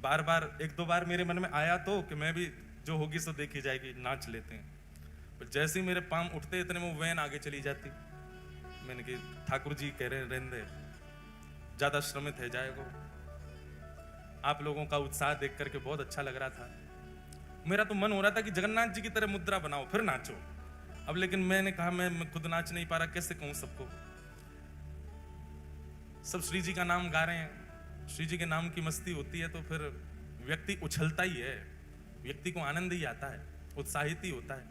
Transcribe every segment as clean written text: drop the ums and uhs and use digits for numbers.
बार बार एक दो बार मेरे मन में आया तो कि मैं भी जो होगी सो देखी जाएगी, नाच लेते हैं। पर जैसे ही मेरे पाम उठते इतने में वो वैन आगे चली जाती। मैंने कहा ठाकुर जी कह रहे रहने दे, ज्यादा श्रमित है जाएगो। आप लोगों का उत्साह देख करके बहुत अच्छा लग रहा था। मेरा तो मन हो रहा था कि जगन्नाथ जी की तरह मुद्रा बनाओ फिर नाचो। अब लेकिन मैंने कहा मैं खुद नाच नहीं पा रहा, कैसे कहूं सबको। सब श्री जी का नाम गा रहे हैं, श्री जी के नाम की मस्ती होती है तो फिर व्यक्ति उछलता ही है, व्यक्ति को आनंद ही आता है, उत्साहित ही होता है।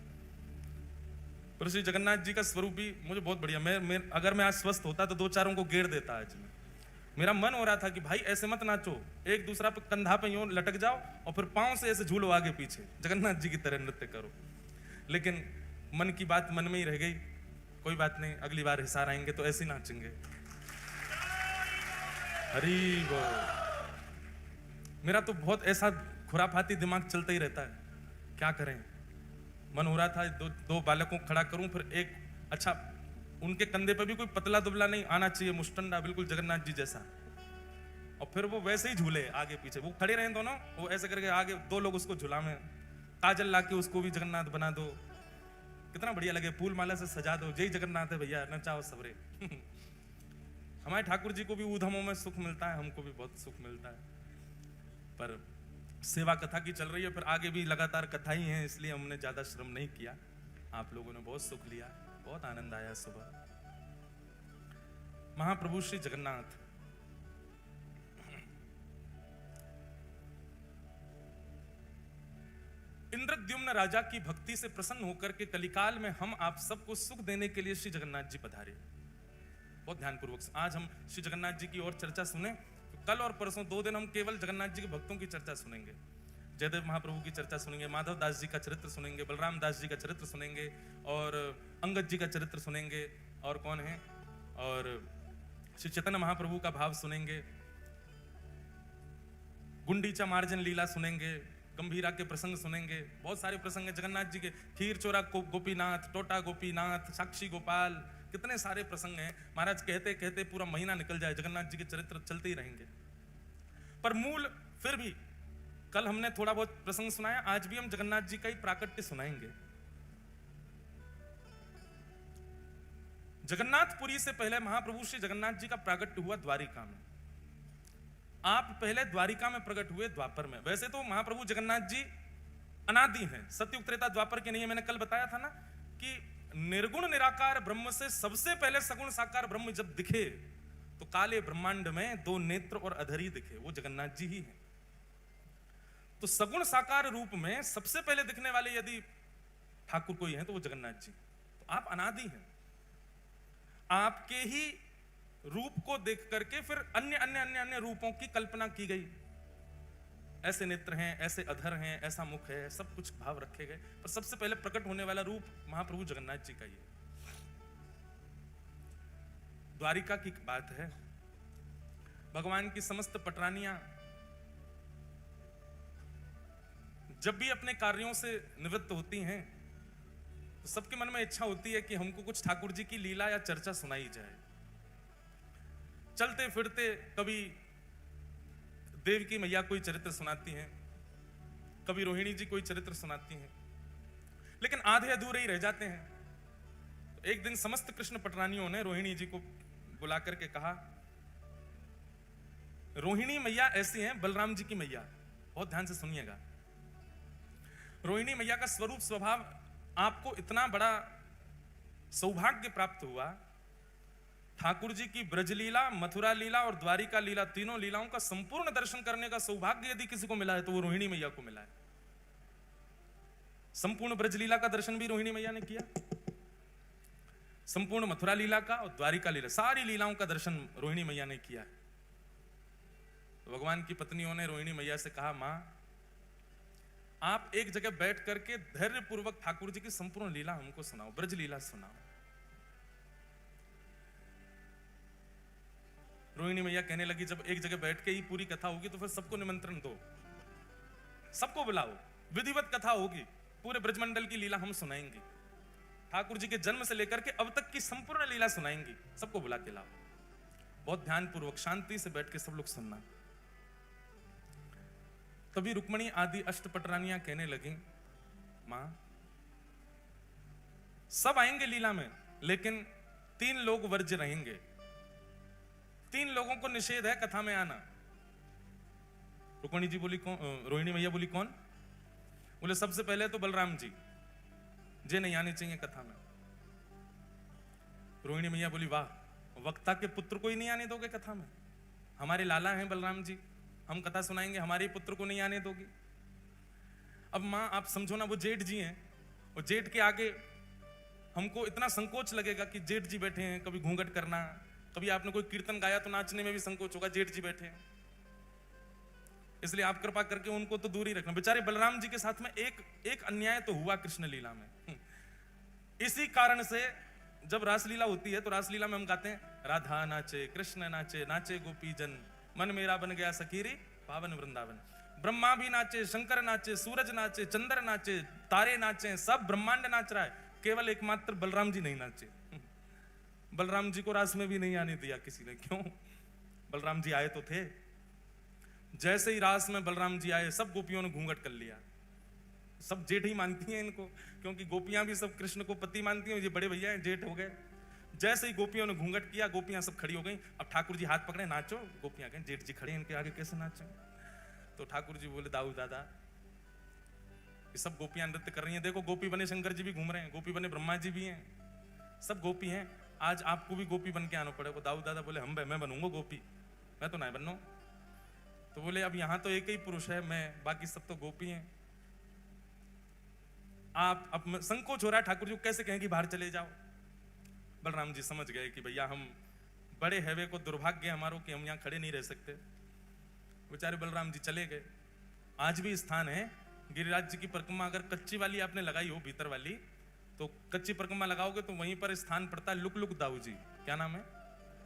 पर श्री जगन्नाथ जी का स्वरूप भी मुझे बहुत बढ़िया। अगर मैं आज स्वस्थ होता तो दो चारों को गेड़ देता आज में। मेरा मन हो रहा था कि भाई ऐसे मत नाचो, एक दूसरा पे कंधा पे यूं लटक जाओ और फिर पांव से ऐसे झूलो आगे पीछे, जगन्नाथ जी की तरह नृत्य करो। लेकिन मन की बात मन में ही रह गई। कोई बात नहीं, अगली बार हिसार आएंगे तो ऐसे ही नाचेंगे। हरी बोल। मेरा तो बहुत ऐसा खुराफाती दिमाग चलता ही रहता है, क्या करें। मन हो रहा था दो बालकों को खड़ा करूं, फिर एक अच्छा उनके कंधे पे भी कोई पतला दुबला नहीं आना चाहिए, मुस्टंडा बिल्कुल जगन्नाथ जी जैसा, और फिर वो वैसे ही झूले आगे पीछे, वो खड़े रहे दोनों, वो ऐसे करके आगे दो लोग उसको झूला में काजल लाके उसको भी जगन्नाथ बना दो, कितना बढ़िया लगे। फूल माला से सजा दो, जय जगन्नाथ है भैया, नचाओ सबरे। हमारे ठाकुर जी को भी ऊधमों में सुख मिलता है, हमको भी बहुत सुख मिलता है। पर सेवा कथा की चल रही है, फिर आगे भी लगातार कथा ही है, इसलिए हमने ज्यादा श्रम नहीं किया। आप लोगों ने बहुत सुख लिया, बहुत आनंद आया। सुबह महाप्रभु श्री जगन्नाथ इंद्रद्युम्न राजा की भक्ति से प्रसन्न होकर के कलिकाल में हम आप सबको सुख देने के लिए श्री जगन्नाथ जी पधारे। बहुत ध्यानपूर्वक आज हम श्री जगन्नाथ जी की और चर्चा सुने। कल और परसों 2 दिन हम केवल जगन्नाथ जी के भक्तों की चर्चा सुनेंगे, जयदेव महाप्रभु की चर्चा सुनेंगे, माधव दास जी का चरित्र सुनेंगे, बलराम दास जी का चरित्र सुनेंगे, और अंगद जी का चरित्र सुनेंगे, और कौन है, और श्री चैतन्य महाप्रभु का भाव सुनेंगे, गुंडीचा मार्जन लीला सुनेंगे, गंभीरा के प्रसंग सुनेंगे। बहुत सारे प्रसंग हैं जगन्नाथ जी के, खीर चोरा गोपीनाथ, टोटा गोपीनाथ, साक्षी गोपाल, कितने सारे प्रसंग हैं। महाराज कहते कहते पूरा महीना निकल जाए, जगन्नाथ जी के चरित्र चलते ही रहेंगे। पर मूल फिर भी कल हमने थोड़ा बहुत प्रसंग सुनाया, आज भी हम जगन्नाथ जी का ही प्राकट्य सुनाएंगे। जगन्नाथपुरी से पहले महाप्रभु श्री जगन्नाथ जी का प्राकट्य हुआ द्वारिका में। आप पहले द्वारिका में प्रकट हुए द्वापर में। वैसे तो महाप्रभु जगन्नाथ जी अनादि हैं, सत्युग त्रेता द्वापर के नहीं है। मैंने कल बताया था ना कि निर्गुण निराकार ब्रह्म से सबसे पहले सगुण साकार ब्रह्म जब दिखे तो काले ब्रह्मांड में 2 नेत्र और अधरी दिखे, वो जगन्नाथ जी ही हैं। तो सगुण साकार रूप में सबसे पहले दिखने वाले यदि ठाकुर कोई हैं तो वो जगन्नाथ जी। तो आप अनादि हैं, आपके ही रूप को देख करके फिर अन्य अन्य अन्य अन्य रूपों की कल्पना की गई। ऐसे नेत्र हैं, ऐसे अधर हैं, ऐसा मुख है, सब कुछ भाव रखे गए, पर सबसे पहले प्रकट होने वाला रूप महाप्रभु जगन्नाथ जी का ही है। द्वारिका की बात है, भगवान की समस्त पटरानियां जब भी अपने कार्यों से निवृत्त होती हैं तो सबके मन में इच्छा होती है कि हमको कुछ ठाकुर जी की लीला या चर्चा सुनाई जाए। चलते फिरते कभी देवकी मैया कोई चरित्र सुनाती हैं, कभी रोहिणी जी कोई चरित्र सुनाती हैं, लेकिन आधे अधूरे ही रह जाते हैं। तो एक दिन समस्त कृष्ण पटरानियों ने रोहिणी जी को बुला करके कहा, रोहिणी मैया ऐसी हैं बलराम जी की मैया। बहुत ध्यान से सुनिएगा, रोहिणी मैया का स्वरूप स्वभाव आपको इतना बड़ा सौभाग्य प्राप्त हुआ, ठाकुर जी की ब्रजलीला, मथुरा लीला और द्वारिका लीला, तीनों लीलाओं का संपूर्ण दर्शन करने का सौभाग्य यदि किसी को मिला है तो वो रोहिणी मैया को मिला है। संपूर्ण ब्रजलीला का दर्शन भी रोहिणी मैया ने किया, संपूर्ण मथुरा लीला का और द्वारिका लीला, सारी लीलाओं का दर्शन रोहिणी मैया ने किया है। तो भगवान की पत्नियों ने रोहिणी मैया से कहा, मां आप एक जगह बैठ करके धैर्य पूर्वक ठाकुर जी की संपूर्ण लीला हमको सुनाओ, ब्रज लीला सुनाओ। रोहिणी मैया कहने लगी, जब एक जगह बैठ के ही पूरी कथा होगी तो फिर सबको निमंत्रण दो, सबको बुलाओ, विधिवत कथा होगी, पूरे ब्रजमंडल की लीला हम सुनाएंगे, ठाकुर जी के जन्म से लेकर के अब तक की संपूर्ण लीला सुनाएंगे, सबको बुला के लाओ। बहुत ध्यान पूर्वक शांति से बैठ के सब लोग सुनना। तभी रुक्मणी आदि अष्टपटरानियां कहने लगी, मां सब आएंगे लीला में, लेकिन 3 लोग वर्ज्य रहेंगे। 3 लोगों को निषेध है कथा में आना। रुक्मणी जी बोली कौन? रोहिणी मैया बोली कौन? बोले सबसे पहले तो बलराम जी, जे नहीं आने चाहिए कथा में। रोहिणी मैया बोली वाह, वक्ता के पुत्र को ही नहीं आने दोगे कथा में? हमारे लाला हैं बलराम जी, हम कथा सुनाएंगे, हमारे पुत्र को नहीं आने दोगी? अब मां आप समझो ना, वो जेठ जी हैं, और जेठ के आगे हमको इतना संकोच लगेगा कि जेठ जी बैठे हैं, कभी घूंघट करना, कभी आपने कोई कीर्तन गाया तो नाचने में भी संकोच होगा, जेठ जी बैठे हैं। इसलिए आप कृपा करके उनको तो दूर ही रखना। बेचारे बलराम जी के साथ में एक अन्याय तो हुआ कृष्ण लीला में। इसी कारण से जब रासलीला होती है तो रासलीला में हम गाते हैं, राधा नाचे कृष्ण नाचे, नाचे गोपी जन, मन मेरा बन गया सखीरी पावन वृंदावन। ब्रह्मा भी नाचे, शंकर नाचे, सूरज नाचे, चंद्र नाचे, तारे नाचे, सब ब्रह्मांड नाच रहा है, केवल एकमात्र बलराम जी नहीं नाचे। बलराम जी को रास में भी नहीं आने दिया किसी ने। क्यों? बलराम जी आए तो थे। जैसे ही रास में बलराम जी आए, सब गोपियों ने घूंघट कर लिया। सब जेठ ही मानती हैं इनको, क्योंकि गोपियां भी सब कृष्ण को पति मानती हैं, ये बड़े भैया हैं, जेठ हो गए। जैसे ही गोपियों ने घूंघट किया, गोपियां सब खड़ी हो गई। अब ठाकुर जी हाथ पकड़े, नाचो। गोपियां कहें जेठ जी खड़े हैं, इनके आगे कैसे नाचें? तो ठाकुर जी बोले, दाऊ दादा, ये सब गोपियां नृत्य कर रही हैं, देखो गोपी बने शंकर जी भी घूम रहे हैं, गोपी बने ब्रह्मा जी भी हैं, सब गोपी हैं, आज आपको भी गोपी बन के आना पड़ेगा। दाऊ दादा बोले, मैं बनूंगा गोपी, मैं तो नहीं बनूं। तो बोले अब यहां तो एक ही पुरुष है, मैं, बाकी सब तो गोपी हैं। आप अब संकोच हो रहा है, ठाकुर जी कैसे कहें कि बाहर चले जाओ। बलराम जी समझ गए कि भैया हम बड़े हैवे को दुर्भाग्य हमारो कि हम यहाँ खड़े नहीं रह सकते। बेचारे बलराम जी चले गए। आज भी स्थान है गिरिराज जी की परिक्रमा, अगर कच्ची वाली आपने लगाई हो, भीतर वाली, तो कच्ची परिक्रमा लगाओगे तो वहीं पर स्थान पड़ता है लुक लुक दाऊ जी। क्या नाम है?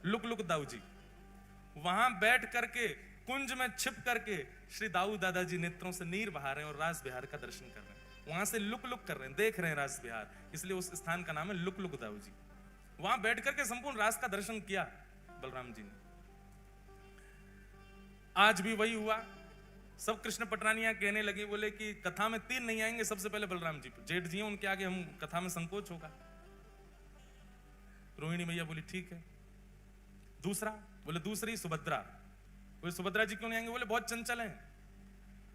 Look look Dau ji. वहां बैठ करके कुंज में छिप करके श्री दाऊ दादाजी नेत्रों से नीर बहा रहे हैं और रास बिहार का दर्शन कर रहे हैं। वहां से लुक लुक कर रहे हैं, देख रहे हैं रास बिहार, इसलिए उस स्थान का नाम है लुक लुक दाऊ जी। वहां बैठ करके संपूर्ण रास का दर्शन किया बलराम जी ने। आज भी वही हुआ। सब कृष्ण पटरानियां कहने लगी, बोले कि कथा में 3 नहीं आएंगे, सबसे पहले बलराम जी, जेठ जी हैं, उनके आगे हम कथा में संकोच होगा। रोहिणी मैया बोली ठीक है। दूसरा? बोले दूसरी सुभद्रा। बोले सुभद्रा जी क्यों नहीं आएंगे? बोले बहुत चंचल हैं।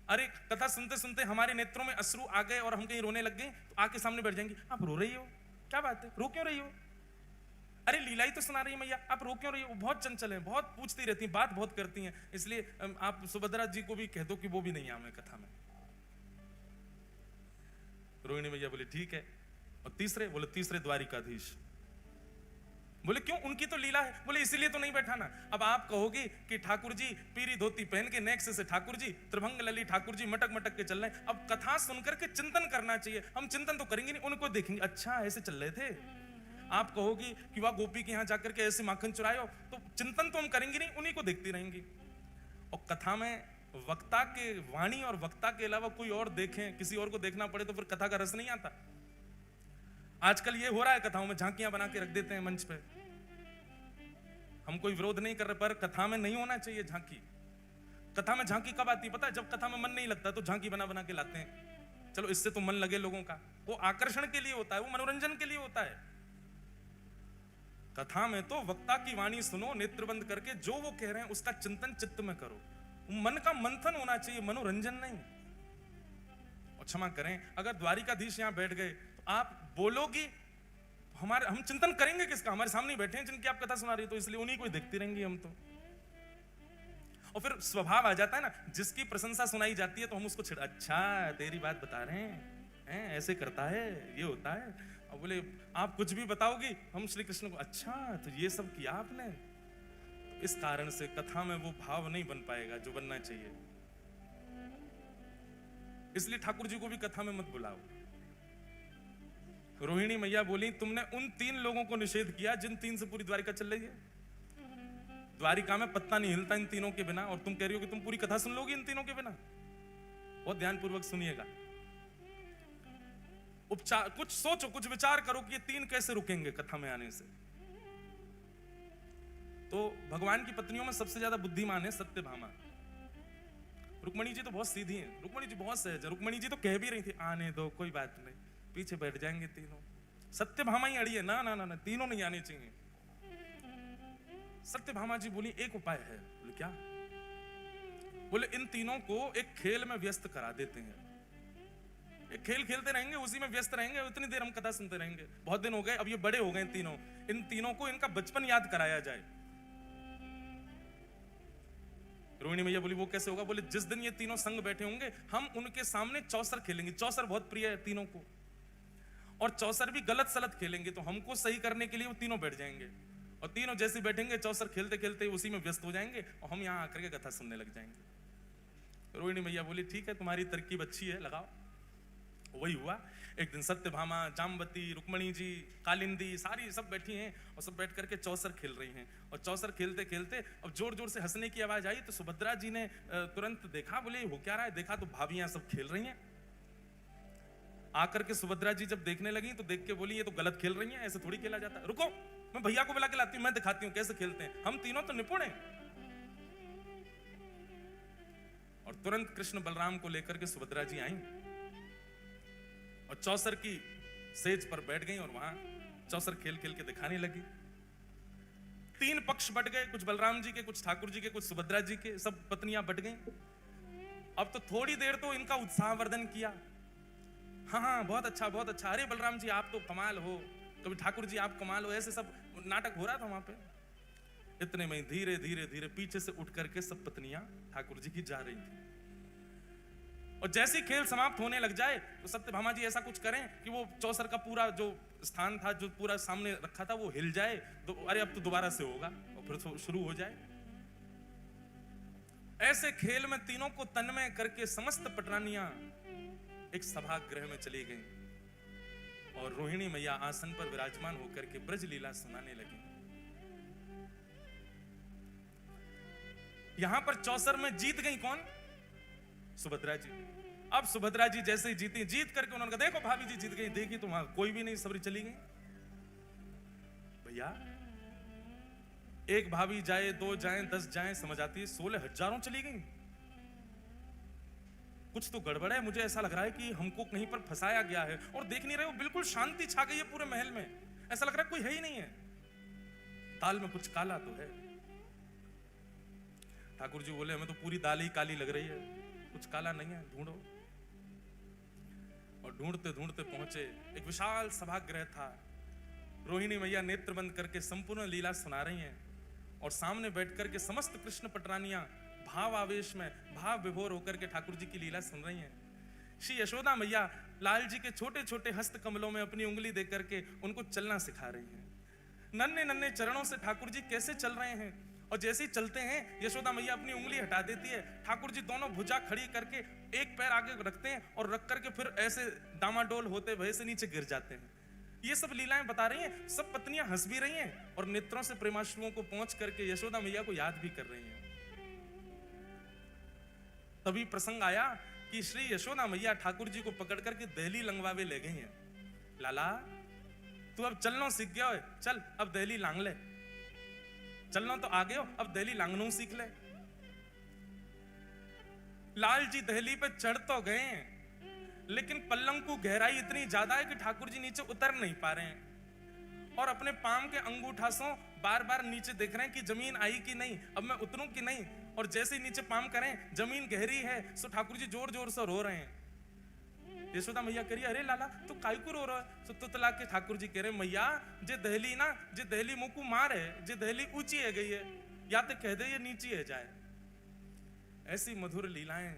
अरे कथा सुनते सुनते हमारे नेत्रों में अश्रु आ गए और हम कहीं रोने लग गए तो आके सामने बैठ जाएंगी। आप रो रही हो? क्या बात है, रो क्यों रही हो? अरे लीला ही तो सुना रही है मैया, आप रो क्यों रही हो? बहुत चंचल हैं, बहुत पूछती रहती हैं, बात बहुत करती हैं, इसलिए आप सुभद्रा जी को भी कह दो कि वो भी नहीं आवे कथा में। रोहिणी मैया बोले ठीक है। और तीसरे? बोले तीसरे द्वारिकाधीश। बोले क्यों? उनकी तो लीला है। बोले इसीलिए तो नहीं बैठा ना। अब आप कहोगे कि ठाकुर जी पीरी धोती पहन के नेक्स्ट से ठाकुर जी, त्रिभंग लली ठाकुर जी मटक मटक के चल रहे हैं। अब कथा सुनकर के चिंतन करना चाहिए। हम चिंतन तो करेंगे नहीं, उनको देखेंगे, अच्छा ऐसे चल रहे थे। आप कहोगी कि वह गोपी के यहां जाकर के ऐसे माखन चुराए हो, तो चिंतन तो हम करेंगे नहीं, उन्हीं को देखती रहेंगी। और कथा में वक्ता के वाणी और वक्ता के अलावा कोई और देखें, किसी और को देखना पड़े तो फिर कथा का रस नहीं आता। आजकल ये हो रहा है, कथाओं में झांकियां बना के रख देते हैं मंच पे। हम कोई विरोध नहीं कर रहे, पर कथा में नहीं होना चाहिए झांकी। कथा में झांकी कब आती है पता है? जब कथा में मन नहीं लगता तो झांकी बना बना के लाते हैं। चलो इससे तो मन लगे लोगों का, वो आकर्षण के लिए होता है, वो मनोरंजन के लिए होता है। कथा में तो वक्ता की वाणी सुनो, नेत्र बंद करके जो वो कह रहे हैं उसका चिंतन चित्त में करो। मन का मंथन होना चाहिए, मनोरंजन नहीं। और क्षमा करें, अगर द्वारिकाधीश यहां बैठ गए तो आप बोलोगी, हम चिंतन करेंगे किसका? हमारे सामने बैठे हैं जिनकी आप कथा सुना रही है, तो इसलिए उन्हीं को देखती रहेंगी हम तो। और फिर स्वभाव आ जाता है ना, जिसकी प्रशंसा सुनाई जाती है तो हम उसको अच्छा तेरी बात बता रहे हैं, ऐसे करता है, ये होता है। और बोले आप कुछ भी बताओगी, हम श्री कृष्ण को, अच्छा तो ये सब किया आपने। तो इस कारण से कथा में वो भाव नहीं बन पाएगा जो बनना चाहिए। इसलिए ठाकुर जी को भी कथा में मत बुलाओ। रोहिणी मैया बोली तुमने उन 3 लोगों को निषेध किया जिन 3 से पूरी द्वारिका चल रही है। द्वारिका में पत्ता नहीं हिलता इन तीनों के बिना, और तुम कह रही हो कि तुम पूरी कथा सुन लोगी इन तीनों के बिना। बहुत ध्यानपूर्वक सुनिएगा, उपचार कुछ सोचो, कुछ विचार करो कि ये 3 कैसे रुकेंगे कथा में आने से। तो भगवान की पत्नियों में सबसे ज्यादा बुद्धिमान है सत्यभामा। रुक्मणी जी तो बहुत सीधी हैं, रुक्मणी जी बहुत सहज है। रुक्मणी जी तो कह भी रही थी आने दो कोई बात नहीं, पीछे बैठ जाएंगे तीनों। सत्यभामा ही अड़ी है, ना ना ना ना तीनों नहीं आने चाहिए। सत्यभामा जी बोली एक उपाय है। बोले क्या? बोले इन तीनों को एक खेल में व्यस्त करा देते हैं, एक खेल खेलते रहेंगे, उसी में व्यस्त रहेंगे, उतनी देर हम कथा सुनते रहेंगे। बहुत दिन हो गए, अब ये बड़े हो गए तीनों, इन तीनों को इनका बचपन याद कराया जाए। रोहिणी मैया बोली वो कैसे होगा? बोले जिस दिन ये तीनों संग बैठे होंगे हम उनके सामने चौसर खेलेंगे। चौसर बहुत प्रिय है तीनों को, और चौसर भी गलत सलत खेलेंगे, तो हमको सही करने के लिए वो तीनों बैठ जाएंगे, और तीनों जैसे बैठेंगे चौसर खेलते खेलते उसी में व्यस्त हो जाएंगे, और हम यहाँ आकर के कथा सुनने लग जाएंगे। रोहिणी मैया बोली ठीक है, तुम्हारी तरकीब अच्छी है, लगाओ। वही हुआ। एक दिन सत्यभामा, जामवती, रुक्मणी जी, कालिंदी सारी सब बैठी हैं, और सब बैठ करके चौसर खेल रही हैं। और चौसर खेलते खेलते अब जोर जोर से हंसने की आवाज आई, तो सुभद्रा जी ने तुरंत देखा, बोले हो क्या रहा है? देखा तो भाभियां सब खेल रही हैं। आकर के सुभद्रा जी जब देखने लगी तो देख के बोली ये तो गलत खेल रही हैं, ऐसे थोड़ी खेला जाता है। रुको, मैं भैया को बुला के लाती हूँ, मैं दिखाती हूँ कैसे खेलते हैं, हम तीनों तो निपुण हैं। और तुरंत कृष्ण बलराम को लेकर के सुभद्रा जी आई और चौसर की सेज पर बैठ गई, और वहां चौसर खेल खेल के दिखाने लगी। तीन पक्ष बट गए, कुछ बलराम जी के, कुछ ठाकुर जी के, कुछ सुभद्रा जी के, सब पत्नियां बट गईं। अब तो थोड़ी देर तो इनका उत्साहवर्धन किया, हाँ हाँ बहुत अच्छा बहुत अच्छा, अरे बलराम जी आप तो कमाल हो, कभी ठाकुर जी आप कमाल हो, ऐसे सब नाटक हो रहा था वहां पे। इतने में धीरे धीरे धीरे पीछे से उठ करके सब पत्नियां ठाकुर जी की जा रही थी, और जैसे ही खेल समाप्त होने लग जाए तो सत्यभामा जी ऐसा कुछ करें कि वो चौसर का पूरा जो स्थान था, जो पूरा सामने रखा था, वो हिल जाए, तो अरे अब तो दोबारा से होगा, और फिर शुरू हो जाए। ऐसे खेल में तीनों को तन्मय करके समस्त पटरानियां एक सभागृह में चली गईं, और रोहिणी मैया आसन पर विराजमान होकर के ब्रज लीला सुनाने लगी। यहां पर चौसर में जीत गई कौन? सुभद्रा जी। अब सुभद्रा जी जैसे ही जीती, जीत करके उन्होंने कहा देखो भाभी जी जीत गई, देखी तो वहां कोई भी नहीं, सबरी चली गई। भैया एक भाभी जाए, दो जाए, 10 जाए समझ आती है, 16 हजारों चली गई। कुछ तो गड़बड़ है, मुझे ऐसा लग रहा है कि हमको कहीं पर फंसाया गया है। और देख नहीं रहे हो, बिल्कुल शांति छा गई है पूरे महल में, ऐसा लग रहा है कोई है ही नहीं है, दाल में कुछ काला तो है। ठाकुर जी बोले हमें तो पूरी दाल ही काली लग रही है, कुछ काला नहीं है, ढूंढो। और ढूंढते ढूंढते पहुंचे, एक विशाल सभागृह था। रोहिणी मैया नेत्र बंद करके संपूर्ण लीला सुना रही हैं, और सामने बैठ करके समस्त कृष्ण पटरानियां भाव आवेश में भाव विभोर होकर के ठाकुर जी की लीला सुन रही हैं। श्री यशोदा मैया लाल जी के छोटे छोटे हस्त कमलों में अपनी उंगली दे करके उनको चलना सिखा रही हैं। नन्हे नन्हे चरणों से ठाकुर जी कैसे चल रहे हैं, और जैसे ही चलते हैं यशोदा मैया अपनी उंगली हटा देती है, ठाकुर जी दोनों भुजा खड़ी करके एक पैर आगे रखते हैं, और रख करके फिर ऐसे डामाडोल होते भय से नीचे गिर जाते हैं। ये सब लीलाएं बता रही हैं, सब पत्नियां हंस भी रही हैं, और नेत्रों से प्रेमाश्रुओं को पहुंच करके यशोदा मैया को याद भी कर रही हैं। तभी प्रसंग आया कि श्री यशोदा मैया ठाकुर जी को पकड़ करके दहली लंगवावे ले गई हैं। लाला तू अब चलना सीख गया है, चल अब दहली लांग ले, चलना तो आ गए हो, अब दहली लांगनू सीख ले। लाल जी दहली पे चढ़ तो गए हैं, लेकिन पल्लंग की गहराई इतनी ज्यादा है कि ठाकुर जी नीचे उतर नहीं पा रहे हैं, और अपने पांव के अंगूठासों बार बार नीचे देख रहे हैं कि जमीन आई कि नहीं, अब मैं उतरूं कि नहीं। और जैसे ही नीचे पाम करें जमीन गहरी है, सो ठाकुर जी जोर जोर से रो रहे हैं। यशोदा मैया कह रही है अरे लाला तू काहे को रो रहा है? तो तुतला के ठाकुर जी कह रहे मैया जे दहली ना, जे दहली मुंह को मार है, जे दहली ऊंची है गई है, या तो कह दे ये नीची है जाए। ऐसी मधुर लीलाएं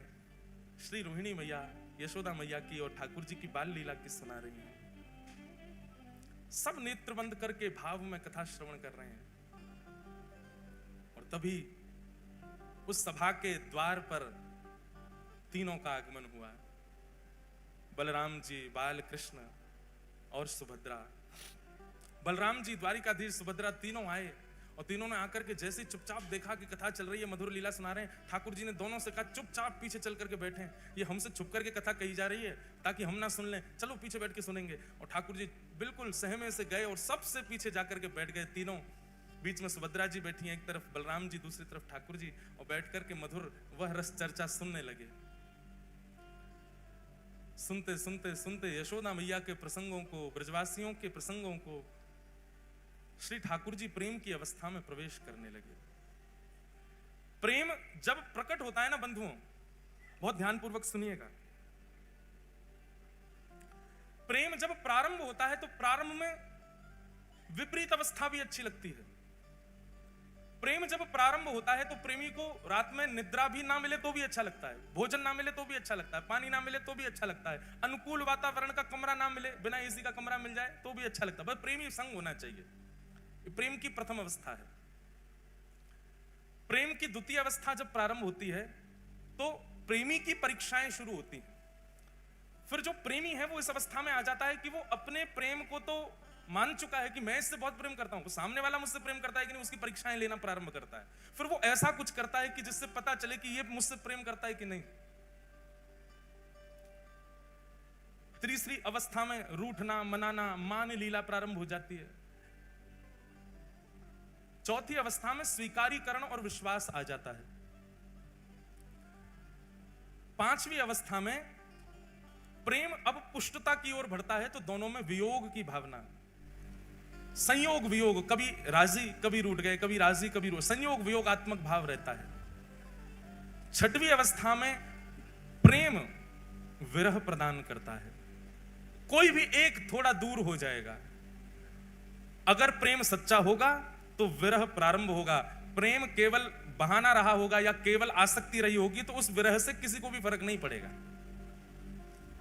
श्री रोहिणी मैया, यशोदा मैया की और ठाकुर जी की बाल लीला की सुना रही हैं। सब नेत्र बंद करके भाव में कथा श्रवण कर रहे हैं, और तभी उस सभा के द्वार पर तीनों का आगमन हुआ। बलराम जी, बाल कृष्ण और सुभद्रा। बलराम जी, द्वारिकाधीश, सुभद्रा तीनों आए, और तीनों ने आकर के जैसे चुपचाप देखा कि कथा चल रही है, मधुर लीला सुना रहे हैं, ठाकुर जी ने दोनों से कहा चुपचाप पीछे चल करके बैठे, ये हमसे छुप करके कथा कही जा रही है ताकि हम ना सुन लें, चलो पीछे बैठ के सुनेंगे। और ठाकुर जी बिल्कुल सहमे से गए और सबसे पीछे जाकर के बैठ गए तीनों। बीच में सुभद्रा जी बैठी हैं, एक तरफ बलराम जी, दूसरी तरफ ठाकुर जी, और बैठ करके मधुर वह रस चर्चा सुनने लगे। सुनते सुनते सुनते यशोदा मैया के प्रसंगों को, ब्रजवासियों के प्रसंगों को, श्री ठाकुर जी प्रेम की अवस्था में प्रवेश करने लगे। प्रेम जब प्रकट होता है ना बंधुओं, बहुत ध्यानपूर्वक सुनिएगा, प्रेम जब प्रारंभ होता है तो प्रारंभ में विपरीत अवस्था भी अच्छी लगती है। प्रेम जब प्रारंभ होता है तो प्रेमी को रात में निद्रा भी ना मिले तो भी अच्छा लगता है, भोजन ना मिले तो भी अच्छा लगता है, पानी ना मिले तो भी अच्छा लगता है, अनुकूल वातावरण का कमरा ना मिले, बिना एसी का कमरा मिल जाए तो भी अच्छा लगता है, बस प्रेमी संग होना चाहिए। प्रेम की प्रथम अवस्था है। प्रेम की द्वितीय अवस्था जब प्रारंभ होती है तो प्रेमी की परीक्षाएं शुरू होती हैं। फिर जो प्रेमी है वो इस अवस्था में आ जाता है कि वो अपने प्रेम को तो मान चुका है कि मैं इससे बहुत प्रेम करता हूं, सामने वाला मुझसे प्रेम करता है कि नहीं, उसकी परीक्षाएं लेना प्रारंभ करता है। फिर वो ऐसा कुछ करता है कि जिससे पता चले कि ये मुझसे प्रेम करता है कि नहीं। तीसरी अवस्था में रूठना, मनाना, मान लीला प्रारंभ हो जाती है। चौथी अवस्था में स्वीकारीकरण और विश्वास आ जाता है। पांचवी अवस्था में प्रेम अब पुष्टता की ओर बढ़ता है तो दोनों में वियोग की भावना, संयोग वियोग, कभी राजी कभी रूठ गए, कभी राजी कभी रूठ, संयोग वियोगात्मक भाव रहता है। छठवीं अवस्था में प्रेम विरह प्रदान करता है। कोई भी एक थोड़ा दूर हो जाएगा। अगर प्रेम सच्चा होगा तो विरह प्रारंभ होगा। प्रेम केवल बहाना रहा होगा या केवल आसक्ति रही होगी तो उस विरह से किसी को भी फर्क नहीं पड़ेगा।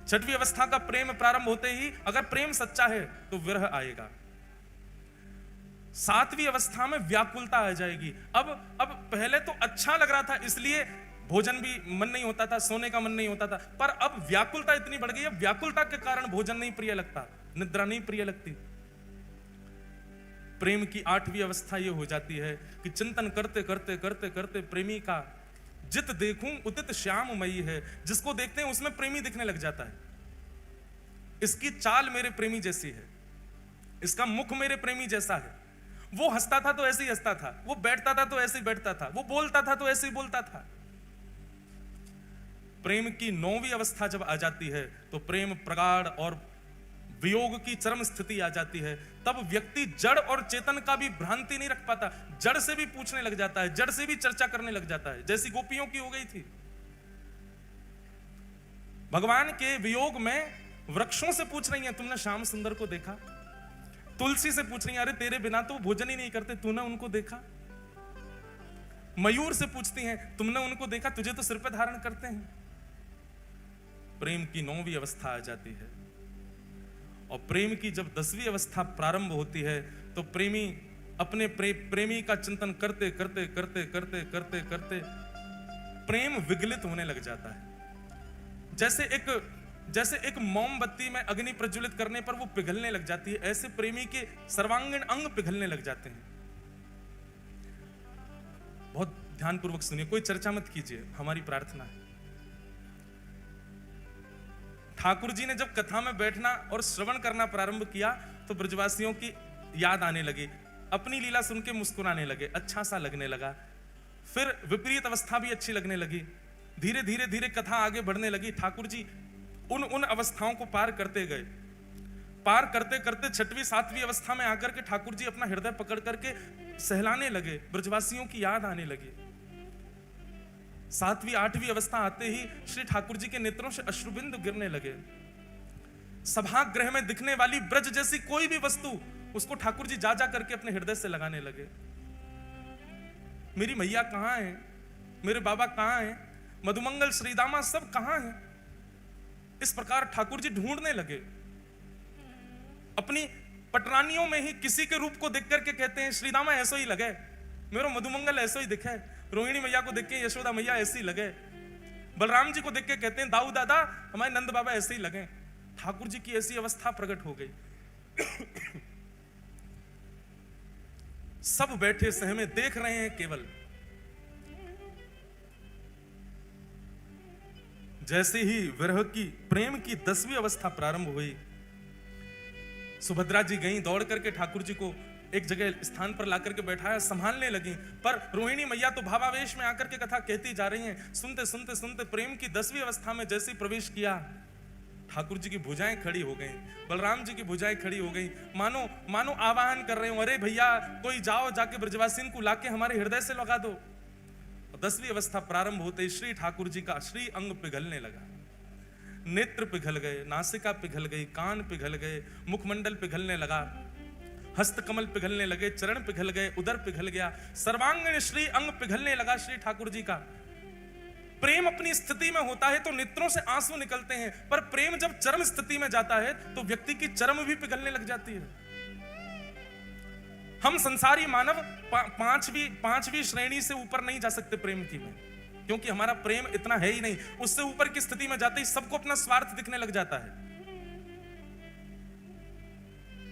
छठवीं अवस्था का प्रेम प्रारंभ होते ही अगर प्रेम सच्चा है तो विरह आएगा। सातवीं अवस्था में व्याकुलता आ जाएगी। अब पहले तो अच्छा लग रहा था इसलिए भोजन भी मन नहीं होता था, सोने का मन नहीं होता था, पर अब व्याकुलता इतनी बढ़ गई है, व्याकुलता के कारण भोजन नहीं प्रिय लगता, निद्रा नहीं प्रिय लगती। प्रेम की आठवीं अवस्था यह हो जाती है कि चिंतन करते करते करते करते प्रेमी का जित देखूं उदित श्याममयी है, जिसको देखते हैं उसमें प्रेमी दिखने लग जाता है। इसकी चाल मेरे प्रेमी जैसी है, इसका मुख मेरे प्रेमी जैसा है, वो हंसता था तो ऐसे ही हंसता था, वो बैठता था तो ऐसे ही बैठता था, वो बोलता था तो ऐसे ही बोलता था। प्रेम की नौवीं अवस्था जब आ जाती है तो प्रेम प्रगाढ़ और वियोग की चरम स्थिति आ जाती है। तब व्यक्ति जड़ और चेतन का भी भ्रांति नहीं रख पाता, जड़ से भी पूछने लग जाता है, जड़ से भी चर्चा करने लग जाता है, जैसी गोपियों की हो गई थी। भगवान के वियोग में वृक्षों से पूछ रही हैं, तुमने श्याम सुंदर को देखा? तुलसी से पूछ रही हैं, अरे तेरे बिना तो भोजन ही नहीं करते, तूने उनको देखा? मयूर से पूछती हैं, तुमने उनको देखा? तुझे तो सिर पे धारण करते हैं। प्रेम की नौवीं अवस्था आ जाती है और प्रेम की जब 10वीं अवस्था प्रारंभ होती है तो प्रेमी अपने प्रेमी का चिंतन करते करते करते करते करते करते प्रेम विगलित होने लग जाता है। जैसे एक मोमबत्ती में अग्नि प्रज्वलित करने पर वो पिघलने लग जाती है, ऐसे प्रेमी के सर्वांगीण अंग पिघलने लग जाते हैं। बहुत ध्यानपूर्वक सुनिए, कोई चर्चा मत कीजिए, हमारी प्रार्थना है। ठाकुर जी ने जब कथा में बैठना और श्रवण करना प्रारंभ किया तो ब्रजवासियों की याद आने लगी, अपनी लीला सुन के मुस्कुराने लगे, अच्छा सा लगने लगा। फिर विपरीत अवस्था भी अच्छी लगने लगी, धीरे धीरे धीरे कथा आगे बढ़ने लगी। ठाकुर जी उन अवस्थाओं को पार करते गए, पार करते करते 6वीं 7वीं अवस्था में आकर के ठाकुर जी अपना हृदय पकड़ करके सहलाने लगे, ब्रजवासियों की याद आने लगी। 7वीं 8वीं अवस्था आते ही श्री ठाकुर जी के नेत्रों से अश्रुबिंदु गिरने लगे। सभागृह में दिखने वाली ब्रज जैसी कोई भी वस्तु उसको ठाकुर जी जा जा करके अपने हृदय से लगाने लगे। मेरी मैया कहां है, मेरे बाबा कहां है, मधुमंगल श्रीदामा सब कहां है? इस प्रकार ठाकुर जी ढूंढने लगे। अपनी पटरानियों में ही किसी के रूप को देख करके कहते हैं, श्रीदामा ऐसा ही लगे, मेरा मधुमंगल ऐसा ही दिखे, रोहिणी मैया को देख के यशोदा मैया ऐसी लगे, बलराम जी को देख के कहते हैं दाऊ दादा हमारे नंद बाबा ऐसे ही लगे। ठाकुर जी की ऐसी अवस्था प्रकट हो गई। सब बैठे सहमे देख रहे हैं केवल। जैसे ही विरह की प्रेम की 10वीं अवस्था प्रारंभ हुई, सुभद्रा जी गई दौड़ करके ठाकुर जी को एक जगह स्थान पर लाकर के बैठाया, संभालने लगी। पर रोहिणी मैया तो भावावेश में आकर के कथा कहती जा रही हैं। सुनते सुनते सुनते प्रेम की 10वीं अवस्था में जैसे प्रवेश किया, ठाकुर जी की भुजाएं खड़ी हो गई, बलराम जी की भुजाएं खड़ी हो गई, मानो आवाहन कर रहे हो, अरे भैया कोई जाओ, जाके ब्रजवासिन को लाके हमारे हृदय से लगा दो। 10वीं अवस्था प्रारंभ होते ही श्री ठाकुर जी का श्री अंग पिघलने लगा। नेत्र पिघल गए, नासिका पिघल गई, कान पिघल गए, मुखमंडल पिघलने लगा, हस्तकमल पिघलने लगे, चरण पिघल गए, उदर पिघल गया, सर्वांगीण श्री अंग पिघलने लगा श्री ठाकुर जी का। प्रेम अपनी स्थिति में होता है तो नेत्रों से आंसू निकलते हैं, पर प्रेम जब चरम स्थिति में जाता है तो व्यक्ति की चरम भी पिघलने लग जाती है। हम संसारी मानव पांचवी श्रेणी से ऊपर नहीं जा सकते प्रेम की में, क्योंकि हमारा प्रेम इतना है ही नहीं। उससे ऊपर की स्थिति में जाते ही सबको अपना स्वार्थ दिखने लग जाता है।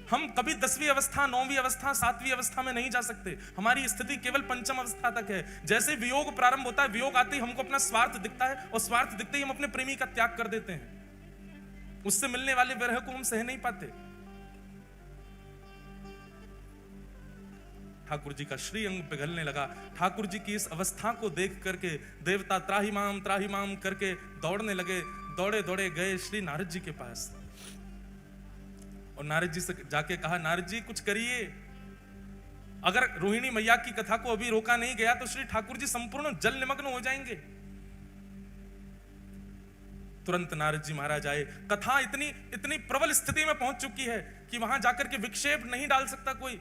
हम कभी 10वीं अवस्था, 9वीं अवस्था, 7वीं अवस्था में नहीं जा सकते। हमारी स्थिति केवल पंचम अवस्था तक है। जैसे वियोग प्रारंभ होता है, वियोग आते ही हमको अपना स्वार्थ दिखता है, और स्वार्थ दिखते ही हम अपने प्रेमी का त्याग कर देते हैं। उससे मिलने वाले विरह को हम सह नहीं पाते। ठाकुर जी का श्री अंग पिघलने लगा। ठाकुर जी की इस अवस्था को देख करके देवता त्राहि माम करके दौड़ने लगे। दौड़े दौड़े गए श्री नारद जी के पास, और नारद जी से जाके कहा, नारद जी कुछ करिए। अगर रोहिणी मैया की कथा को अभी रोका नहीं गया तो श्री ठाकुर जी संपूर्ण जल निमग्न हो जाएंगे। तुरंत नारद जी महाराज आए। कथा इतनी प्रबल स्थिति में पहुंच चुकी है कि वहां जाकर के विक्षेप नहीं डाल सकता कोई।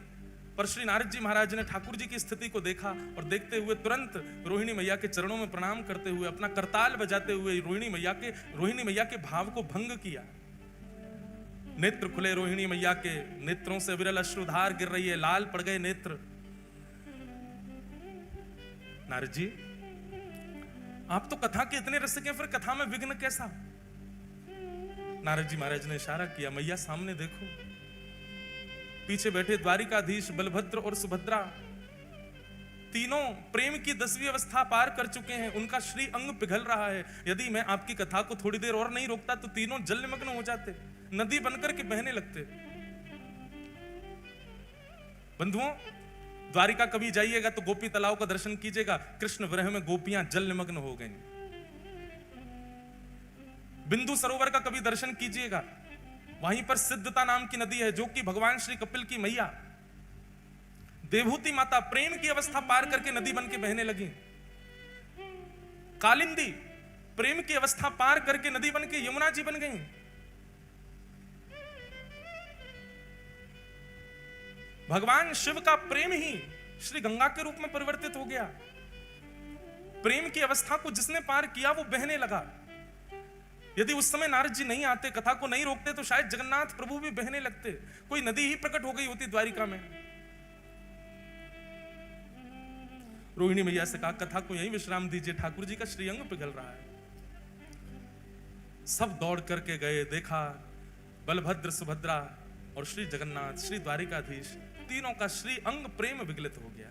पर श्री नारद जी महाराज ने ठाकुर जी की स्थिति को देखा, और देखते हुए तुरंत रोहिणी मैया के चरणों में प्रणाम करते हुए, अपना करताल बजाते हुए रोहिणी मैया के भाव को भंग किया। नेत्र खुले रोहिणी मैया के, नेत्रों से विरल अश्रुधार गिर रही है, लाल पड़ गए नेत्र। नारद जी, आप तो कथा के इतने रसिक हैं, फिर कथा में विघ्न कैसा? नारद जी महाराज ने इशारा किया, मैया सामने देखो। पीछे बैठे द्वारिकाधीश बलभद्र और सुभद्रा, तीनों प्रेम की 10वीं अवस्था पार कर चुके हैं। उनका श्री अंग पिघल रहा है। यदि मैं आपकी कथा को थोड़ी देर और नहीं रोकता तो तीनों जल निमग्न हो जाते, नदी बनकर के बहने लगते। बंधुओं, द्वारिका कभी जाइएगा तो गोपी तालाब का दर्शन कीजिएगा। कृष्ण विरह में गोपियां जल निमग्न हो गईं। बिंदु सरोवर का कभी दर्शन कीजिएगा, वहीं पर सिद्धता नाम की नदी है, जो कि भगवान श्री कपिल की मैया देवहूति माता प्रेम की अवस्था पार करके नदी बन के बहने लगी। कालिंदी प्रेम की अवस्था पार करके नदी बन के यमुना जी बन गई। भगवान शिव का प्रेम ही श्री गंगा के रूप में परिवर्तित हो गया। प्रेम की अवस्था को जिसने पार किया वो बहने लगा। यदि उस समय नारद जी नहीं आते, कथा को नहीं रोकते, तो शायद जगन्नाथ प्रभु भी बहने लगते। कोई नदी ही प्रकट हो गई होती द्वारिका में। रोहिणी मैया से कहा, कथा को यहीं विश्राम दीजिए, ठाकुर जी का श्रीअंग पिघल रहा है। सब दौड़ करके गए, देखा बलभद्र, सुभद्रा और श्री जगन्नाथ, श्री द्वारिकाधीश, तीनों का श्री अंग प्रेम विगलित हो गया।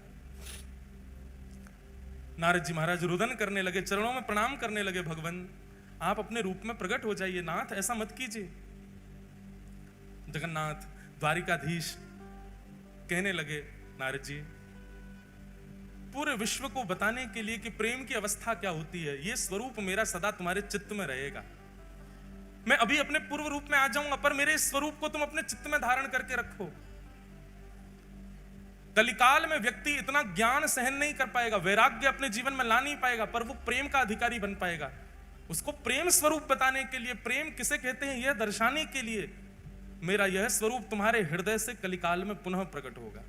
नारद जी महाराज रुदन करने लगे, चरणों में प्रणाम करने लगे, भगवान आप अपने रूप में प्रकट हो जाइए, नाथ ऐसा मत कीजिए। जगन्नाथ द्वारिकाधीश कहने लगे, नारद जी पूरे विश्व को बताने के लिए कि प्रेम की अवस्था क्या होती है, यह स्वरूप मेरा सदा तुम्हारे चित्त में रहेगा। मैं अभी अपने पूर्व रूप में आ जाऊंगा, पर मेरे इस स्वरूप को तुम अपने चित्त में धारण करके रखो। कलिकाल में व्यक्ति इतना ज्ञान सहन नहीं कर पाएगा, वैराग्य अपने जीवन में ला नहीं पाएगा, पर वो प्रेम का अधिकारी बन पाएगा। उसको प्रेम स्वरूप बताने के लिए, प्रेम किसे कहते हैं यह दर्शाने के लिए, मेरा यह स्वरूप तुम्हारे हृदय से कलिकाल में पुनः प्रकट होगा।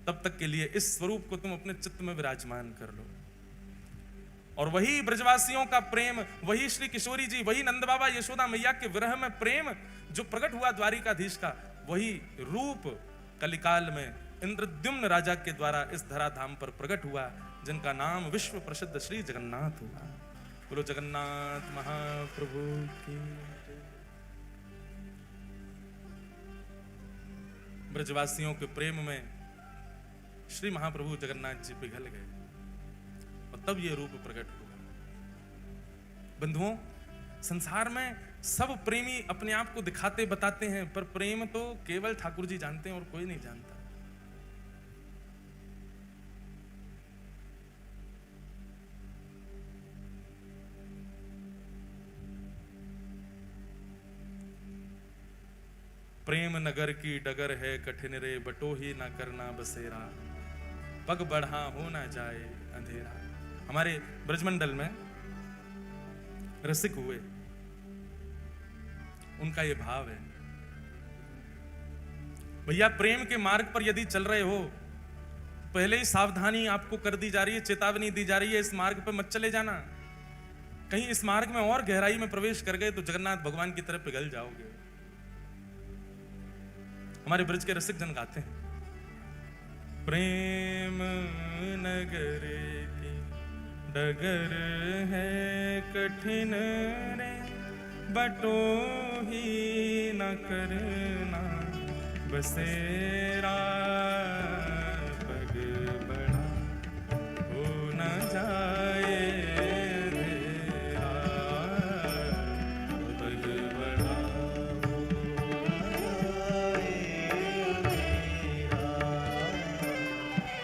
तब तक के लिए इस स्वरूप को तुम अपने चित्त में विराजमान कर लो। और वही ब्रजवासियों का प्रेम, वही श्री किशोरी जी, वही नंद बाबा यशोदा मैया के विरह में प्रेम जो प्रकट हुआ द्वारिकाधीश का, वही रूप कलिकाल में इंद्रद्युम्न राजा के द्वारा इस धराधाम पर प्रकट हुआ, जिनका नाम विश्व प्रसिद्ध श्री जगन्नाथ हुआ। बोलो जगन्नाथ महाप्रभु की। ब्रजवासियों के प्रेम में श्री महाप्रभु जगन्नाथ जी पिघल गए, और तब यह रूप प्रकट हुआ। बंधुओं, संसार में सब प्रेमी अपने आप को दिखाते बताते हैं, पर प्रेम तो केवल ठाकुर जी जानते हैं और कोई नहीं जानता। प्रेम नगर की डगर है कठिन रे, बटो ही ना करना बसेरा, पग बढ़ा हो ना जाए अंधेरा। हमारे ब्रजमंडल में रसिक हुए, उनका ये भाव है, भैया प्रेम के मार्ग पर यदि चल रहे हो, पहले ही सावधानी आपको कर दी जा रही है, चेतावनी दी जा रही है, इस मार्ग पर मत चले जाना। कहीं इस मार्ग में और गहराई में प्रवेश कर गए तो जगन्नाथ भगवान की तरफ पिघल जाओगे। हमारे ब्रज के रसिक जन गाते हैं, प्रेम नगर की डगर है कठिन रे, बटो ही न करना बसेरा, पग बढ़ा हो न जाए अंधेरा, पग बढ़ा हो न जाए अंधेरा।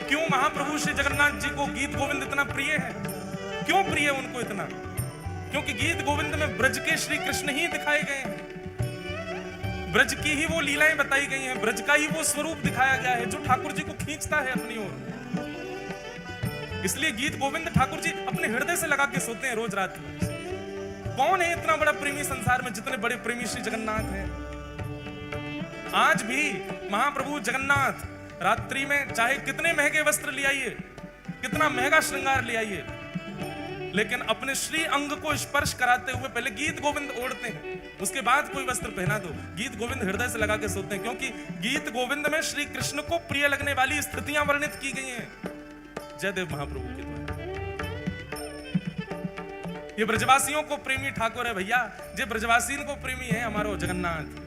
क्यों महाप्रभु श्री जगन्नाथ जी को गीत गोविंद इतना प्रिय है? क्यों प्रिय उनको इतना? क्योंकि गीत गोविंद में ब्रज के श्री कृष्ण ही दिखाए गए हैं, ब्रज की ही वो लीलाएं बताई गई हैं, ब्रज का ही वो स्वरूप दिखाया गया है जो ठाकुर जी को खींचता है अपनी ओर। इसलिए गीत गोविंद ठाकुर जी अपने हृदय से लगा के सोते हैं रोज रात में। कौन है इतना बड़ा प्रेमी संसार में जितने बड़े प्रेमी श्री जगन्नाथ हैं? आज भी महाप्रभु जगन्नाथ रात्रि में चाहे कितने महंगे वस्त्र ले आइए, कितना महंगा श्रृंगार ले आइए, लेकिन अपने श्री अंग को स्पर्श कराते हुए पहले गीत गोविंद ओढ़ते हैं, उसके बाद कोई वस्त्र पहना दो। गीत गोविंद हृदय से लगा के सोते हैं, क्योंकि गीत गोविंद में श्री कृष्ण को प्रिय लगने वाली स्थितियां वर्णित की गई हैं जयदेव महाप्रभु के द्वारा। ये ब्रजवासियों को प्रेमी ठाकुर है भैया, ये ब्रजवासियों को प्रेमी है हमारो जगन्नाथ।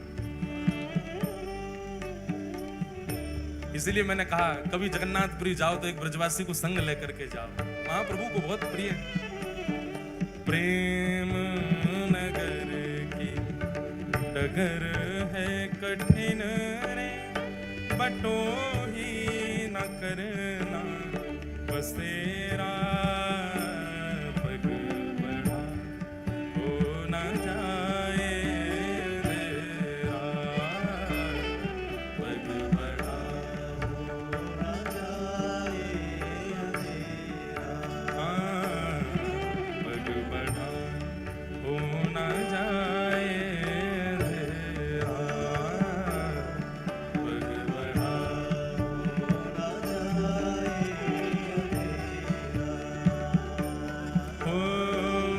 इसीलिए मैंने कहा कभी जगन्नाथपुरी जाओ तो एक ब्रजवासी को संग लेकर के जाओ, महाप्रभु को बहुत प्रिय है। प्रेम नगर की डगर है कठिन रे, बटो ही न करना बसेरा, पग बढ़ा हो न जाए अंधेरा, पग बढ़ा हो न जाए अंधेरा, पग बढ़ा हो न जाए अंधेरा, पग बढ़ा हो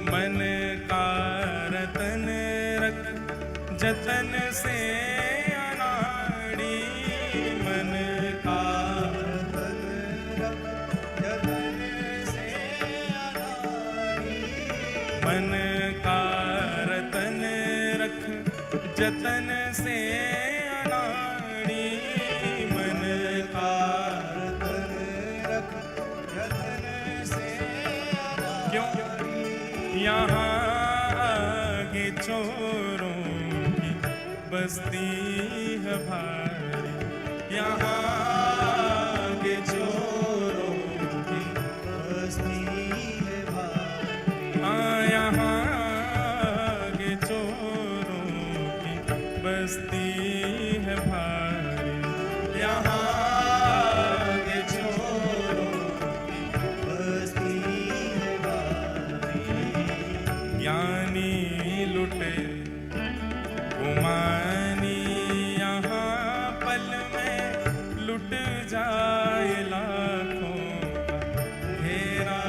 मन का रतन रख जतन से अनाड़ी, मन का रतन रख जतन से अनाड़ी, मन का रतन रख जतन से अनाड़ी, मन का रतन रख जतन से अनाड़ी। क्यों? यहाँ आगे चोरों की बस्ती है भारी, यहाँ आगे चोरों की बस्ती है भारी, हाँ यहाँ आगे चोरों की बस्ती है भारी, यहाँ आगे चोरों की बस्ती है भारी। ज्ञानी लुटे गुमानी यहाँ पल में लुट जाए लाखों का घेरा,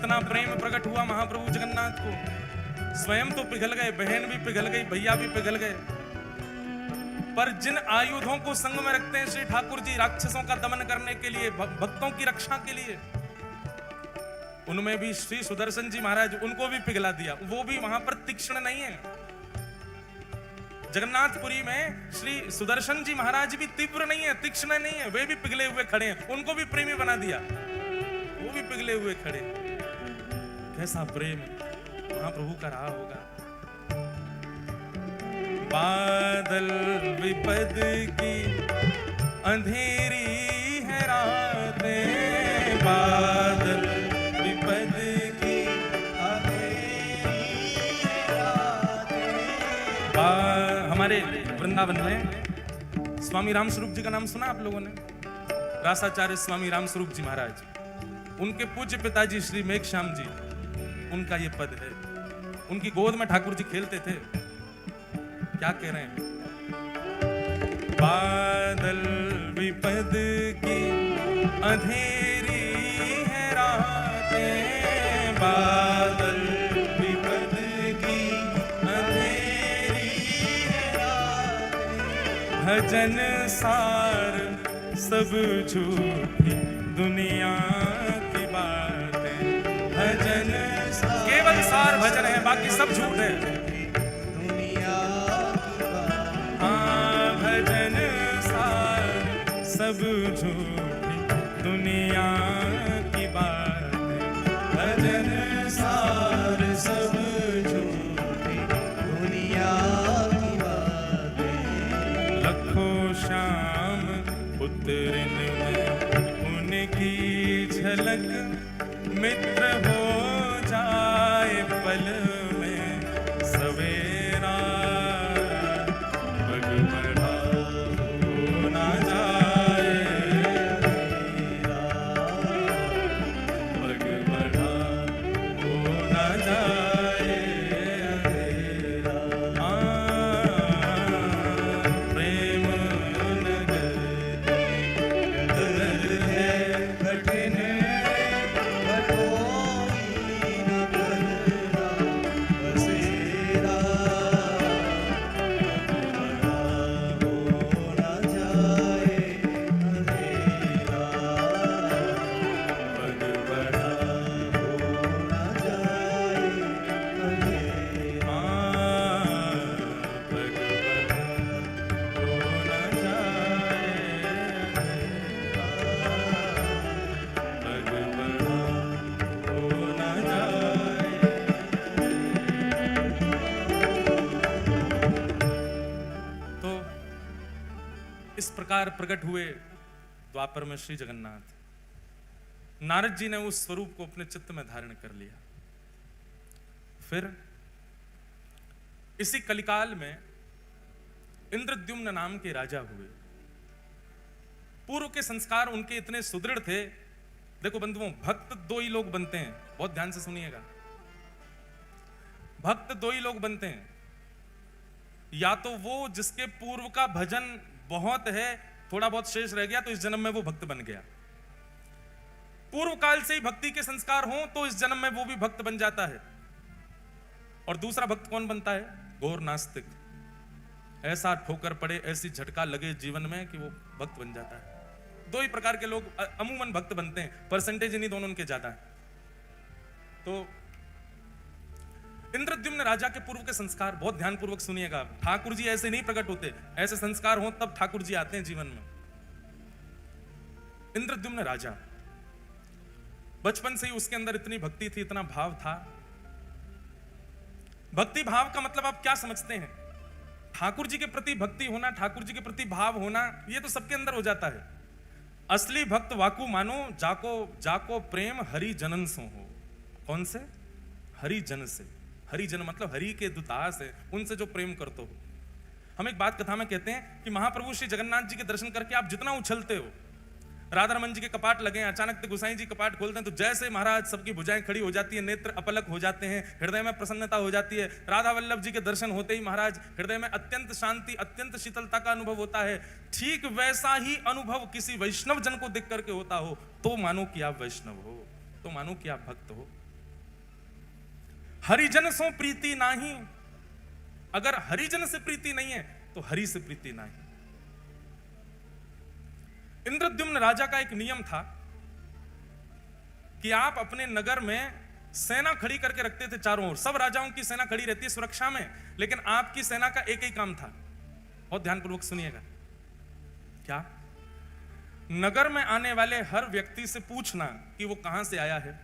इतना प्रेम प्रकट हुआ महाप्रभु जगन्नाथ को, स्वयं तो पिघल गए, बहन भी पिघल गई, भैया भी पिघल गए। पर जिन आयुधों को संग में रखते हैं श्री ठाकुर जी राक्षसों का दमन करने के लिए, भक्तों की रक्षा के लिए, उनमें भी श्री सुदर्शन जी महाराज, उनको भी पिघला दिया। वो भी वहां पर तीक्ष्ण नहीं है। जगन्नाथपुरी में श्री सुदर्शन जी महाराज भी तीव्र नहीं है, तीक्ष्ण नहीं है, वे भी पिघले हुए खड़े हैं, उनको भी प्रेमी बना दिया, वो भी पिघले हुए खड़े। कैसा प्रेम महाप्रभु का रहा होगा। बादल विपद की अंधेरी है रातें, बादल विपद की अंधेरी है रातें। हमारे वृंदावन में स्वामी राम स्वरूप जी का नाम सुना आप लोगों ने? रासाचार्य स्वामी राम स्वरूप जी महाराज, उनके पूज्य पिताजी श्री मेघश्याम जी, उनका ये पद है। उनकी गोद में ठाकुर जी खेलते थे। क्या कह रहे हैं? बादल विपद की अंधेरी है रातें, बादल विपद की अंधेरी है रातें। भजन सार सब झूठी दुनिया की बातें, भजन केवल सार भजन है, बाकी सब झूठ है। भजन सार सब झूठी दुनिया की बात, भजन सार सब झूठी दुनिया की बात। लखों श्याम पुत्रिन में उनकी झलक, मित्र हो जाए पल में सवेरा, प्रकार प्रकट हुए द्वापर में श्री जगन्नाथ। नारद जी ने उस स्वरूप को अपने चित्त में धारण कर लिया। फिर इसी कलिकाल में इंद्रद्युम्न नाम के राजा हुए। पूर्व के संस्कार उनके इतने सुदृढ़ थे। देखो बंधुओं, भक्त दो ही लोग बनते हैं, बहुत ध्यान से सुनिएगा। भक्त दो ही लोग बनते हैं, या तो वो जिसके पूर्व का भजन बहुत है, थोड़ा बहुत शेष रह गया तो इस जन्म में वो भक्त बन गया। पूर्व काल से ही भक्ति के संस्कार हों तो इस जन्म में वो भी भक्त बन जाता है। और दूसरा भक्त कौन बनता है? घोर नास्तिक। ऐसा ठोकर पड़े, ऐसी झटका लगे जीवन में कि वो भक्त बन जाता है। दो ही प्रकार के लोग अमूमन भक्त बनते हैं, परसेंटेज इन्हीं दोनों के ज्यादा है। तो इंद्रद्युम्न राजा के पूर्व के संस्कार बहुत ध्यानपूर्वक सुनिएगा। ठाकुर जी ऐसे नहीं प्रकट होते, ऐसे संस्कार हो तब ठाकुर जी आते हैं जीवन में। इंद्रद्युम्न राजा, बचपन से ही उसके अंदर इतनी भक्ति थी, इतना भाव था। भक्ति भाव का मतलब आप क्या समझते हैं? ठाकुर जी के प्रति भक्ति होना, ठाकुर जी के प्रति भाव होना, ये तो सबके अंदर हो जाता है। असली भक्त वाकू मानो, जाको जाको प्रेम हरि जनन सो हो। कौन से? हरि जन से। हरि जन मतलब हरि के दुतास है, उनसे जो प्रेम करते हो। हम एक बात कथा में कहते हैं कि महाप्रभु श्री जगन्नाथ जी के दर्शन करके आप जितना उछलते हो, राधा रमन जी के कपाट लगे, अचानक गोसाई जी कपाट खोलते हैं तो जैसे महाराज सबकी भुजाएं खड़ी हो जाती है, नेत्र अपलक हो जाते हैं, हृदय में प्रसन्नता हो जाती है। राधा वल्लभ जी के दर्शन होते ही महाराज हृदय में अत्यंत शांति, अत्यंत शीतलता का अनुभव होता है। ठीक वैसा ही अनुभव किसी वैष्णव जन को देख करके होता हो तो मानो कि आप वैष्णव हो, तो मानो कि आप भक्त हो। हरिजन सो प्रीति नाही, अगर हरिजन से प्रीति नहीं है तो हरि से प्रीति नहीं। इंद्रद्युम्न राजा का एक नियम था कि आप अपने नगर में सेना खड़ी करके रखते थे चारों ओर। सब राजाओं की सेना खड़ी रहती है सुरक्षा में, लेकिन आपकी सेना का एक ही काम था, बहुत ध्यानपूर्वक सुनिएगा। क्या? नगर में आने वाले हर व्यक्ति से पूछना कि वो कहां से आया है,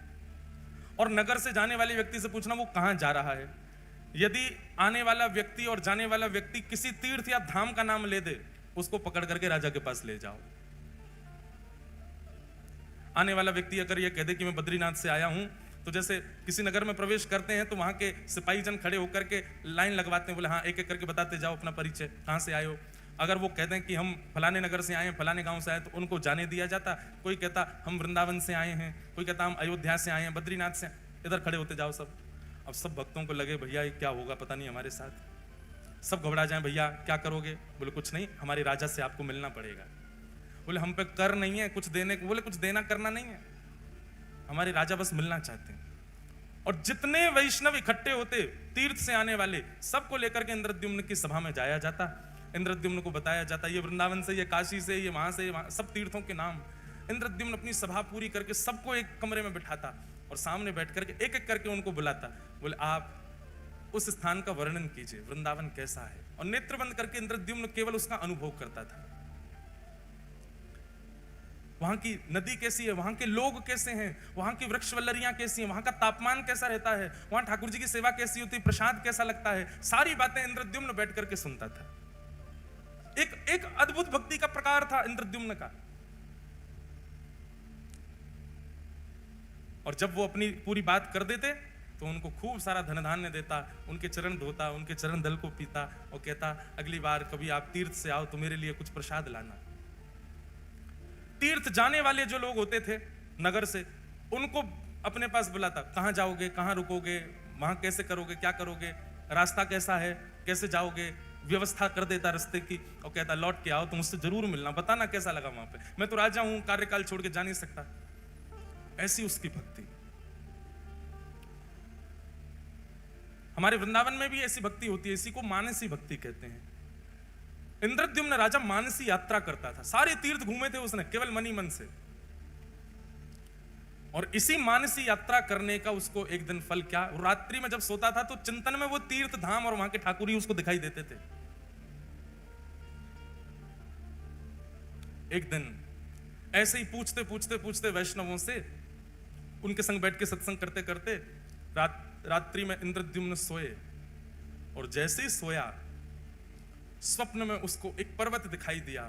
और नगर से जाने वाले व्यक्ति से पूछना वो कहां जा रहा है। यदि आने वाला व्यक्ति और जाने वाला व्यक्ति किसी तीर्थ या धाम का नाम ले दे, उसको पकड़ करके राजा के पास ले जाओ। आने वाला व्यक्ति अगर ये कह दे कि मैं बद्रीनाथ से आया हूं, तो जैसे किसी नगर में प्रवेश करते हैं तो वहां के सिपाही जन खड़े होकर के लाइन लगवाते हैं, बोले हाँ एक एक करके बताते जाओ अपना परिचय, कहां से आए हो। अगर वो कहते हैं कि हम फलाने नगर से आए हैं, फलाने गांव से आए, तो उनको जाने दिया जाता। कोई कहता हम वृंदावन से आए हैं, कोई कहता हम अयोध्या से आए हैं, बद्रीनाथ से, इधर खड़े होते जाओ सब। अब सब भक्तों को लगे भैया ये क्या होगा पता नहीं हमारे साथ, सब घबरा जाए, भैया क्या करोगे? बोले कुछ नहीं, हमारे राजा से आपको मिलना पड़ेगा। बोले हम पे कर नहीं है कुछ देने को, बोले कुछ देना करना नहीं है, हमारे राजा बस मिलना चाहते हैं। और जितने वैष्णव इकट्ठे होते तीर्थ से आने वाले, सबको लेकर के इंद्रद्युम्न की सभा में जाया जाता। इंद्रद्युम्न को बताया जाता ये वृंदावन से, ये काशी से, ये वहां से, वहां, सब तीर्थों के नाम। इंद्रद्युम्न अपनी सभा पूरी करके सबको एक कमरे में बिठाता और सामने बैठ करके एक एक करके उनको बुलाता। बोले आप उस स्थान का वर्णन कीजिए, वृंदावन कैसा है। और नेत्र बंद करके इंद्रद्युम्न केवल उसका अनुभव करता था। वहां की नदी कैसी है, वहां के लोग कैसे हैं, वहां की वृक्ष वल्लरियां कैसी हैं, वहां का तापमान कैसा रहता है, वहां ठाकुर जी की सेवा कैसी होती है, प्रसाद कैसा लगता है, सारी बातें इंद्रद्युम्न बैठ करके सुनता था। एक अद्भुत भक्ति का प्रकार था इंद्रद्युम्न का। और जब वो अपनी पूरी बात कर देते तो उनको खूब सारा धन धान्य देता, उनके चरण धोता, उनके चरण दल को पीता और कहता अगली बार कभी आप तीर्थ से आओ तो मेरे लिए कुछ प्रसाद लाना। तीर्थ जाने वाले जो लोग होते थे नगर से, उनको अपने पास बुलाता, कहां जाओगे, कहां रुकोगे, वहां कैसे करोगे, क्या करोगे, रास्ता कैसा है, कैसे जाओगे, व्यवस्था कर देता रास्ते की। और कहता लौट के आओ तो मुझसे जरूर मिलना, बताना कैसा लगा वहां पे, मैं तो राजा हूं, कार्यकाल छोड़ के जा नहीं सकता। ऐसी उसकी भक्ति। हमारे वृंदावन में भी ऐसी भक्ति होती है, इसी को मानसी भक्ति कहते हैं। इंद्रद्युम्न राजा मानसी यात्रा करता था, सारे तीर्थ घूमे थे उसने केवल मन ही मन से। और इसी मानसी यात्रा करने का उसको एक दिन फल क्या, रात्रि में जब सोता था तो चिंतन में वो तीर्थ धाम और वहां के ठाकुर ही उसको दिखाई देते थे। एक दिन ऐसे ही पूछते पूछते पूछते वैष्णवों से, उनके संग बैठ के सत्संग करते करते रात्रि में इंद्रद्युम्न सोए। और जैसे ही सोया, स्वप्न में उसको एक पर्वत दिखाई दिया।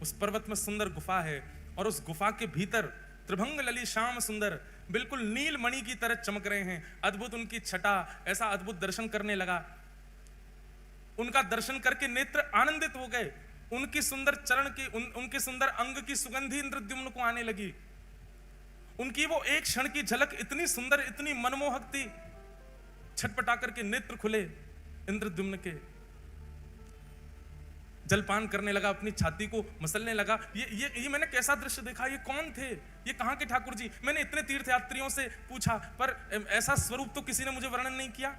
उस पर्वत में सुंदर गुफा है और उस गुफा के भीतर त्रिभंग लली श्याम सुंदर बिल्कुल नील मणि की तरह चमक रहे हैं। अद्भुत उनकी छटा, ऐसा अद्भुत दर्शन करने लगा। उनका दर्शन करके नेत्र आनंदित हो गए। उनकी सुंदर चरण की, उनके सुंदर अंग की सुगंधी इंद्रद्युम्न को आने लगी। उनकी वो एक क्षण की झलक इतनी सुंदर, इतनी मनमोहक थी। छटपटा करके नेत्र खुले इंद्रद्युम्न के, जलपान करने लगा, अपनी छाती को मसलने लगा। ये मैंने कैसा दृश्य देखा, ये कौन थे, ये कहां के ठाकुर जी। मैंने इतने तीर्थयात्रियों से पूछा पर ऐसा स्वरूप तो किसी ने मुझे वर्णन नहीं किया।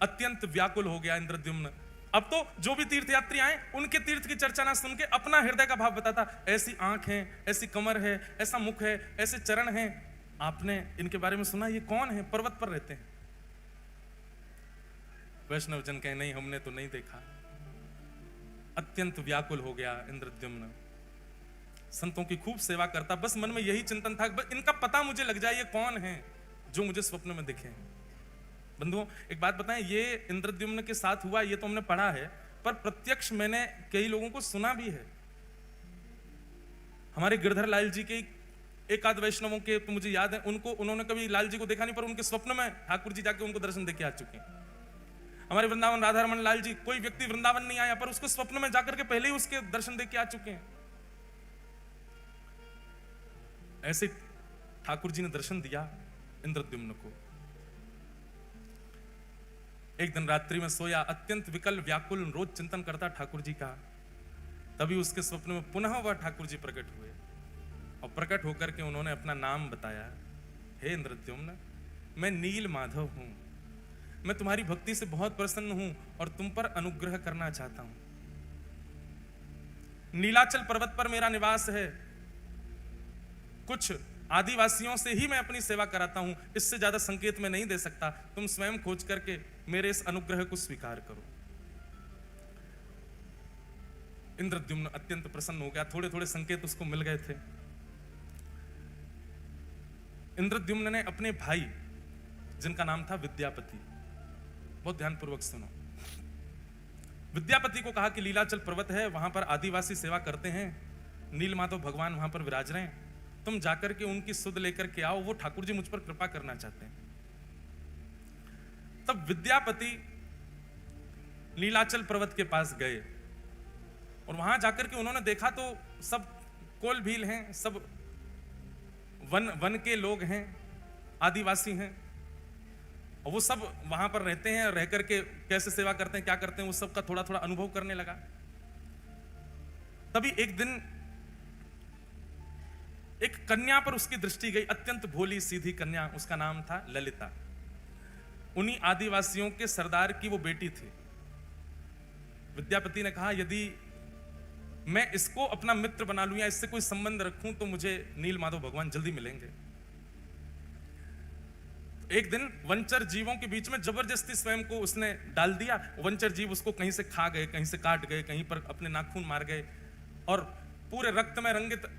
अत्यंत व्याकुल हो गया इंद्रद्युम्न। अब तो जो भी तीर्थयात्री आए उनके तीर्थ की चर्चा ना सुन के अपना हृदय का भाव बताता। ऐसी आंख है, ऐसी कमर है, ऐसा मुख है, ऐसे चरण हैं, आपने इनके बारे में सुना, ये कौन है, पर्वत पर रहते हैं। वैष्णव जन कहे नहीं, हमने तो नहीं देखा। अत्यंत व्याकुल हो गया इंद्रद्युम्न। संतों की खूब सेवा करता, बस मन में यही चिंतन था, बस इनका पता मुझे लग जाए, ये कौन है जो मुझे स्वप्न में दिखे। बंधुओं एक बात बताएं, ये इंद्रद्युम्न के साथ हुआ ये तो हमने पढ़ा है, पर प्रत्यक्ष मैंने कई लोगों को सुना भी है। हमारे गिरधर लाल जी के एक आध वैष्णवों के तो मुझे याद है, उन्होंने कभी लाल जी को देखा नहीं, पर उनके स्वप्न में ठाकुर जी जाके उनको दर्शन देके आ चुके हैं। हमारे वृंदावन राधारमण लाल जी, कोई व्यक्ति वृंदावन नहीं आया पर उसको स्वप्न में जाकर के पहले ही उसके दर्शन देके आ चुके हैं। ऐसे ठाकुर जी ने दर्शन दिया इंद्रद्युम्न को। एक दिन रात्रि में सोया, अत्यंत विकल व्याकुल, रोज चिंतन करता ठाकुर जी का। तभी उसके स्वप्न में पुनः वह ठाकुर जी प्रकट हुए और प्रकट होकर के उन्होंने अपना नाम बताया, हे इंद्रद्युम्न, मैं नील माधव हूं, मैं तुम्हारी भक्ति से बहुत प्रसन्न हूं और तुम पर अनुग्रह करना चाहता हूं। नीलाचल पर्वत पर मेरा निवास है, कुछ आदिवासियों से ही मैं अपनी सेवा कराता हूं, इससे ज्यादा संकेत मैं नहीं दे सकता, तुम स्वयं खोज करके मेरे इस अनुग्रह को स्वीकार करो। इंद्रद्युम्न अत्यंत प्रसन्न हो गया, थोड़े थोड़े संकेत उसको मिल गए थे। इंद्रद्युम्न ने अपने भाई, जिनका नाम था विद्यापति, बहुत ध्यानपूर्वक सुनो, विद्यापति को कहा कि लीलाचल पर्वत है, वहां पर आदिवासी सेवा करते हैं, नीलमाधव भगवान वहां पर विराज रहे हैं, तुम जाकर के उनकी सुध लेकर के आओ, वो ठाकुर जी मुझ पर कृपा करना चाहते हैं। तब विद्यापति नीलाचल पर्वत के पास गए और वहां जाकर के उन्होंने देखा तो सब कोल भील हैं, सब वन के लोग हैं, आदिवासी हैं, और वो सब वहां पर रहते हैं, रह करके कैसे सेवा करते हैं, क्या करते हैं, वो सब का थोड़ा थोड़ा अनुभव करने लगा। तभी एक दिन एक कन्या पर उसकी दृष्टि गई, अत्यंत भोली सीधी कन्या, उसका नाम था ललिता। उन्हीं आदिवासियों के सरदार की वो बेटी थी। विद्यापति ने कहा, यदि मैं इसको अपना मित्र बना लूं या इससे कोई संबंध रखूं तो मुझे नीलमाधव भगवान जल्दी मिलेंगे। एक दिन वंचर जीवों के बीच में जबरदस्ती स्वयं को उसने डाल दिया। वंचर जीव उसको कहीं से खा गए, कहीं से काट गए, कहीं पर अपने नाखून मार गए और पूरे रक्त में रंगित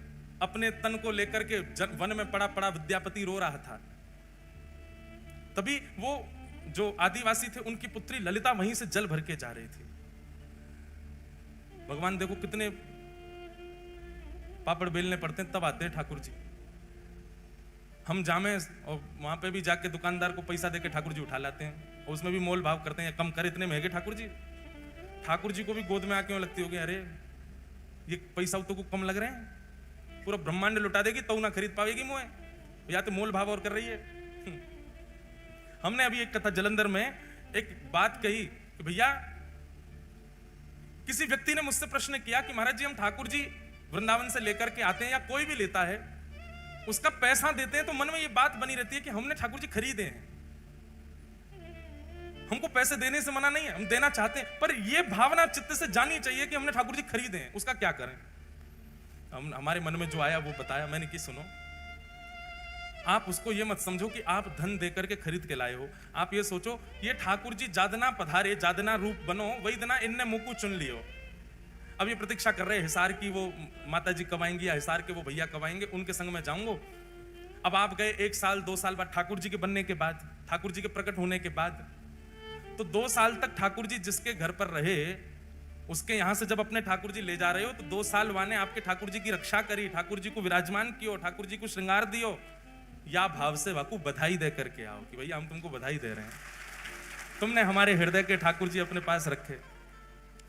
अपने तन को लेकर के वन में पड़ा पड़ा विद्यापति रो रहा था। तभी वो जो आदिवासी थे, उनकी पुत्री ललिता वहीं से जल भर के जा रही थी। भगवान देखो कितने पापड़ बेलने पड़ते हैं तब आते हैं ठाकुर जी। हम जामे और वहां पे भी जाके दुकानदार को पैसा देके ठाकुर जी उठा लाते हैं, और उसमें भी मोल भाव करते हैं, कम कर, इतने महंगे ठाकुर जी। ठाकुर जी को भी गोद में आके लगती होगी, अरे ये पैसा तो को कम लग रहे हैं, पूरा ब्रह्मांड लुटा देगी तो ना खरीद पाएगी मुझे, या तो मोल भाव और कर रही है। हमने अभी एक कथा जलंधर में एक बात कही कि भैया, किसी व्यक्ति ने मुझसे प्रश्न किया कि महाराज जी, हम ठाकुर जी वृंदावन से लेकर के आते हैं या कोई भी लेता है, उसका पैसा देते हैं तो मन में ये बात बनी रहती है कि हमने ठाकुर जी खरीदे हैं, हमको पैसे देने से मना नहीं है, हम देना चाहते हैं, पर ये भावना चित्त से जानी चाहिए कि हमने ठाकुर जी खरीदे हैं, उसका क्या करें। हमारे मन में जो आया वो बताया मैंने कि सुनो, आप उसको ये मत समझो कि आप धन देकर के खरीद के लाए हो। आप ये सोचो, ये ठाकुर जी जादना पधारे, जादना रूप बनो, वही दना इनने मुकु चुन लियो। अब ये प्रतीक्षा कर रहे हैं हिसार की वो माता जी कब आएंगी या हिसार के वो भैया कब आएंगे, उनके संग में जाऊंगा। अब आप गए 1 साल 2 साल बाद, ठाकुर जी के बनने के बाद, ठाकुर जी के प्रकट होने के बाद, तो 2 साल तक ठाकुर जी जिसके घर पर रहे, उसके यहां से जब अपने ठाकुर जी ले जा रहे हो तो 2 साल वाने आपके ठाकुर जी की रक्षा करी, ठाकुर जी को विराजमान कियो, ठाकुर जी को श्रृंगार दियो, या भाव से वाकू बधाई दे करके आओ कि भैया हम तुमको बधाई दे रहे हैं, तुमने हमारे हृदय के ठाकुर जी अपने पास रखे।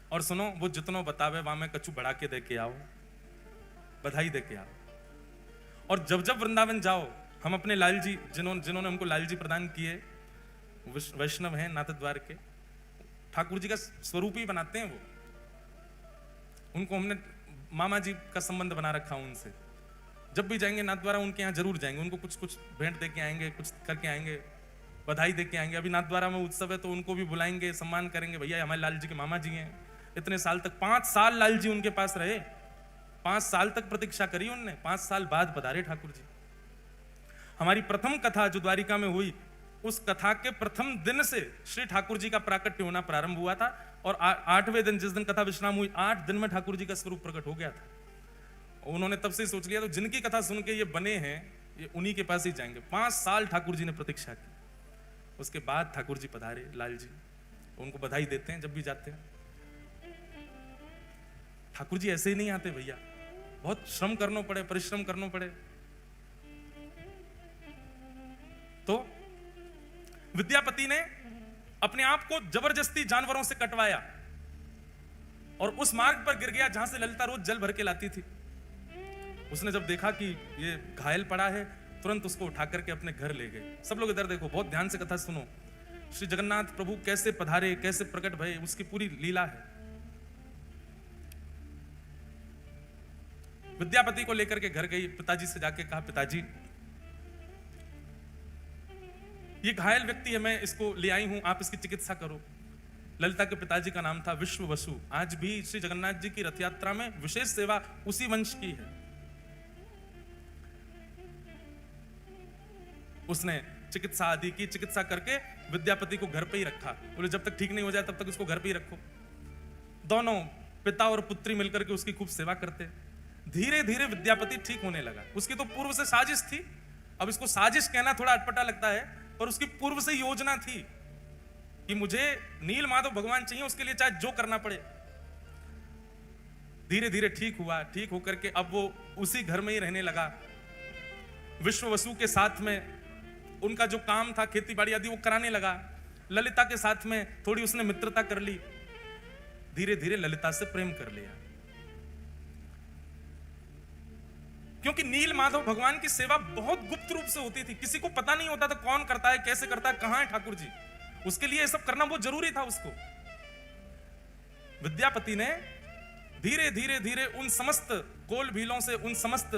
और सुनो, वो जितनो बतावे वहां में कछु बढ़ा के दे के आओ, बधाई दे के आओ। और जब जब वृंदावन जाओ, हम अपने लाल जी, जिन्होंने हमको लाल जी प्रदान किए, वैष्णव हैं नाथद्वार के, ठाकुर जी का स्वरूप ही बनाते हैं वो, उनको हमने मामा जी का संबंध बना रखा उनसे। जब भी जाएंगे नाथद्वारा उनके यहाँ जरूर जाएंगे, उनको कुछ कुछ भेंट दे के आएंगे, कुछ करके आएंगे, बधाई दे के आएंगे। अभी नाथद्वारा में उत्सव है तो उनको भी बुलाएंगे, सम्मान करेंगे, भैया हमारे लाल जी के मामा जी हैं, इतने साल तक 5 साल लाल जी उनके पास रहे, 5 साल तक प्रतीक्षा करी उनने, 5 साल बाद पधारे ठाकुर जी। हमारी प्रथम कथा जो द्वारिका में हुई, उस कथा के प्रथम दिन से श्री ठाकुर जी का प्राकट्य होना प्रारंभ हुआ था, और 8वें दिन जिस दिन कथा विश्राम हुई, 8 दिन में ठाकुर जी का स्वरूप प्रकट हो गया था। उन्होंने तब से सोच लिया तो जिनकी कथा सुन के ये बने हैं, ये उन्हीं के पास ही जाएंगे। 5 साल ठाकुर जी ने प्रतीक्षा की, उसके बाद ठाकुर जी पधारे लाल जी, उनको बधाई देते हैं जब भी जाते हैं। ठाकुर जी ऐसे ही नहीं आते भैया, बहुत श्रम करना पड़े, परिश्रम करना पड़े। तो विद्यापति ने अपने आप को जबरदस्ती जानवरों से कटवाया और उस मार्ग पर गिर गया जहां से ललिता रोज जल भर के लाती थी। उसने जब देखा कि ये घायल पड़ा है, तुरंत उसको उठा करके अपने घर ले गए। सब लोग इधर देखो, बहुत ध्यान से कथा सुनो। श्री जगन्नाथ प्रभु कैसे पधारे, कैसे प्रकट भये, उसकी पूरी लीला है। विद्यापति को लेकर के घर गई, पिताजी से जाके कहा, पिताजी ये घायल व्यक्ति है, मैं इसको ले आई हूं, आप इसकी चिकित्सा करो। ललिता के पिताजी का नाम था विश्व वसु। आज भी श्री जगन्नाथ जी की रथ यात्रा में विशेष सेवा उसी वंश की है। उसने चिकित्सा आदि की, चिकित्सा करके विद्यापति को घर पे ही रखा। बोले जब तक ठीक नहीं हो जाए तब तक उसको घर पे ही रखो। दोनों पिता और पुत्री मिलकर के उसकी खूब सेवा करते। धीरे धीरे विद्यापति ठीक होने लगा। उसकी तो पूर्व से साजिश थी, अब इसको साजिश कहना थोड़ा अटपटा लगता है, पर उसकी पूर्व से योजना थी कि मुझे नील माधव भगवान चाहिए, उसके लिए चाहे जो करना पड़े। धीरे धीरे ठीक हुआ। ठीक होकर के अब वो उसी घर में ही रहने लगा। विश्व वसु के साथ में उनका जो काम था खेती बाड़ी आदि वो कराने लगा। ललिता के साथ में थोड़ी उसने मित्रता कर ली। धीरे धीरे ललिता से प्रेम कर लिया, क्योंकि नील माधव भगवान की सेवा बहुत गुप्त रूप से होती थी। किसी को पता नहीं होता था कौन करता है, कैसे करता है, कहां है ठाकुर जी। उसके लिए ये सब करना बहुत जरूरी था उसको। विद्यापति ने धीरे धीरे धीरे उन समस्त कोल भीलों से, उन समस्त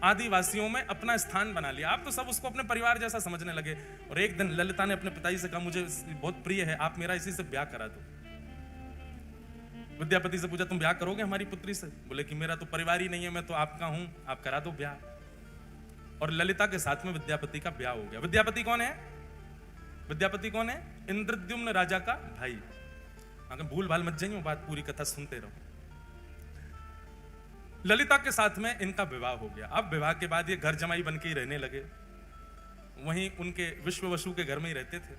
आदिवासियों में अपना स्थान बना लिया। आप तो सब उसको अपने परिवार जैसा समझने लगे। और एक दिन ललिता ने अपने पिताजी से कहा, मुझे बहुत प्रिय है, आप मेरा इसी से ब्याह करा दो। विद्यापति से पूछा, तुम ब्याह करोगे हमारी पुत्री से? बोले कि मेरा तो परिवार ही नहीं है, मैं तो आपका हूं, आप करा दो ब्याह। और ललिता के साथ में विद्यापति का ब्याह हो गया। विद्यापति कौन है? विद्यापति कौन है? इंद्रद्युम्न राजा का भाई। अगर भूल भाल मत जाइए, बात पूरी कथा सुनते रहो। ललिता के साथ में इनका विवाह हो गया। अब विवाह के बाद ये घर जमाई बन के ही रहने लगे। वहीं उनके विश्व वसु के घर में ही रहते थे।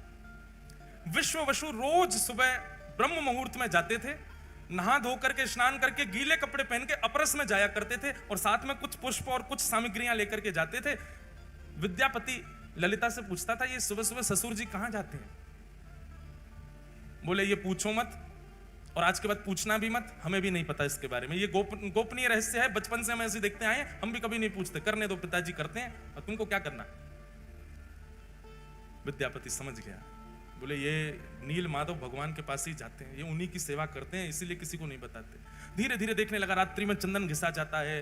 विश्व वसु रोज सुबह ब्रह्म मुहूर्त में जाते थे, नहा धो करके स्नान करके गीले कपड़े पहन के अपरस में जाया करते थे, और साथ में कुछ पुष्प और कुछ सामग्रियां लेकर के जाते थे। विद्यापति ललिता से पूछता था, ये सुबह सुबह ससुर जी कहां जाते हैं? बोले ये पूछो मत, और आज के बाद पूछना भी मत, हमें भी नहीं पता इसके बारे में। ये गोपनीय रहस्य है, बचपन से हम ऐसे देखते आए, हम भी कभी नहीं पूछते, करने दो, पिताजी करते हैं, और तुमको क्या करना। विद्यापति समझ गया। बोले ये नील माधव भगवान के पास ही जाते हैं, ये उन्हीं की सेवा करते हैं, इसीलिए किसी को नहीं बताते। धीरे धीरे देखने लगा, रात्रि में चंदन घिसा जाता है,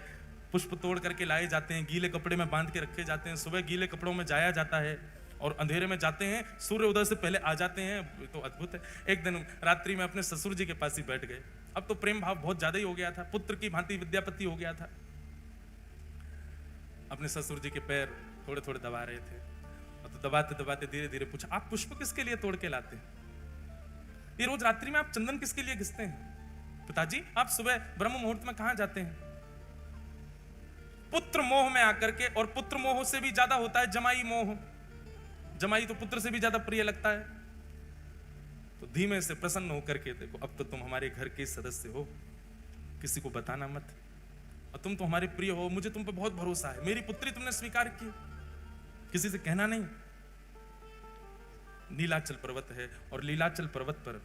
पुष्प तोड़ करके लाए जाते हैं, गीले कपड़े में बांध के रखे जाते हैं, सुबह गीले कपड़ों में जाया जाता है, और अंधेरे में जाते हैं, सूर्य उदय से पहले आ जाते हैं। तो अद्भुत है। एक दिन रात्रि में अपने ससुर जी के पास ही बैठ गए। अब तो प्रेम भाव बहुत ज्यादा ही हो गया था, पुत्र की भांति विद्यापति हो गया था। अपने ससुर जी के पैर थोड़े थोड़े दबा रहे थे, और तो दबाते दबाते धीरे धीरे पूछा, आप पुष्प किसके लिए तोड़ के लाते हैं? ये रोज रात्रि में आप चंदन किसके लिए घिसते हैं? पिताजी आप सुबह ब्रह्म मुहूर्त में कहां जाते हैं? पुत्र मोह में आकर के, और पुत्र मोह से भी ज्यादा होता है जमाई मोह। जमाई तो पुत्र से भी ज्यादा प्रिय लगता है। तो धीमे से प्रसन्न होकर के, देखो अब तो तुम हमारे घर के सदस्य हो, किसी को बताना मत, और तुम तो हमारे प्रिय हो, मुझे तुम पे बहुत भरोसा है, मेरी पुत्री तुमने स्वीकार की, किसी से कहना नहीं। नीलाचल पर्वत है, और लीलाचल पर्वत पर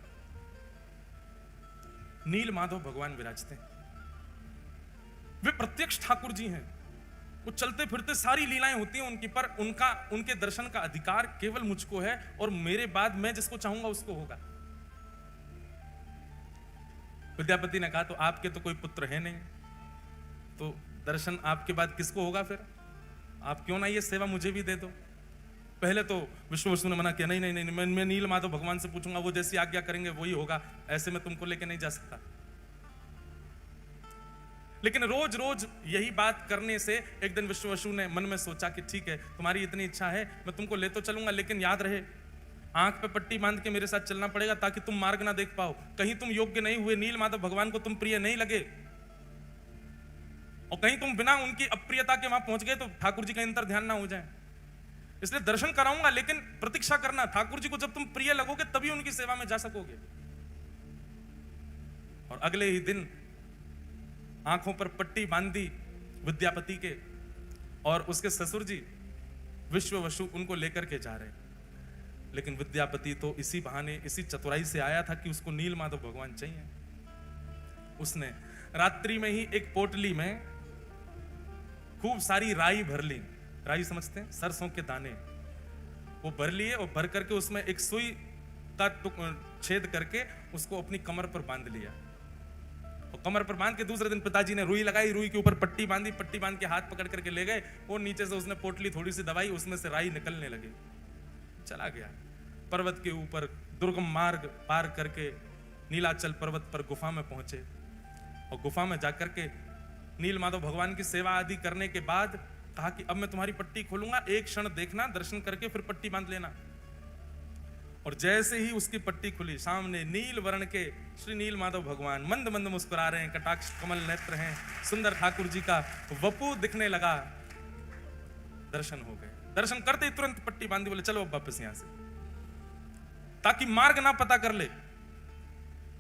नील माधव भगवान विराजते हैं। वे प्रत्यक्ष ठाकुर जी हैं। वो चलते फिरते सारी लीलाएं होती हैं उनकी, पर उनके दर्शन का अधिकार केवल मुझको है, और मेरे बाद मैं जिसको चाहूंगा उसको होगा। विद्यापति ने कहा, तो आपके तो कोई पुत्र है नहीं, तो दर्शन आपके बाद किसको होगा? फिर आप क्यों ना ये सेवा मुझे भी दे दो। पहले तो विश्व वसु ने मना किया, नहीं नहीं नहीं, मैं नील माधव भगवान से पूछूंगा, वो जैसी आज्ञा करेंगे वही होगा, ऐसे में तुमको लेके नहीं जा सकता। लेकिन रोज रोज यही बात करने से एक दिन विश्व वसु ने मन में सोचा कि ठीक है, तुम्हारी इतनी इच्छा है, मैं तुमको ले तो चलूंगा, लेकिन याद रहे आंख पे पट्टी बांध के मेरे साथ चलना पड़ेगा, ताकि तुम मार्ग ना देख पाओ, कहीं तुम योग्य नहीं हुए, नील माधव भगवान को तुम प्रिय नहीं लगे, और कहीं तुम बिना उनकी अप्रियता के वहां पहुंच गए तो ठाकुर जी का अंतर ध्यान ना हो जाए। इसलिए दर्शन कराऊंगा, लेकिन प्रतीक्षा करना, ठाकुर जी को जब तुम प्रिय लगोगे तभी उनकी सेवा में जा सकोगे। और अगले ही दिन आंखों पर पट्टी बांधी विद्यापति के, और उसके ससुर जी विश्व वसु उनको लेकर के जा रहे। लेकिन विद्यापति तो इसी बहाने, इसी चतुराई से आया था कि उसको नील माधव भगवान चाहिए। उसने रात्रि में ही एक पोटली में खूब सारी राई भर ली। राई समझते हैं, सरसों के दाने, वो भर लिए, और भर करके उसमें एक सुई का छेद करके उसको अपनी कमर पर बांध लिया। और कमर पर बांध के दूसरे दिन पिताजी ने रुई लगाई, रुई के ऊपर पट्टी बांधी, पट्टी बांध के हाथ पकड़ करके ले गए, और नीचे से उसने पोटली थोड़ी सी दबाई, उसमें से राई निकलने लगी। चला गया। पर्वत के ऊपर दुर्गम मार्ग पार करके नीलाचल पर्वत पर गुफा में पहुंचे और गुफा में जाकर के नील माधव भगवान की सेवा आदि करने के बाद कहा कि अब मैं तुम्हारी पट्टी खोलूंगा, एक क्षण देखना, दर्शन करके फिर पट्टी बांध लेना। और जैसे ही उसकी पट्टी खुली, सामने नील वर्ण के श्री नील माधव भगवान मंद मंद मुस्कुरा रहे हैं, कटाक्ष कमल नेत्र हैं, सुंदर ठाकुर जी का वपू दिखने लगा। दर्शन हो गए। दर्शन करते ही तुरंत पट्टी बांधी, बोले चलो अब वापस यहां से, ताकि मार्ग ना पता कर ले।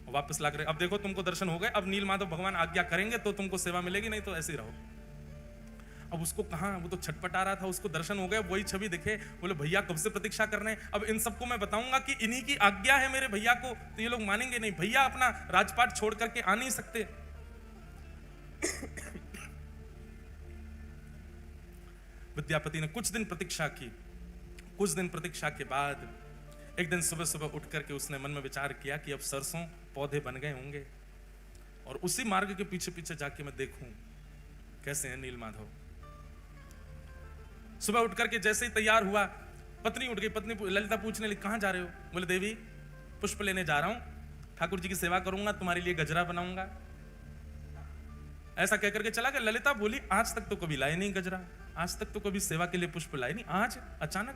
वापस ला कर अब देखो तुमको दर्शन हो गए, अब नील माधव भगवान आज्ञा करेंगे तो तुमको सेवा मिलेगी, नहीं तो ऐसे ही रहो। अब उसको कहां, वो तो छटपटा रहा था, उसको दर्शन हो गए, वही छवि दिखे, बोले भैया कब से प्रतीक्षा कर रहे हैं, अब इन सबको मैं बताऊंगा कि इन्हीं की आज्ञा है मेरे भैया को, तो ये लोग मानेंगे नहीं, भैया अपना राजपाट छोड़ करके आ नहीं सकते। विद्यापति ने कुछ दिन प्रतीक्षा की। कुछ दिन प्रतीक्षा के बाद एक दिन सुबह सुबह उठ करके उसने मन में विचार किया कि अब सरसों पौधे बन गए होंगे और उसी मार्ग के पीछे पीछे जाके मैं देखूं कैसे है नील माधव। सुबह उठ करके जैसे ही तैयार हुआ, पत्नी उठ गई। पत्नी ललिता पूछने लगी कहां जा रहे हो? बोले देवी पुष्प लेने जा रहा हूं, ठाकुर जी की सेवा करूंगा, तुम्हारे लिए गजरा बनाऊंगा। ऐसा कहकर के चला गया। ललिता बोली आज तक तो कभी लाए नहीं गजरा, आज तक तो कभी सेवा के लिए पुष्प लाए नहीं, आज अचानक।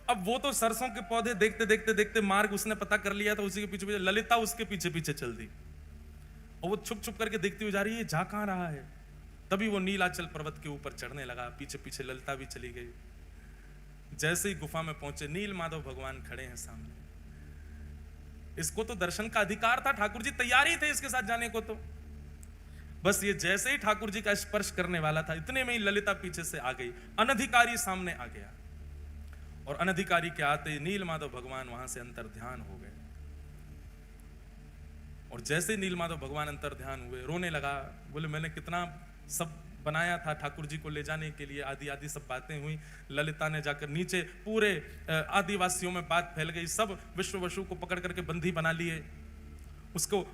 अब वो तो सरसों के पौधे देखते देखते देखते मार्ग उसने पता कर लिया, तो उसी के पीछे पीछे ललिता उसके पीछे पीछे चल दी और वो छुप छुप करके देखती हुई जा रही है, जा कहां रहा है। तभी वो नीलाचल पर्वत के ऊपर चढ़ने लगा, पीछे पीछे ललिता भी चली गई। जैसे ही गुफा में पहुंचे, नील माधव भगवान खड़े हैं सामने। इसको तो दर्शन का अधिकार था, ठाकुर जी तैयार ही थे इसके साथ जाने को। तो बस ये जैसे ही ठाकुर जी का स्पर्श करने वाला था, इतने में ही ललिता पीछे से आ गई, अनधिकारी सामने आ गया और अनधिकारी के आते ही नील माधव भगवान वहां से अंतर ध्यान हो गए। और जैसे नील माधव भगवान अंतर ध्यान हुए, रोने लगा। बोले मैंने कितना सब बनाया था ठाकुर जी को ले जाने के लिए, आदि आदि सब बातें हुई। ललिता ने जाकर नीचे पूरे आदिवासियों में बात फैल गई, सब विश्ववसु को पकड़ करके बंदी बना लिए, उसको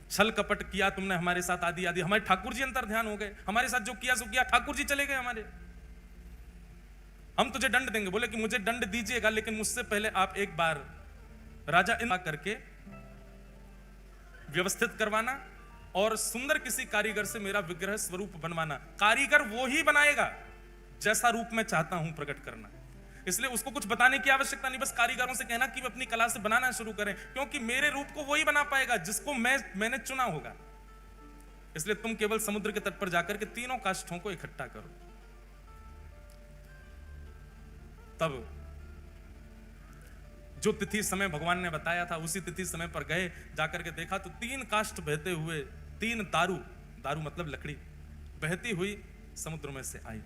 छल कपट किया तुमने हमारे साथ, आदि आदि। हमारे ठाकुर जी अंतर ध्यान हो गए, हमारे साथ जो किया सो किया, ठाकुर जी चले गए हमारे, हम तुझे दंड देंगे। बोले कि मुझे दंड दीजिएगा, लेकिन मुझसे पहले आप एक बार राजा इन करके व्यवस्थित करवाना और सुंदर किसी कारीगर से मेरा विग्रह स्वरूप बनवाना। कारीगर वो ही बनाएगा जैसा रूप मैं चाहता हूं प्रकट करना, इसलिए उसको कुछ बताने की आवश्यकता नहीं, बस कारीगरों से कहना कि वे अपनी कला से बनाना शुरू करें, क्योंकि मेरे रूप को वही बना पाएगा जिसको मैंने चुना होगा। इसलिए तुम केवल समुद्र के तट पर जाकर के तीनों काष्ठों को इकट्ठा करो। तब जो तिथि समय भगवान ने बताया था, उसी तिथि समय पर गए, जाकर के देखा तो 3 काष्ठ बहते हुए, 3 दारू, दारू मतलब लकड़ी, बहती हुई समुद्र में से आई।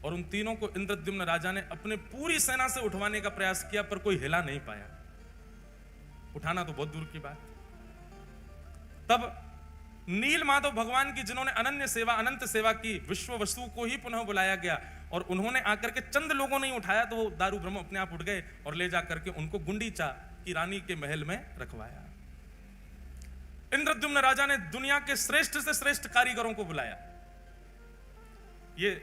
और उन तीनों को इंद्रद्युम्न राजा ने अपने पूरी सेना से उठवाने का प्रयास किया, पर कोई हिला नहीं पाया। उठाना तो बहुत दूर की बात। तब नील माधव भगवान की जिन्होंने अनन्य सेवा, अनंत सेवा की, विश्ववसु को ही पुनः बुलाया गया और उन्होंने आकर के चंद लोगों ने उठाया, तो वो दारू ब्रह्म अपने आप उठ गए और ले जाकर के उनको गुंडीचा की रानी के महल में रखवाया। इंद्रद्युम्न राजा ने दुनिया के श्रेष्ठ से श्रेष्ठ कारीगरों को बुलाया। ये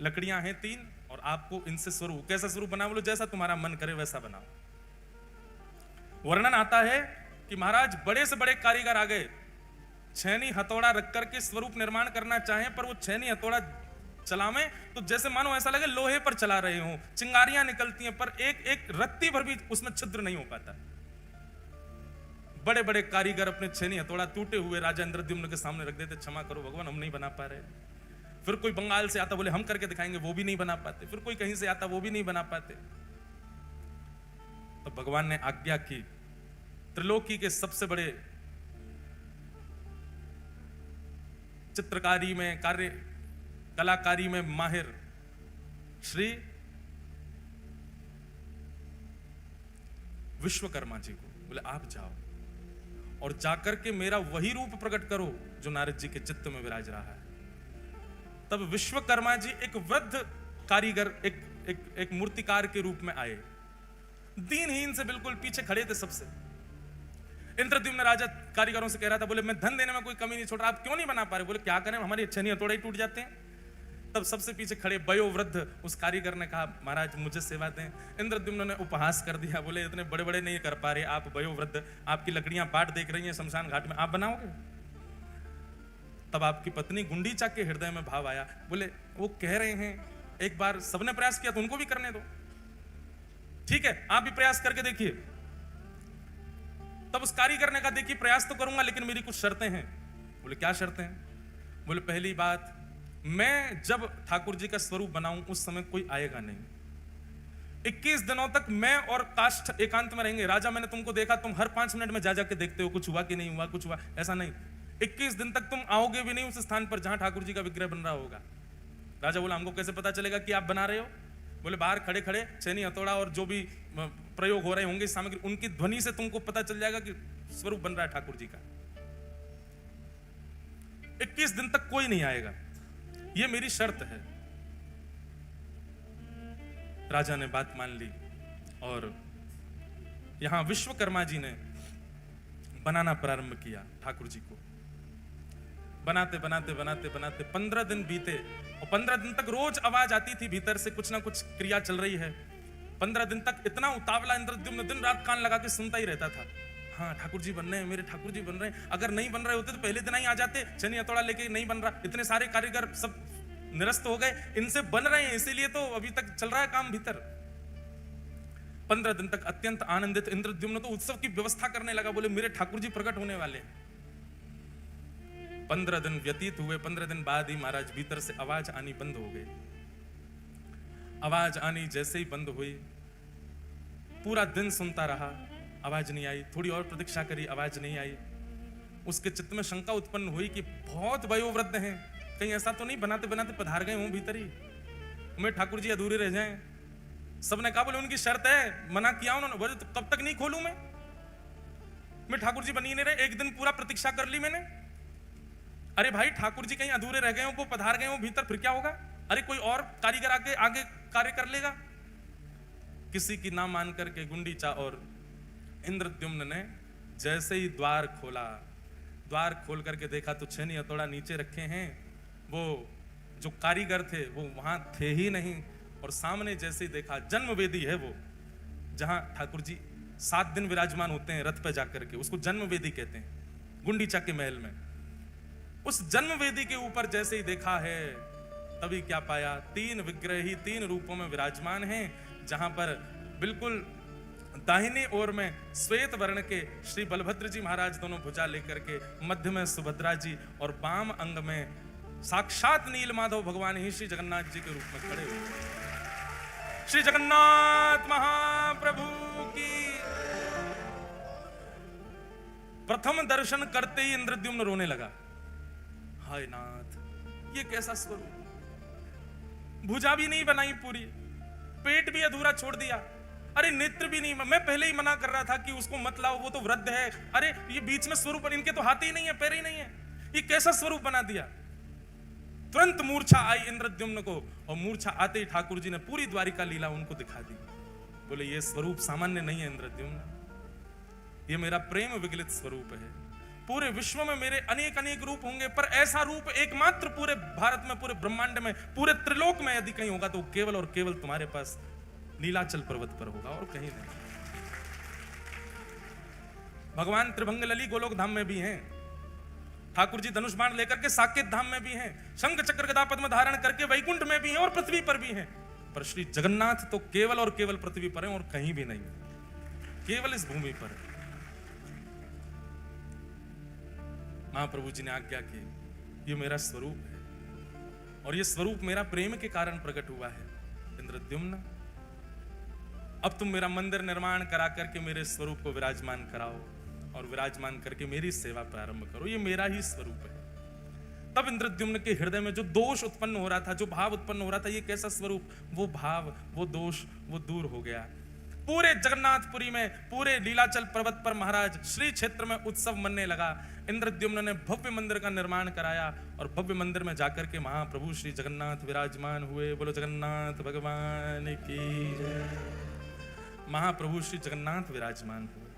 लकड़ियां हैं 3 और आपको इनसे स्वरूप, कैसा स्वरूप बना, बोलो जैसा तुम्हारा मन करे वैसा बनाओ। वर्णन आता है कि महाराज बड़े से बड़े कारीगर आ गए, छेनी हथौड़ा रख करके स्वरूप निर्माण करना चाहें, पर वो छेनी हथौड़ा चलावें तो जैसे मानो ऐसा लगे लोहे पर चला रहे हो, चिंगारियां निकलती हैं, पर एक एक रत्ती भर भी उसमें छिद्र नहीं हो पाता। बड़े बड़े कारीगर अपने छेनी हथौड़ा टूटे हुए राजा इंद्रद्युम्न के सामने रख देते, क्षमा करो भगवान हम नहीं बना पा रहे। फिर कोई बंगाल से आता, बोले हम करके दिखाएंगे, वो भी नहीं बना पाते। फिर कोई कहीं से आता, वो भी नहीं बना पाते। तो भगवान ने आज्ञा की, त्रिलोकी के सबसे बड़े चित्रकारी में, कार्य कलाकारी में माहिर श्री विश्वकर्मा जी को बोले आप जाओ और जाकर के मेरा वही रूप प्रकट करो जो नारद जी के चित्त में विराज रहा है। तब विश्वकर्मा जी एक वृद्ध कारीगर, एक मूर्तिकार के रूप में आए, दीनहीन से बिल्कुल पीछे खड़े थे सबसे। इंद्रद्युम्न राजा कारीगरों से कह रहा था, बोले मैं धन देने में कोई कमी नहीं छोड़ रहा, आप क्यों नहीं बना पा रहे? बोले क्या करें, हमारी छेनी हथौड़े ही टूट जाते हैं। तब सबसे पीछे खड़े वयोवृद्ध उस कारीगर ने कहा, महाराज मुझे सेवा दें। इंद्रद्युम्न ने उपहास कर दिया, बोले इतने बड़े बड़े नहीं कर पा रहे आप वयोवृद्ध, आपकी लकड़ियां बाट देख रही हैं शमशान घाट में, आप बनाओगे? तब आपकी पत्नी गुंडीचा के हृदय में भाव आया, बोले वो कह रहे हैं, एक बार सबने प्रयास किया तो उनको भी करने दो, ठीक है आप भी प्रयास करके देखिए। तब उस कारीगर ने कहा, देखिए प्रयास तो करूंगा लेकिन मेरी कुछ शर्तें हैं। बोले क्या शर्तें हैं? बोले पहली बात, मैं जब ठाकुर जी का स्वरूप बनाऊं उस समय कोई आएगा नहीं। 21 दिनों तक मैं और काष्ठ एकांत में रहेंगे। राजा मैंने तुमको देखा, तुम हर 5 मिनट में जा जाके देखते हो कुछ हुआ कि नहीं हुआ, कुछ हुआ, ऐसा नहीं। 21 दिन तक तुम आओगे भी नहीं उस स्थान पर जहां ठाकुर जी का विग्रह बन रहा होगा। राजा बोला, हमको कैसे पता चलेगा कि आप बना रहे हो? बोले बाहर खड़े खड़े छेनी हथौड़ा और जो भी प्रयोग हो रहे होंगे सामग्री, उनकी ध्वनि से तुमको पता चल जाएगा कि स्वरूप बन रहा है ठाकुर जी का। 21 दिन तक कोई नहीं आएगा, ये मेरी शर्त है। राजा ने बात मान ली और यहां विश्वकर्मा जी ने बनाना प्रारंभ किया ठाकुर जी को। बनाते बनाते बनाते बनाते 15 दिन बीते और 15 दिन तक रोज आवाज आती थी भीतर से, कुछ ना कुछ क्रिया चल रही है। 15 दिन तक इतना उतावला इंद्रद्युम्न दिन रात कान लगा के सुनता ही रहता था। हाँ ठाकुर जी बन रहे हैं, मेरे ठाकुर जी बन रहे हैं। अगर नहीं बन रहे होते तो पहले दिन ही आ जाते, छेनी हथौड़ा लेके नहीं बन रहा, इतने सारे कारीगर सब निरस्त हो गए, इनसे बन रहे हैं इसीलिए तो अभी तक चल रहा है काम भीतर। 15 दिन तक अत्यंत आनंदित इंद्रद्युम्न तो उत्सव की व्यवस्था करने लगा, बोले मेरे ठाकुर जी प्रकट होने वाले हैं। 15 दिन व्यतीत हुए, 15 दिन बाद ही महाराज भीतर से आवाज आनी बंद हो गई। आवाज आनी जैसे ही बंद हुई, पूरा दिन सुनता रहा, आवाज नहीं आई। थोड़ी और प्रतीक्षा करी, आवाज नहीं आई। उसके चित्त में शंका उत्पन्न हुई कि बहुत वयोवृद्ध हैं, कहीं ऐसा तो नहीं बनाते बनाते पधार गए हूं भीतर ही, मैं ठाकुर जी अधूरे रह जाएं। सबने कहा, बोले उनकी शर्त है, मना किया उन्होंने। बोले तो कब तक नहीं खोलूं मैं ठाकुर जी बनी नहीं रहे, एक दिन पूरा प्रतीक्षा कर ली मैंने। अरे भाई ठाकुर जी कहीं अधूरे रह गए हो, वो पधार गए हो भीतर, फिर क्या होगा? अरे कोई और कारीगर आगे कार्य कर लेगा। किसी की ना मान करके गुंडीचा और इंद्रद्युम्न ने जैसे ही द्वार खोला, द्वार खोल करके देखा तो छेनी हथौड़ा नीचे रखे हैं, वो जो कारीगर थे वो वहां थे ही नहीं। और सामने जैसे ही देखा, जन्म वेदी है वो, जहां ठाकुर जी 7 दिन विराजमान होते हैं रथ पे जाकर के, उसको जन्म वेदी कहते हैं, गुंडीचा के महल में। उस जन्म वेदी के ऊपर जैसे ही देखा है, तभी क्या पाया, 3 विग्रह ही 3 रूपों में विराजमान हैं। जहां पर बिल्कुल दाहिनी ओर में श्वेत वर्ण के श्री बलभद्र जी महाराज दोनों भुजा लेकर के, मध्य में सुभद्रा जी और वाम अंग में साक्षात नीलमाधव भगवान ही श्री जगन्नाथ जी के रूप में खड़े हुए। श्री जगन्नाथ महाप्रभु की। प्रथम दर्शन करते ही इंद्रद्युम्न रोने लगा, हाय नाथ ये कैसा स्वरूप, भुजा भी नहीं बनाई पूरी, पेट भी अधूरा छोड़ दिया, अरे नेत्र भी नहीं। मैं पहले ही मना कर रहा था कि उसको मत लाओ, वो तो वृद्ध है। अरे ये बीच में स्वरूप, इनके तो हाथ ही नहीं है, पैर ही नहीं है, ये कैसा स्वरूप बना दिया। तुरंत मूर्छा आई इंद्रद्युम्न को, और मूर्छा आते ही ठाकुर जी ने पूरी द्वारिका लीला उनको दिखा दी। बोले ये स्वरूप सामान्य नहीं है इंद्रद्युम्न, ये मेरा प्रेम विगलित स्वरूप है। पूरे विश्व में मेरे अनेक अनेक रूप होंगे, पर ऐसा रूप एकमात्र पूरे भारत में, पूरे ब्रह्मांड में, पूरे त्रिलोक में यदि कहीं होगा तो केवल और केवल तुम्हारे पास नीलाचल पर्वत पर होगा, और कहीं नहीं। भगवान त्रिभंग लली गोलोक धाम में भी हैं, ठाकुर जी धनुष बाण लेकर के साकेत धाम में भी हैं, शंख चक्र गदा पद्म धारण करके वैकुंठ में भी हैं और पृथ्वी पर भी हैं। पर श्री जगन्नाथ तो केवल और केवल पृथ्वी पर हैं और कहीं भी नहीं, केवल इस भूमि पर है। महाप्रभु जी ने आज्ञा की, ये मेरा स्वरूप है और ये स्वरूप मेरा प्रेम के कारण प्रकट हुआ है। इंद्रद्युम्न अब तुम मेरा मंदिर निर्माण करा करके मेरे स्वरूप को विराजमान कराओ और विराजमान करके मेरी सेवा प्रारंभ करो, ये मेरा ही स्वरूप है। तब इंद्रद्युम्न के हृदय में जो दोष उत्पन्न हो रहा था, जो भाव उत्पन्न हो रहा था, ये कैसा स्वरूप, वो भाव, वो दोष, वो दूर हो गया। पूरे जगन्नाथपुरी में, पूरे लीलाचल पर्वत पर महाराज श्री क्षेत्र में उत्सव मनने लगा। इंद्रद्युम्न ने भव्य मंदिर का निर्माण कराया और भव्य मंदिर में जाकर के महाप्रभु श्री जगन्नाथ विराजमान हुए। बोलो जगन्नाथ भगवान की जय। महाप्रभु श्री जगन्नाथ विराजमान हुए।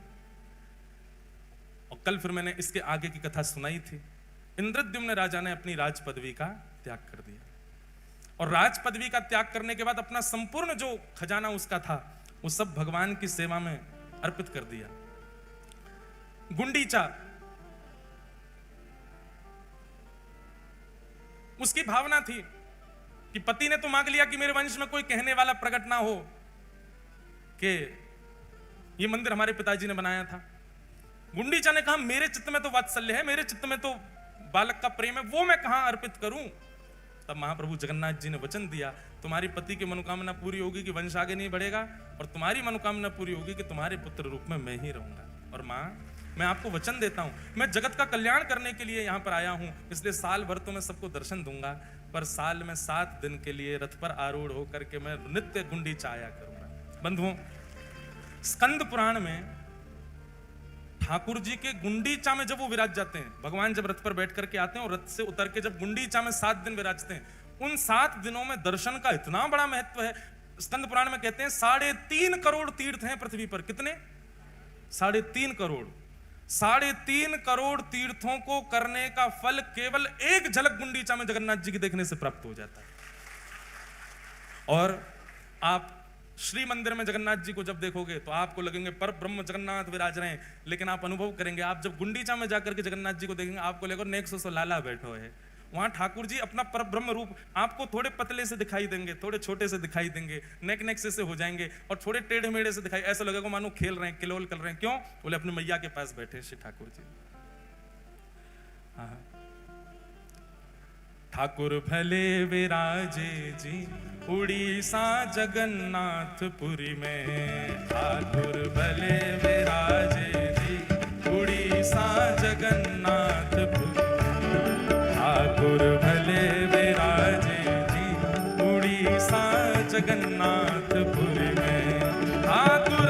और कल फिर मैंने इसके आगे की कथा सुनाई थी। इंद्रद्युम्न राजा ने अपनी राज पदवी का त्याग कर दिया। और राज पदवी का त्याग करने के बाद अपना संपूर्ण जो खजाना उसका था वो सब भगवान की सेवा में अर्पित कर दिया। गुंडीचा, उसकी भावना थी कि पति ने तो मांग लिया कि मेरे वंश में कोई कहने वाला प्रकट ना हो कि ये मंदिर हमारे पिताजी ने बनाया था। गुंडीचा ने कहा मेरे चित्त में तो वात्सल्य है, मेरे चित्त में तो बालक का प्रेम है, वो मैं कहां अर्पित करूं। तब महाप्रभु जगन्नाथ जी ने वचन दिया, तुम्हारी पति की मनोकामना पूरी होगी कि वंश आगे नहीं बढ़ेगा, और तुम्हारी मनोकामना पूरी होगी कि तुम्हारे पुत्र रूप में मैं ही रहूंगा। और मां, मैं आपको वचन देता हूं, मैं जगत का कल्याण करने के लिए यहां पर आया हूं, इसलिए साल भर तो मैं सबको दर्शन दूंगा, पर साल में 7 दिन के लिए रथ पर आरूढ़ होकर के मैं नित्य गुंडीचा आया करूंगा। बंधुओं, स्कंद पुराण में ठाकुर जी के गुंडीचा में जब वो विराज जाते हैं, भगवान जब रथ पर बैठ करके आते हैं और रथ से उतर के जब गुंडीचा में 7 दिन विराजते हैं, उन 7 दिनों में दर्शन का इतना बड़ा महत्व है। स्कंद पुराण में कहते हैं 3.5 करोड़ तीर्थ हैं पृथ्वी पर। कितने? 3.5 करोड़। 3.5 करोड़ तीर्थों को करने का फल केवल एक झलक गुंडीचा में जगन्नाथ जी की देखने से प्राप्त हो जाता है। और आप श्री मंदिर में जगन्नाथ जी को जब देखोगे तो आपको लगेंगे पर ब्रह्म जगन्नाथ विराज रहे हैं, लेकिन आप अनुभव करेंगे, आप जब गुंडीचा में जाकर के जगन्नाथ जी को देखेंगे आपको लगेगा नेक सो लाला बैठो है। वहां ठाकुर जी अपना पर ब्रह्म रूप आपको थोड़े पतले से दिखाई देंगे, थोड़े छोटे से दिखाई देंगे, नेक से हो जाएंगे, और थोड़े टेढ़े मेढ़े से दिखाई, ऐसा लगेगा मानो खेल रहे हैं, किलोल कर रहे हैं। क्यों? बोले अपनी मैया के पास बैठे श्री ठाकुर जी। ठाकुर भले विराजे जी उड़ीसा जगन्नाथपुरी में, ठाकुर भले विराजे जी उड़ीसा जगन्नाथपुरी, ठाकुर भले विराजे जी उड़ीसा जगन्नाथपुरी में, ठाकुर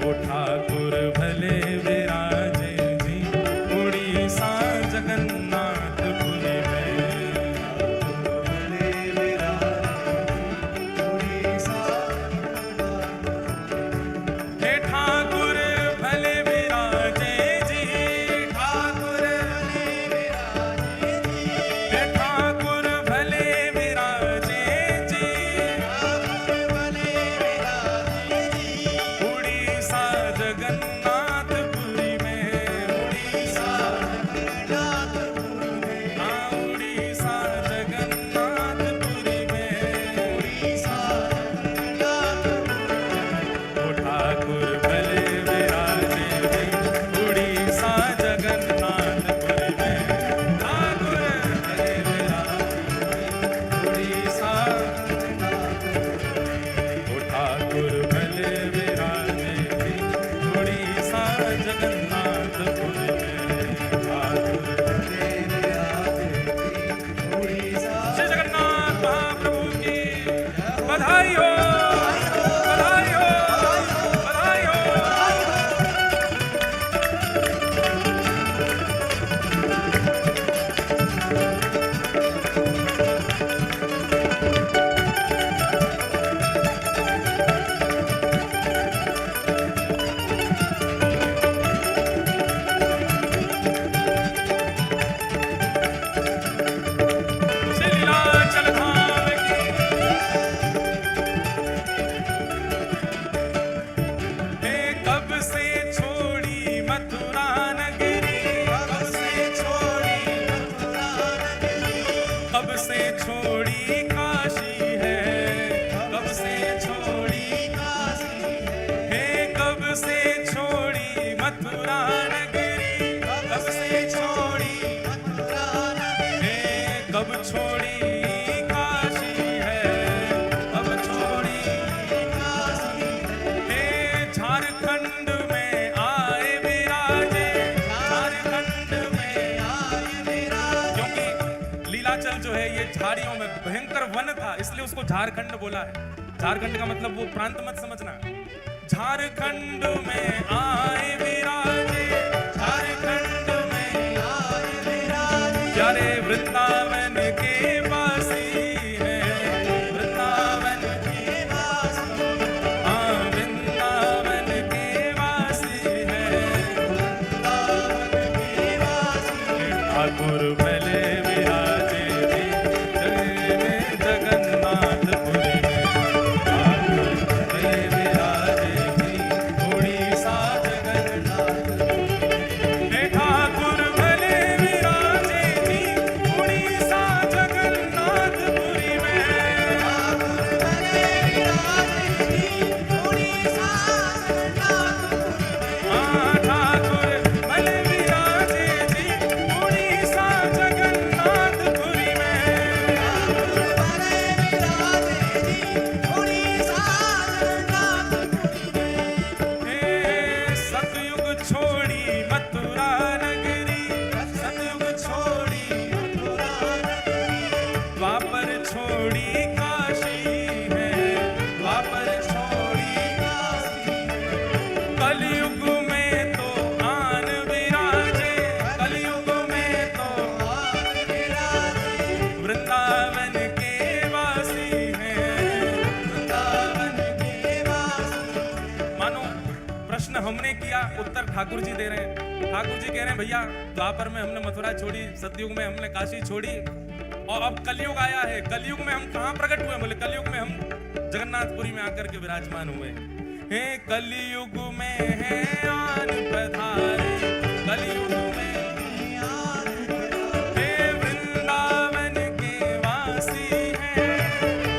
ओ ठाकुर भले विराजे जी उड़ीसा जगन्नाथपुरी में, हे ठाकुर भले विराजे जी, ठाकुर हे ठाकुर भले विराजे जी, उड़ीसा जगन्नाथपुरी में, उड़ीसा उड़ीसा जगन्नाथपुरी में, ओ ठाकुर भले विराजे जी उड़ीसा जगन्नाथपुरी में, ठाकुर भले विराजे उड़ीसा, ओ ठाकुर भले विराजे जी उड़ीसा जगन्नाथपुरी में, ठाकुर भले विराजे उड़ीसा। श्री जगन्नाथ महाप्रभु की बधाई हो, बधाई हो, बधाई हो। श्री लीलाचल धाम की हे कब से छोड़ी मथुरा नगरी, कब से छोड़ी मथुरा नगरी, कब से छोड़ी काशी है, कब से छोड़ी काशी है, हे कब से छोड़ी मथुरा नगरी, कब से छोड़ी मथुरा नगरी, हे कब छोड़ी काशी है, कब छोड़ी काशी है, झारखंड में आए विराजे, झारखंड में आए विराजे, क्योंकि लीलाचल जो है ये झाड़ियों में भयंकर वन था, इसलिए उसको झारखंड बोला है। झारखंड का मतलब वो प्रांत मत समझना। झारखंड में आए विराजे, झारखंड में आए विराजे, प्यारे वृंदावन के वासी हैं, वृंदावन के वासी, हाँ वृंदावन के वासी हैं, वृंदावन के ठाकुर भले विराजे जी जगन्नाथपुरी में। ठाकुर भले विराजे जी उड़ीसा जगन्नाथपुरी में। ठाकुर भले विराजे जी उड़ीसा जगन्नाथपुरी में। ठाकुर भले विराजे जी उड़ीसा जगन्नाथपुरी में। हे सतयुग छोड़ी मथुरा नगरी, सतयुग छोड़ी मथुरा नगरी, द्वापर छोड़ी काशी है, द्वापर छोड़ी काशी। कलयुग में तो आन विराजे, कलयुग में तो आन विराजे, वृंदावन के वासी हैं, वृंदावन के वासी। मानो प्रश्न हमने किया, उत्तर ठाकुर जी दे रहे हैं। ठाकुर जी कह रहे हैं भैया द्वापर में हमने मथुरा छोड़ी, सतयुग में हमने काशी छोड़ी, और अब कलयुग आया है। कलयुग में हम कहाँ प्रकट हुए? बोले कलयुग में हम जगन्नाथपुरी में आकर के विराजमान हुए। हे कलयुग में है आन पधारे, कलयुग में आन पधारे, हे वृंदावन के वासी हैं,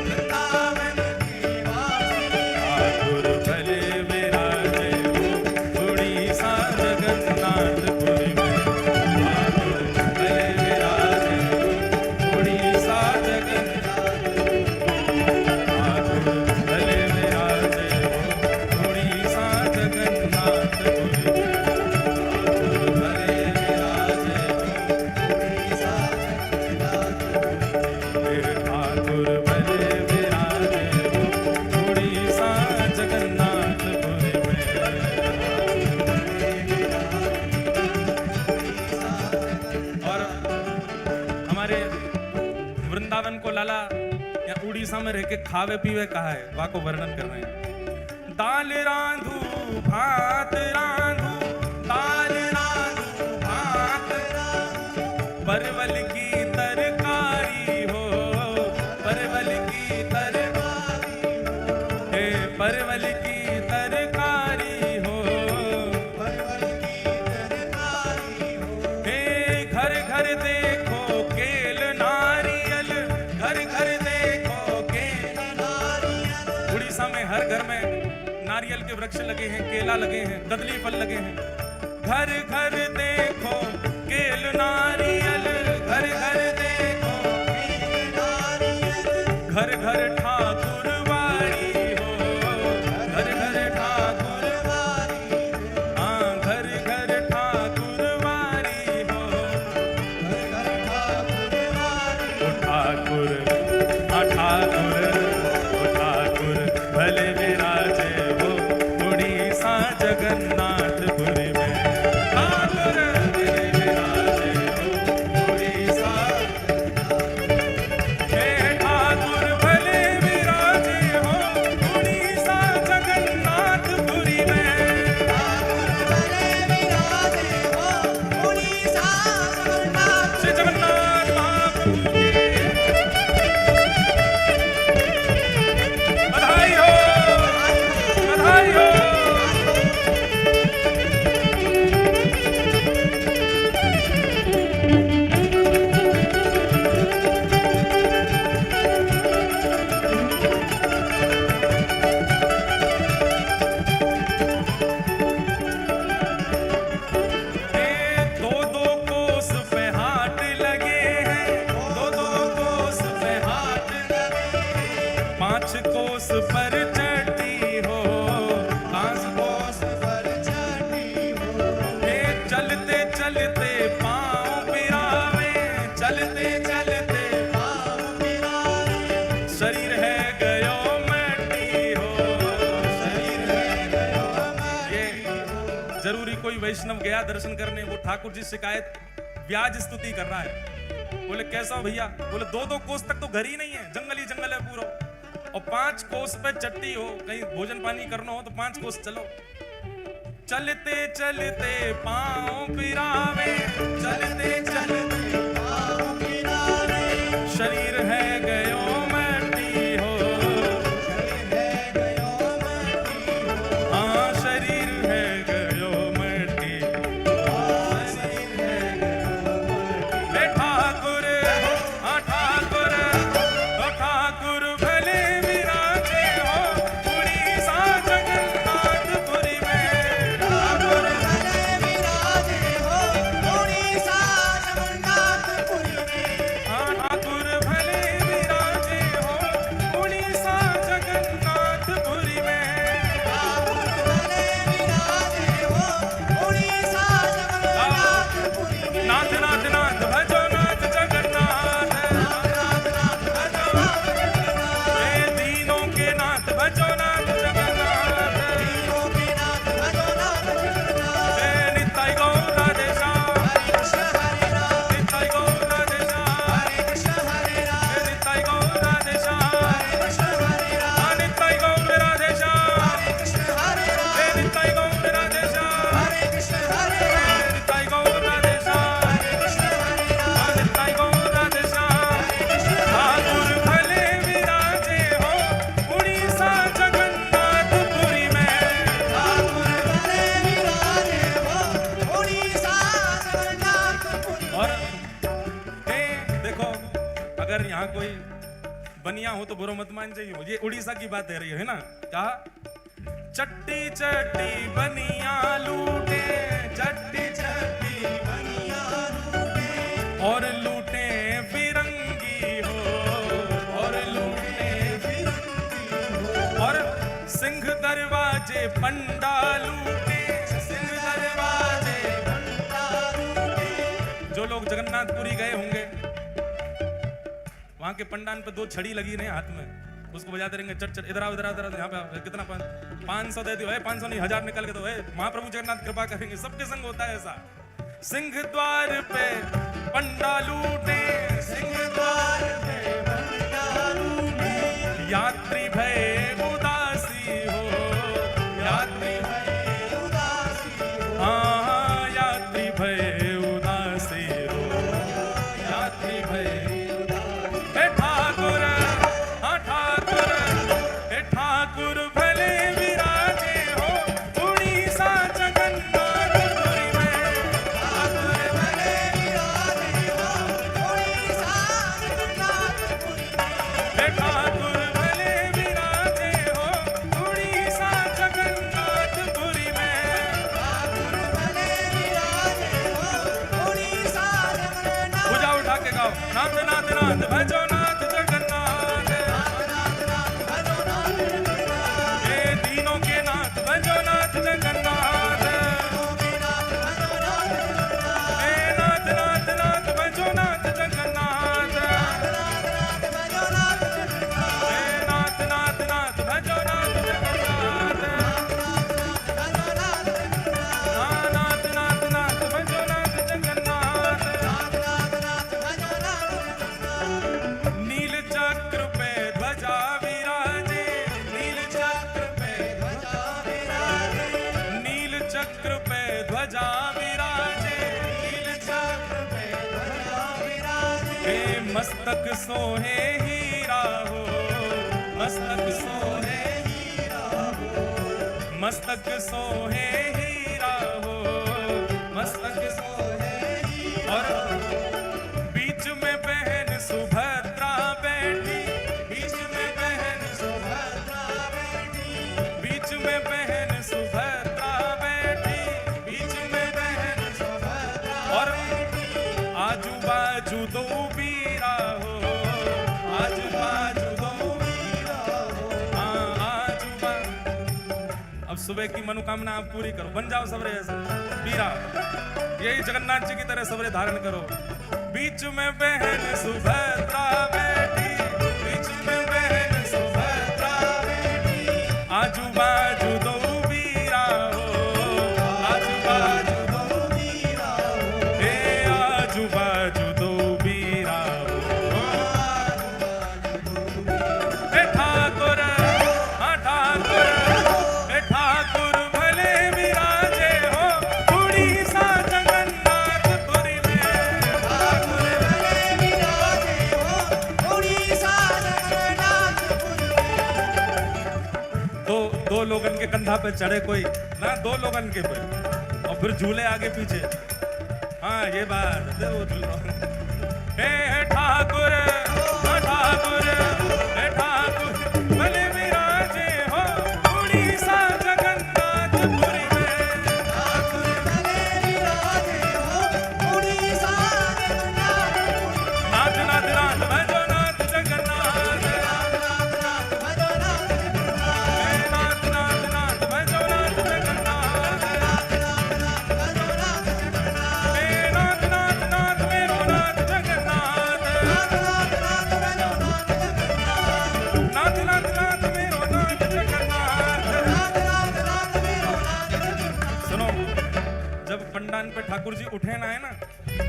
वृंदावन के वासी। ठाकुर भले विराजे हो उड़ीसा जगन्नाथपुरी में। ठाकुर भले विराजे हो उड़ीसा जगन्नाथपुरी में। ठाकुर भले विराजे हो उड़ीसा जगन्नाथपुरी में। ठाकुर भले विराजे हो उड़ीसा जगन्नाथपुरी में। ठाकुर भले विराजे हो उड़ीसा जगन्नाथपुरी में। और हमारे वृंदावन को लाला या उड़ीसा में रह के खावे पीवे कहा है, वहां को वर्णन कर रहे हैं। दाल रांधू भात रांधू, दाल रांधू भात रांधू, परवल की तरकारी हो, परवल की तरकारी हो, हे परवल की तरकारी हो, परवल की तरकारी हो। हे घर घर देखो केल नारियल, घर घर देखो केल नारियल। उड़ीसा में हर घर में नारियल के वृक्ष लगे हैं, केला लगे हैं, कदली फल लगे हैं। घर घर देखो केल नारियल, घर घर देखो केल नारियल। घर घर ठाकुर वाड़ी हो, घर घर ठाकुर वाड़ी हो। हाँ घर घर ठाकुर वाड़ी हो, घर घर ठाकुर वाड़ी। ओ ठाकुर, हाँ ठाकुर, ओ ठाकुर भले विराजे हो उड़ीसा जगन्नाथपुरी में। ठाकुर भले विराजे हो उड़ीसा। हे ठाकुर भले विराजे हो उड़ीसा जगन्नाथपुरी में। श्री जगन्नाथ महाप्रभु की बधाई हो, बधाई हो। हे दो दो कोस पे हाट लगे हैं, दो दो कोस पे हाट लगे हैं। 5 कोस पर चढ़ती हो, 5 कोस पर चढ़ती हो। हे चलते चलते पाँव पिरावे, चलते चलते पाँव पिरावे। शरीर है गयो मटी हो, शरीर है गयो मटी हो। जरूरी कोई वैष्णव गया दर्शन करने, वो ठाकुर जी शिकायत व्याज स्तुति कर रहा है। बोले कैसा हो भैया? बोले 2-2 कोस तक तो घर ही नहीं है, जंगल ही जंगल है पूरा, और 5 कोस पे चट्टी हो, कहीं भोजन पानी करना हो तो 5 कोस चलो। चलते चलते पाँव पिरावे, चलते चलते शरीर है गयो मटी हो, हाँ शरीर है गयो मटी, हे ठाकुर, हाँ ठाकुर, ओ ठाकुर भले विराजे हो उड़ीसा जगन्नाथपुरी में, ठाकुर भले विराजे हो उड़ीसा जगन्नाथपुरी में, हाँ ठाकुर भले विराजे हो उड़ीसा जगन्नाथपुरी में, ठाकुर भले विराजे हो उड़ीसा जगन्नाथपुरी में। नाथ नाथ नाथ भजो नाथ जगन्नाथ, नाथ नाथ भजो नाथ जगन्नाथ, हे दीनों के नाथ भजो नाथ जगन्नाथ, दीनों के नाथ भजो नाथ जगन्नाथ। हे नित्य गौर राधे श्याम, हरे कृष्ण हरे राम, नित्य गौर राधे श्याम, हरे कृष्ण हरे राम, हे नित्य गौर राधे श्याम, हरे कृष्ण हरे राम, हाँ नित्य गौर राधे श्याम, हरे कृष्ण हरे राम, हे नित्य गौर राधे श्याम, हरे कृष्ण हरे राम, हे नित्य गौर राधे श्याम, हरे कृष्ण हरे राम, हाँ नित्य गौर राधे श्याम, हरे कृष्ण ठाकुर भले विराजे हो उड़ीसा जगन्नाथपुरी में, ठाकुर भले विराजे हो उड़ीसा जगन्नाथपुरी में। और हे देखो अगर यहाँ कोई बनिया हो तो बुरो मत मान जाइए, ये उड़ीसा की बात है रही है ना, क्या चट्टी चट्टी बनिया लूटे, चट्टी चट्टी बनिया लूटे, और लूटे फिरंगी हो, और लूटे फिरंगी हो, और सिंह दरवाजे पंडा लूटे, सिंह दरवाजे, घंटा लूटे, जो लोग जगन्नाथपुरी गए होंगे वहां के पंडान पे 2 छड़ी लगी नहीं हाथ में, उसको बजाते रहेंगे चट चट, इधर आओ इधर आओ इधर आओ, यहाँ पे आओ, कितना 500 दे दियो, 500 नहीं 1000 निकाल के दो, महाप्रभु जगन्नाथ कृपा करेंगे, सबके संग होता है ऐसा। सिंह द्वार पे पंडा लूटे, सिंह द्वार पे घंटा लूटे, यात्री भय उदासी हो, यात्री भय उदासी हो, हाँ यात्री भय उदासी हो, यात्री भय, हे ठाकुर, हाँ ठाकुर, हे ठाकुर भले विराजे हो उड़ीसा जगन्नाथपुरी में, ठाकुर भले विराजे हो उड़ीसा जगन्नाथपुरी में। हे ठाकुर भले विराजे हो उड़ीसा जगन्नाथपुरी में, ठाकुर भले विराजे हो उड़ीसा जगन्नाथ। पूजा उठा के गाओ, नाथ नाथ नाथ भजो नाथ जगन्नाथ, नाथ नाथ भजो नाथ जगन्नाथ, हे दीनों के नाथ भजो नाथ जगन्नाथ, दीनों के नाथ भजो नाथ जगन्नाथ, हे नाथ नाथ नाथ भजो नाथ जगन्नाथ, नाथ नाथ भजो नाथ जगन्नाथ, हे नाथ नाथ नाथ भजो नाथ जगन्नाथ, भजो नाथ जगन्नाथ, हाँ नाथ नाथ नाथ भजो नाथ जगन्नाथ, नाथ नाथ भजो नाथ जगन्नाथ। नील चक्र पे ध्वजा विराजे, नील चक्र पे, ध्वजा विराजे, नील चक्र पे ध्वजा विराजे, नील चक्र पे, ध्वजा विराजे, हे मस्तक सोहे हीरा हो, मस्तक सोहे, हीरा हो, मस्तक सोहे हीरा हो, मस्तक सोहे हीरा और बीच में बहन सुभद्रा बैठी, बीच में बहन सुभद्रा बेटी, बीच में बहन सुभद्रा बैठी, बीच में बहन सुभद्रा और बेटी, आजू बाजू 2 वीरा हो, आजू बाजू 2 हीरा हो, हाँ आजू बाजू। अब सुबह की मनोकामना आप पूरी करो, बन जाओ सबरे ऐसे वीरा, यही जगन्नाथ जी की तरह सबरे धारण करो। बीच में बहन सुभद्रा बैठी, बीच में बहन सुभद्रा बैठी, आजू बाजू 2 वीरा हो, आजू बाजू 2, हीरा हो, हे आजू बाजू 2 वीरा हो, हे ठाकुर, हाँ ठाकुर, हे ठाकुर भले विराजे हो उड़ीसा जगन्नाथपुरी में, ठाकुर भले विराजे हो कंधा पे चढ़े कोई ना, 2 लोगन के पे, और फिर झूले आगे पीछे। हाँ ये बात है, वो झूल रहा हूँ। हे ठाकुर, हे ठाकुर भले विराजे हो उड़ीसा जगन्नाथपुरी में। ठाकुर भले विराजे हो उड़ीसा जगन्नाथपुरी। नाथ नाथ नाथ भजो नाथ जगन्नाथ, नाथ नाथ भजो नाथ जगन्नाथ। हे नाथ नाथ नाथ भजो नाथ जगन्नाथ, नाथ नाथ नाथ भजो नाथ जगन्नाथ। हे नाथ नाथ नाथ मेरो नाथ जगन्नाथ, नाथ नाथ नाथ भजो नाथ जगन्नाथ। नाथ नाथ नाथ मेरो नाथ जगन्नाथ। नाथ नाथ नाथ मेरो नाथ जगन्नाथ। सुनो, जब पंडान पे ठाकुर जी उठे ना है ना,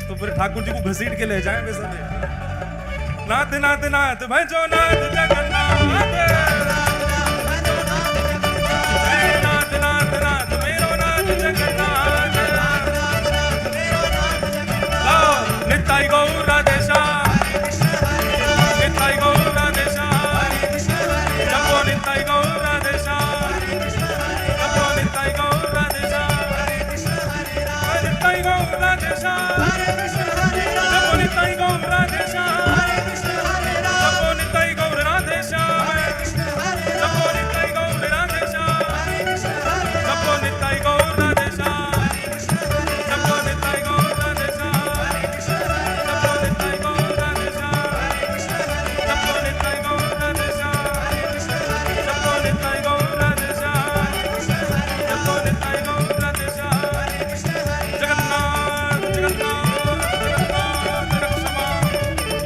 तो फिर ठाकुर जी को घसीट के ले जाएं वैसे में। नाथ नाथ नाथ भजो नाथ जगन्नाथ, भजो नाथ जगन्नाथ। हे नाथ नाथ नाथ मेरो नाथ जगन्नाथ। नाथ नाथ नाथ मेरो नाथ जगन्नाथ। लाओ नित्य गौर राधेशा, हरे कृष्ण हरे राम। नित्य गौर राधेशा, हरे कृष्ण हरे राम। जपो नित्य गौर राधेशा, हरे कृष्ण हरे जपो राम। नित्य गौर राधेशा, हरे कृष्ण हरे राम। नित्य गौर राधेशा, हरे कृष्ण हरे राम। जपो नित्य गौर राधेशा, हरे कृष्ण हरे राम। जपो नित्य गौर राधेशा, हरे कृष्ण हरे राम। जपो नित्य गौर राधेशा, हरे कृष्ण हरे राम। जपो नित्य गौर राधेशा, हरे कृष्ण हरे राम। जपो नित्य गौर राधेशा, हरे कृष्ण हरे राम। जपो नित्य गौर राधेशा, हरे कृष्ण हरे राम। जपो नित्य गौर राधेशा, हरे कृष्ण हरे राम। जपो नित्य गौर राधेशा, हरे कृष्ण हरे राम। जपो नित्य गौर राधेशा। हरे कृष्ण हरे राम। जगन्नाथ जगन्नाथ जगन्नाथ रक्षमा,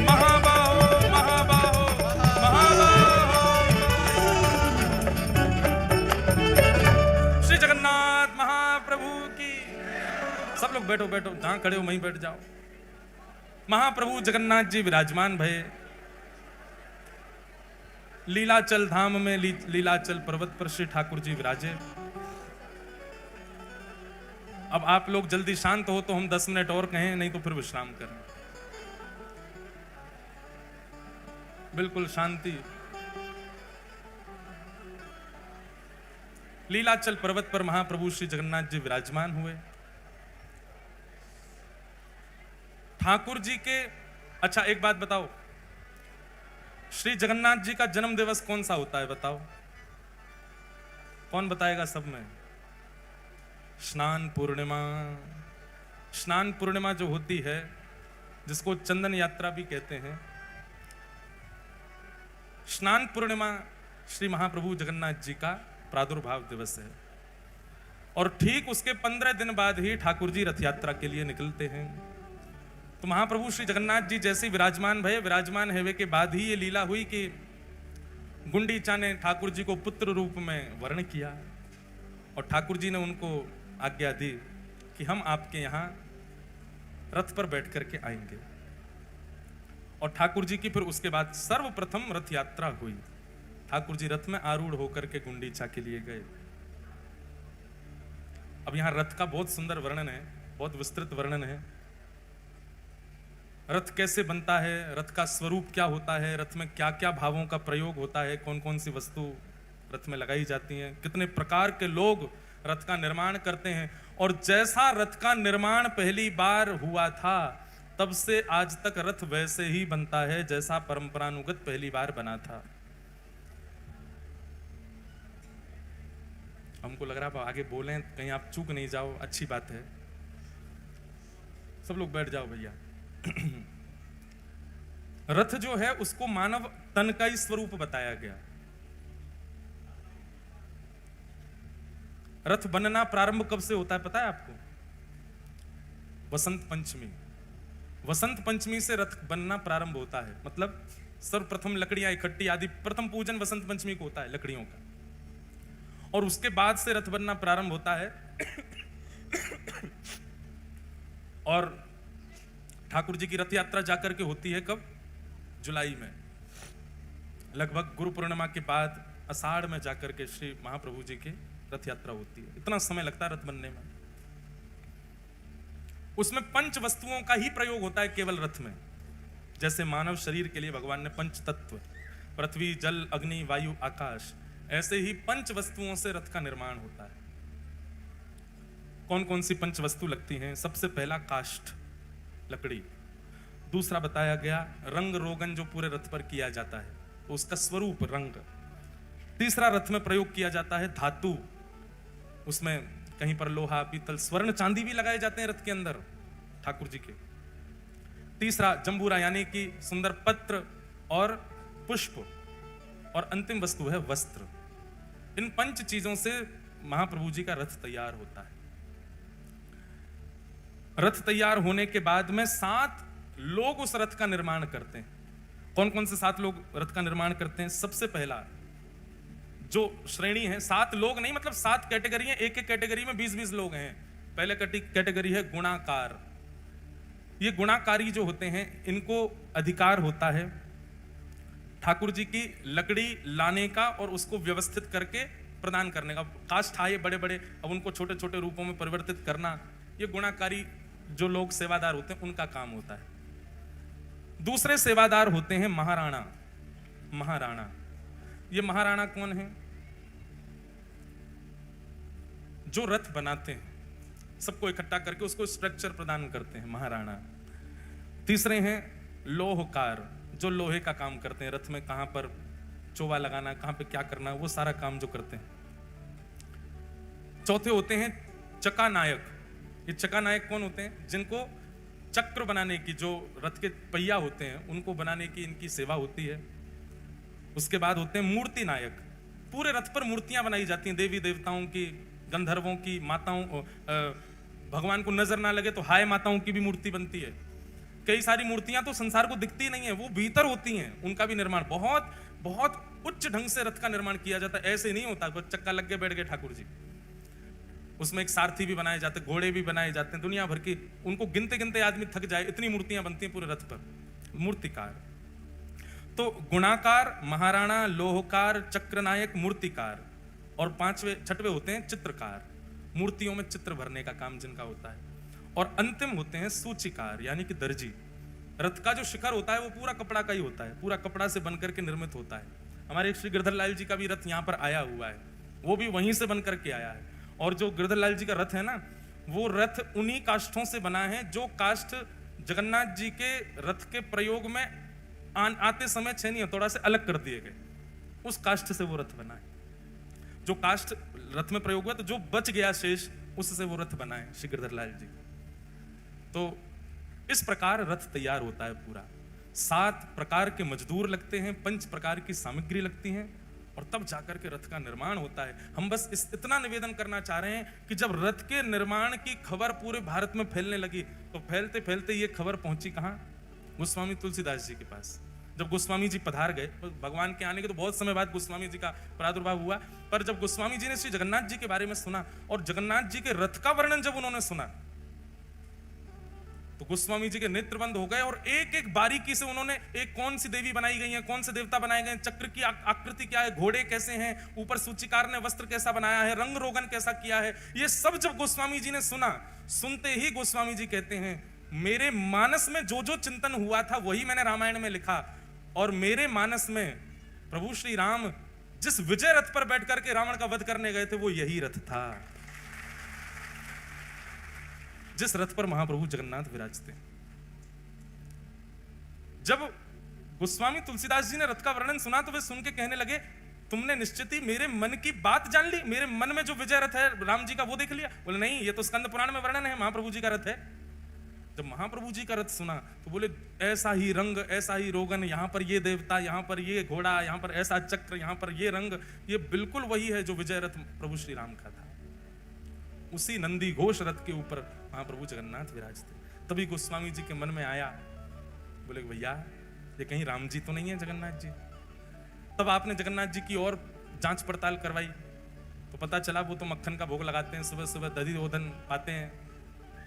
महाबाहो महाबाहो महाबाहो। श्री जगन्नाथ महाप्रभु की। सब लोग बैठो बैठो, जहां खड़े हो वहीं बैठ जाओ। महाप्रभु जगन्नाथ जी विराजमान भये लीलाचल धाम में, लीलाचल पर्वत पर श्री ठाकुर जी विराजे। अब आप लोग जल्दी शांत हो तो हम 10 मिनट और कहें, नहीं तो फिर विश्राम करें। बिल्कुल शांति। लीलाचल पर्वत पर महाप्रभु श्री जगन्नाथ जी विराजमान हुए। ठाकुर जी के, अच्छा एक बात बताओ, श्री जगन्नाथ जी का जन्म दिवस कौन सा होता है बताओ? कौन बताएगा सब में? स्नान पूर्णिमा। स्नान पूर्णिमा जो होती है, जिसको चंदन यात्रा भी कहते हैं, स्नान पूर्णिमा श्री महाप्रभु जगन्नाथ जी का प्रादुर्भाव दिवस है। और ठीक उसके 15 दिन बाद ही ठाकुर जी रथ यात्रा के लिए निकलते हैं। तो महाप्रभु श्री जगन्नाथ जी जैसे विराजमान भये, विराजमान होने के बाद ही ये लीला हुई कि गुंडीचा ने ठाकुर जी को पुत्र रूप में वर्ण किया, और ठाकुर जी ने उनको आज्ञा दी कि हम आपके यहाँ रथ पर बैठ करके आएंगे। और ठाकुर जी की फिर उसके बाद सर्वप्रथम रथ यात्रा हुई। ठाकुर जी रथ में आरूढ़ होकर के गुंडीचा के लिए गए। अब यहाँ रथ का बहुत सुंदर वर्णन है, बहुत विस्तृत वर्णन है। रथ कैसे बनता है, रथ का स्वरूप क्या होता है, रथ में क्या क्या भावों का प्रयोग होता है, कौन कौन सी वस्तु रथ में लगाई जाती हैं, कितने प्रकार के लोग रथ का निर्माण करते हैं। और जैसा रथ का निर्माण पहली बार हुआ था, तब से आज तक रथ वैसे ही बनता है जैसा परंपरानुगत पहली बार बना था। हमको लग रहा है आगे बोलें कहीं आप चूक नहीं जाओ, अच्छी बात है। सब लोग बैठ जाओ भैया। रथ जो है उसको मानव तन का ही स्वरूप बताया गया। रथ बनना प्रारंभ कब से होता है पता है आपको? वसंत पंचमी। वसंत पंचमी से रथ बनना प्रारंभ होता है। मतलब सर्वप्रथम लकड़ियां इकट्ठी आदि, प्रथम पूजन वसंत पंचमी को होता है लकड़ियों का, और उसके बाद से रथ बनना प्रारंभ होता है। और ठाकुर जी की रथ यात्रा जाकर के होती है कब? जुलाई में, लगभग गुरु पूर्णिमा के बाद आषाढ़ में जाकर के श्री महाप्रभु जी की रथ यात्रा होती है। इतना समय लगता है रथ बनने में। उसमें पंच वस्तुओं का ही प्रयोग होता है केवल रथ में। जैसे मानव शरीर के लिए भगवान ने पंच तत्व, पृथ्वी जल अग्नि वायु आकाश, ऐसे ही पंच वस्तुओं से रथ का निर्माण होता है। कौन कौन सी पंच वस्तु लगती हैं? सबसे पहला काष्ठ, लकड़ी। दूसरा बताया गया रंग रोगन, जो पूरे रथ पर किया जाता है, तो उसका स्वरूप रंग। तीसरा रथ में प्रयोग किया जाता है धातु, उसमें कहीं पर लोहा, पीतल, स्वर्ण, चांदी भी लगाए जाते हैं रथ के अंदर ठाकुर जी के। तीसरा जंबूरा, यानी कि सुंदर पत्र और पुष्प। और अंतिम वस्तु है वस्त्र। इन पंच चीजों से महाप्रभु जी का रथ तैयार होता है। रथ तैयार होने के बाद में 7 लोग उस रथ का निर्माण करते हैं। कौन कौन से 7 लोग रथ का निर्माण करते हैं? सबसे पहला जो श्रेणी है, 7 लोग नहीं, मतलब 7 कैटेगरी है, एक एक कैटेगरी में 20-20 लोग हैं। पहले कैटेगरी है गुणाकार। ये गुणाकारी जो होते हैं, इनको अधिकार होता है ठाकुर जी की लकड़ी लाने का और उसको व्यवस्थित करके प्रदान करने का। काष्ठ आए बड़े बड़े, अब उनको छोटे छोटे रूपों में परिवर्तित करना, ये गुणाकारी जो लोग सेवादार होते हैं उनका काम होता है। दूसरे सेवादार होते हैं महाराणा। महाराणा, ये महाराणा कौन है? जो रथ बनाते हैं, सबको इकट्ठा करके उसको स्ट्रक्चर प्रदान करते हैं, महाराणा। तीसरे हैं लोहकार, जो लोहे का काम करते हैं, रथ में कहां पर चोवा लगाना, कहां पे क्या करना, वो सारा काम जो करते हैं। चौथे होते हैं चकानायक। ये चकानायक कौन होते हैं? जिनको चक्र बनाने की, जो रथ के पहिया होते हैं उनको बनाने की इनकी सेवा होती है। उसके बाद होते हैं मूर्ति नायक। पूरे रथ पर मूर्तियां बनाई जाती हैं, देवी देवताओं की, गंधर्वों की, माताओं, भगवान को नजर ना लगे तो हाय माताओं की भी मूर्ति बनती है। कई सारी मूर्तियां तो संसार को दिखती नहीं है, वो भीतर होती हैं, उनका भी निर्माण बहुत बहुत उच्च ढंग से रथ का निर्माण किया जाता है। ऐसे नहीं होता बस चक्का लग के बैठ गए ठाकुर जी। उसमें एक सारथी भी बनाए जाते, घोड़े भी बनाए जाते हैं, दुनिया भर की, उनको गिनते गिनते आदमी थक जाए, इतनी मूर्तियां बनती हैं पूरे रथ पर। मूर्तिकार। तो गुणाकार, महाराणा, लोहकार, चक्रनायक, मूर्तिकार। और 6वें होते हैं चित्रकार, मूर्तियों में चित्र भरने का काम जिनका होता है। और अंतिम होते हैं सूचीकार, यानी कि दर्जी। रथ का जो शिखर होता है वो पूरा कपड़ा का ही होता है, पूरा कपड़ा से बनकर के निर्मित होता है। हमारे श्री गिरधर लाल जी का भी रथ यहाँ पर आया हुआ है, वो भी वहीं से बनकर के आया है। और जो गिरधर लाल जी का रथ है ना, वो रथ उन्हीं काष्ठों से बना है जो काष्ठ जगन्नाथ जी के रथ के प्रयोग में आते समय छेनी हथौड़ा से अलग कर दिए गए, उस काष्ठ से वो रथ बना है। जो काष्ठ रथ में प्रयोग हुआ तो जो बच गया शेष, उससे वो रथ बना है श्री गिरधर लाल जी। तो इस प्रकार रथ तैयार होता है पूरा। 7 प्रकार के मजदूर लगते हैं, 5 प्रकार की सामग्री लगती हैं, और तब जाकर के रथ का निर्माण होता है। हम बस इतना निवेदन करना चाह रहे हैं कि जब रथ के निर्माण की खबर पूरे भारत में फैलने लगी, तो फैलते फैलते ये खबर पहुंची कहां? गोस्वामी तुलसीदास जी के पास। जब गोस्वामी जी पधार गए, भगवान के आने के तो बहुत समय बाद गोस्वामी जी का प्रादुर्भाव हुआ, पर जब गोस्वामी जी ने श्री जगन्नाथ जी के बारे में सुना और जगन्नाथ जी के रथ का वर्णन जब उन्होंने सुना, तो गोस्वामी जी के नेत्र बंद हो गए और एक एक बारीकी से उन्होंने एक कौन सी देवी बनाई गई है, कौन से देवता बनाए गए हैं, चक्र की आकृति क्या है, घोड़े कैसे हैं, ऊपर सूचीकार ने वस्त्र कैसा बनाया है, रंग रोगन कैसा किया है, ये सब जब गोस्वामी जी ने सुना, सुनते ही गोस्वामी जी कहते हैं, मेरे मानस में जो जो चिंतन हुआ था वही मैंने रामायण में लिखा, और मेरे मानस में प्रभु श्री राम जिस विजय रथ पर बैठ करके रावण का वध करने गए थे वो यही रथ था, जिस रथ पर महाप्रभु जगन्नाथ विराजते। जब गोस्वामी तुलसीदास जी ने रथ का वर्णन सुना तो वे सुन के कहने लगे, तुमने निश्चित ही मेरे मन की बात जान ली, मेरे मन में जो विजय रथ है राम जी का वो देख लिया? बोले नहीं, ये तो स्कंद पुराण में वर्णन है, महाप्रभु जी का रथ है। जब महाप्रभु जी का रथ सुना तो बोले, ऐसा ही रंग, ऐसा ही रोगन, यहाँ पर ये देवता, यहाँ पर ये घोड़ा, यहाँ पर ऐसा चक्र, यहाँ पर ये रंग, ये बिल्कुल वही है जो विजय रथ प्रभु श्री राम का था। उसी नंदी घोष रथ के ऊपर महाप्रभु जगन्नाथ विराजते। तभी गोस्वामी जी के मन में आया, बोले भैया ये कहीं राम जी तो नहीं है जगन्नाथ जी। तब आपने जगन्नाथ जी की और जांच पड़ताल करवाई तो पता चला वो तो मक्खन का भोग लगाते हैं, सुबह सुबह दधी ओदन पाते हैं,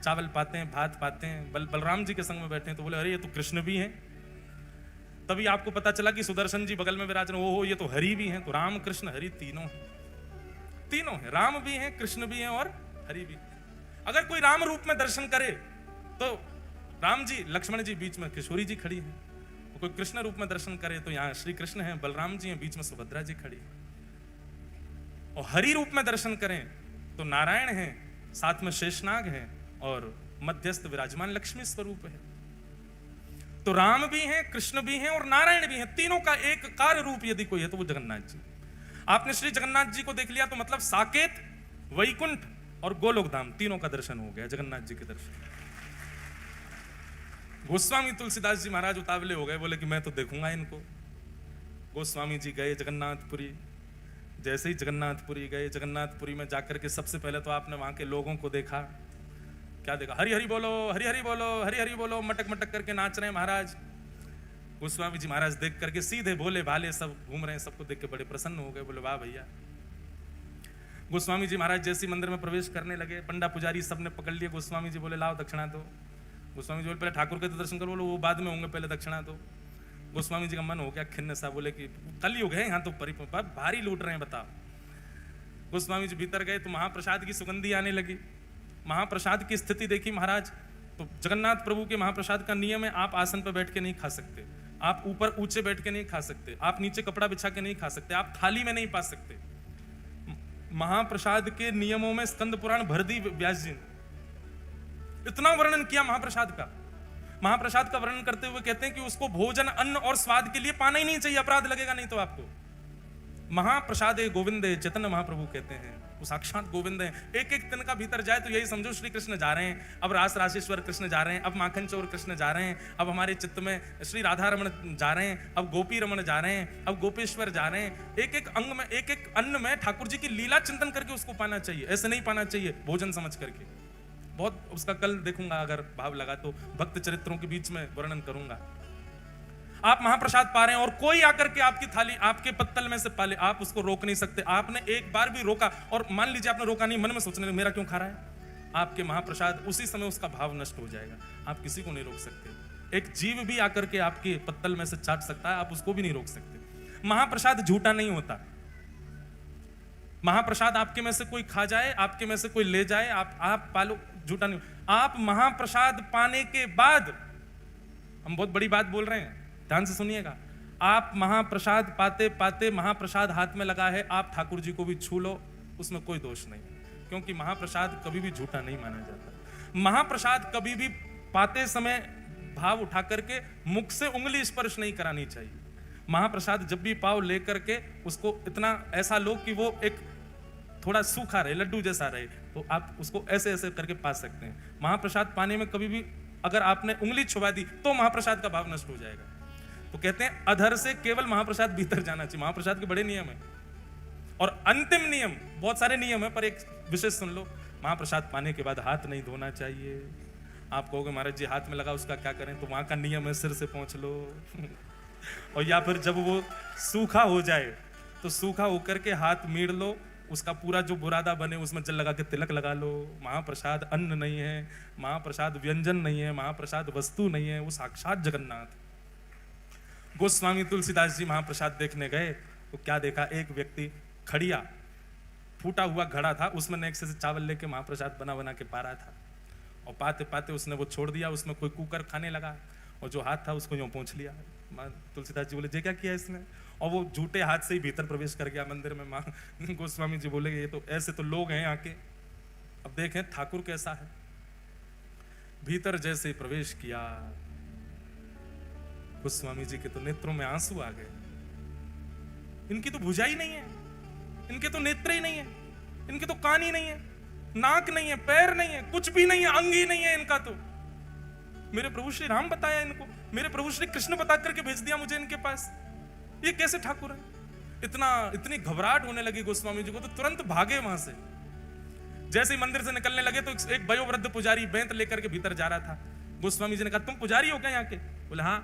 चावल पाते हैं, भात पाते हैं, बलराम जी के संग में बैठे हैं। तो बोले अरे ये तो कृष्ण भी हैं। तभी आपको पता चला कि सुदर्शन जी बगल में विराज रहे, ओहो ये तो हरि भी हैं। तो राम कृष्ण हरि तीनों हैं, राम भी हैं, कृष्ण भी हैं और हरि भी। अगर कोई राम रूप में दर्शन करे तो राम जी, लक्ष्मण जी, बीच में किशोरी जी खड़ी हैं। कोई कृष्ण रूप में दर्शन करे तो यहाँ श्री कृष्ण हैं, बलराम जी हैं, बीच में सुभद्रा जी खड़ी है। और हरि रूप में दर्शन करें तो नारायण हैं, साथ में शेषनाग हैं और मध्यस्थ विराजमान लक्ष्मी स्वरूप है। तो राम भी हैं, कृष्ण भी हैं और नारायण भी हैं, तीनों का एक कार्य रूप यदि कोई है तो वो जगन्नाथ जी। आपने श्री जगन्नाथ जी को देख लिया तो मतलब साकेत, वैकुंठ और गोलोक धाम तीनों का दर्शन हो गया, जगन्नाथ जी के दर्शन। गोस्वामी तुलसीदास जी महाराज उतावले हो गए, बोले कि मैं तो देखूंगा इनको। गोस्वामी जी गए जगन्नाथपुरी। जैसे ही जगन्नाथपुरी गए, जगन्नाथपुरी में जाकर के सबसे पहले तो आपने वहां के लोगों को देखा। क्या देखा? हरि हरि बोलो, हरि हरि बोलो, हरि हरि बोलो, मटक मटक करके नाच रहे हैं महाराज। गोस्वामी जी महाराज देख करके सीधे भोले भाले सब घूम रहे हैं, सबको देख के बड़े प्रसन्न हो गए, बोले वाह भैया। गोस्वामी जी महाराज जैसे मंदिर में प्रवेश करने लगे, पंडा पुजारी सबने पकड़ लिए। गोस्वामी जी बोले लाओ दक्षिणा दो। गोस्वामी जी बोले पहले ठाकुर के तो दर्शन करो, बोलो वो बाद में होंगे, पहले दक्षिणा दो। गोस्वामी जी का मन हो गया खिन्न सा, बोले कि कलयुग है यहाँ तो भारी लूट रहे हैं, बताओ। गोस्वामी जी भीतर गए तो महाप्रसाद की सुगंधी आने लगी। महाप्रसाद की स्थिति देखी महाराज, तो जगन्नाथ प्रभु के महाप्रसाद का नियम है, आप आसन पर बैठ के नहीं खा सकते, आप ऊपर ऊंचे बैठ के नहीं खा सकते, आप नीचे कपड़ा बिछा के नहीं खा सकते, आप थाली में नहीं पा सकते। महाप्रसाद के नियमों में स्कंद पुराण भर दी व्यास जी ने, इतना वर्णन किया महाप्रसाद का। महाप्रसाद का वर्णन करते हुए कहते हैं कि उसको भोजन, अन्न और स्वाद के लिए पाना ही नहीं चाहिए, अपराध लगेगा नहीं तो आपको। महाप्रसाद गोविंद चैतन्य महाप्रभु कहते हैं, वो साक्षात गोविंद है। एक एक दिन का भीतर जाए तो यही समझो श्री कृष्ण जा रहे हैं, अब रास राशेश्वर कृष्ण जा रहे हैं, अब माखन चोर कृष्ण जा रहे हैं, अब हमारे चित्त में श्री राधा रमण जा रहे हैं, अब गोपी रमण जा रहे हैं, अब गोपेश्वर जा रहे हैं। एक एक अंग में, एक एक अन्न में ठाकुर जी की लीला चिंतन करके उसको पाना चाहिए, ऐसे नहीं पाना चाहिए भोजन समझ करके। बहुत उसका कल देखूंगा, अगर भाव लगा तो भक्त चरित्रों के बीच में वर्णन करूंगा। आप महाप्रसाद पा रहे हैं और कोई आकर के आपकी थाली, आपके पत्तल में से पाले, आप उसको रोक नहीं सकते। आपने एक बार भी रोका, और मान लीजिए आपने रोका नहीं, मन में सोचने मेरा क्यों खा रहा है, आपके महाप्रसाद उसी समय उसका भाव नष्ट हो जाएगा। आप किसी को नहीं रोक सकते। एक जीव भी आकर के आपके पत्तल में से चाट सकता है, आप उसको भी नहीं रोक सकते। महाप्रसाद झूठा नहीं होता। महाप्रसाद आपके में से कोई खा जाए, आपके में से कोई ले जाए, आप पालो, झूठा नहीं। आप महाप्रसाद पाने के बाद, हम बहुत बड़ी बात बोल रहे हैं, ध्यान से सुनिएगा, आप महाप्रसाद पाते पाते महाप्रसाद हाथ में लगा है, आप ठाकुर जी को भी छू लो, उसमें कोई दोष नहीं, क्योंकि महाप्रसाद कभी भी झूठा नहीं माना जाता। महाप्रसाद कभी भी पाते समय भाव उठा करके मुख से उंगली स्पर्श नहीं करानी चाहिए। महाप्रसाद जब भी पाओ लेकर के उसको इतना ऐसा लो कि वो एक थोड़ा सूखा रहे, लड्डू जैसा रहे, तो आप उसको ऐसे ऐसे करके पा सकते हैं। महाप्रसाद पाने में कभी भी अगर आपने उंगली छुपा दी तो महाप्रसाद का भाव नष्ट हो जाएगा। तो कहते हैं अधर से केवल महाप्रसाद भीतर जाना चाहिए। महाप्रसाद के बड़े नियम है, और अंतिम नियम, बहुत सारे नियम है पर एक विशेष सुन लो, महाप्रसाद पाने के बाद हाथ नहीं धोना चाहिए। आप कहोगे महाराज जी हाथ में लगा उसका क्या करें, तो वहां का नियम है सिर से पहुंच लो और या फिर जब वो सूखा हो जाए तो सूखा होकर के हाथ मीड़ लो, उसका पूरा जो बुरादा बने उसमें जल लगा के तिलक लगा लो। महाप्रसाद अन्न नहीं है, महाप्रसाद व्यंजन नहीं है, महाप्रसाद वस्तु नहीं है, वो साक्षात जगन्नाथ। गोस्वामी तुलसीदास जी महाप्रसाद देखने गए तो क्या देखा, एक व्यक्ति खड़िया फूटा हुआ घड़ा था, उसमें नेक्से से चावल लेके महाप्रसाद बना बना के पा रहा था, और पाते पाते उसने वो छोड़ दिया, उसमें कोई कुकर खाने लगा और जो हाथ था उसको यूं पहुंच लिया। तुलसीदास जी बोले जे क्या किया इसने, और वो झूठे हाथ से ही भीतर प्रवेश कर गया मंदिर में। माँ गोस्वामी जी बोले ये तो ऐसे तो लोग हैं यहाँ के, अब देखें ठाकुर कैसा है। भीतर जैसे प्रवेश किया, गोस्वामी जी के तो नेत्रों में आंसू आ गए। इनकी तो भुजा ही नहीं है, इनके तो नेत्र ही नहीं है, इनके तो कान ही नहीं है, नाक नहीं है, पैर नहीं है, कुछ भी नहीं है, अंग ही नहीं है इनका। तो मेरे प्रभु श्री राम बताया इनको, मेरे प्रभु श्री कृष्ण बता करके भेज दिया मुझे इनके पास, ये कैसे ठाकुर है। इतनी घबराहट होने लगी गोस्वामी जी को, तो तुरंत भागे वहां से। जैसे ही मंदिर से निकलने लगे तो एक वयोवृद्ध पुजारी बेंत लेकर के भीतर जा रहा था। गोस्वामी जी ने कहा तुम पुजारी हो क्या यहाँ के? बोले हाँ।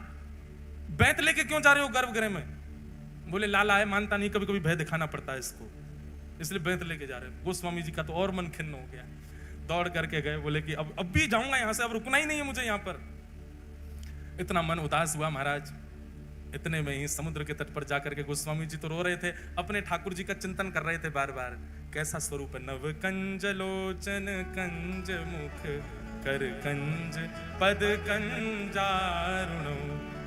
बेंत लेके क्यों जा रहे हो गर्भगृह में? बोले लाला है, मानता नहीं, कभी कभी भय दिखाना पड़ता है इसको, इसलिए बेंत लेके जा रहे हैं। गोस्वामी जी का तो और मन खिन्न हो गया, दौड़ करके गए, बोले कि अब भी जाऊंगा यहाँ से, अब रुकना ही नहीं है मुझे यहाँ पर। इतना मन उदास हुआ महाराज। इतने में ही समुद्र के तट पर जाकर के गोस्वामी जी तो रो रहे थे, अपने ठाकुर जी का चिंतन कर रहे थे बार बार, कैसा स्वरूप है। नव कंज लोचन कंज मुख कर कंज पद कंजारुणो,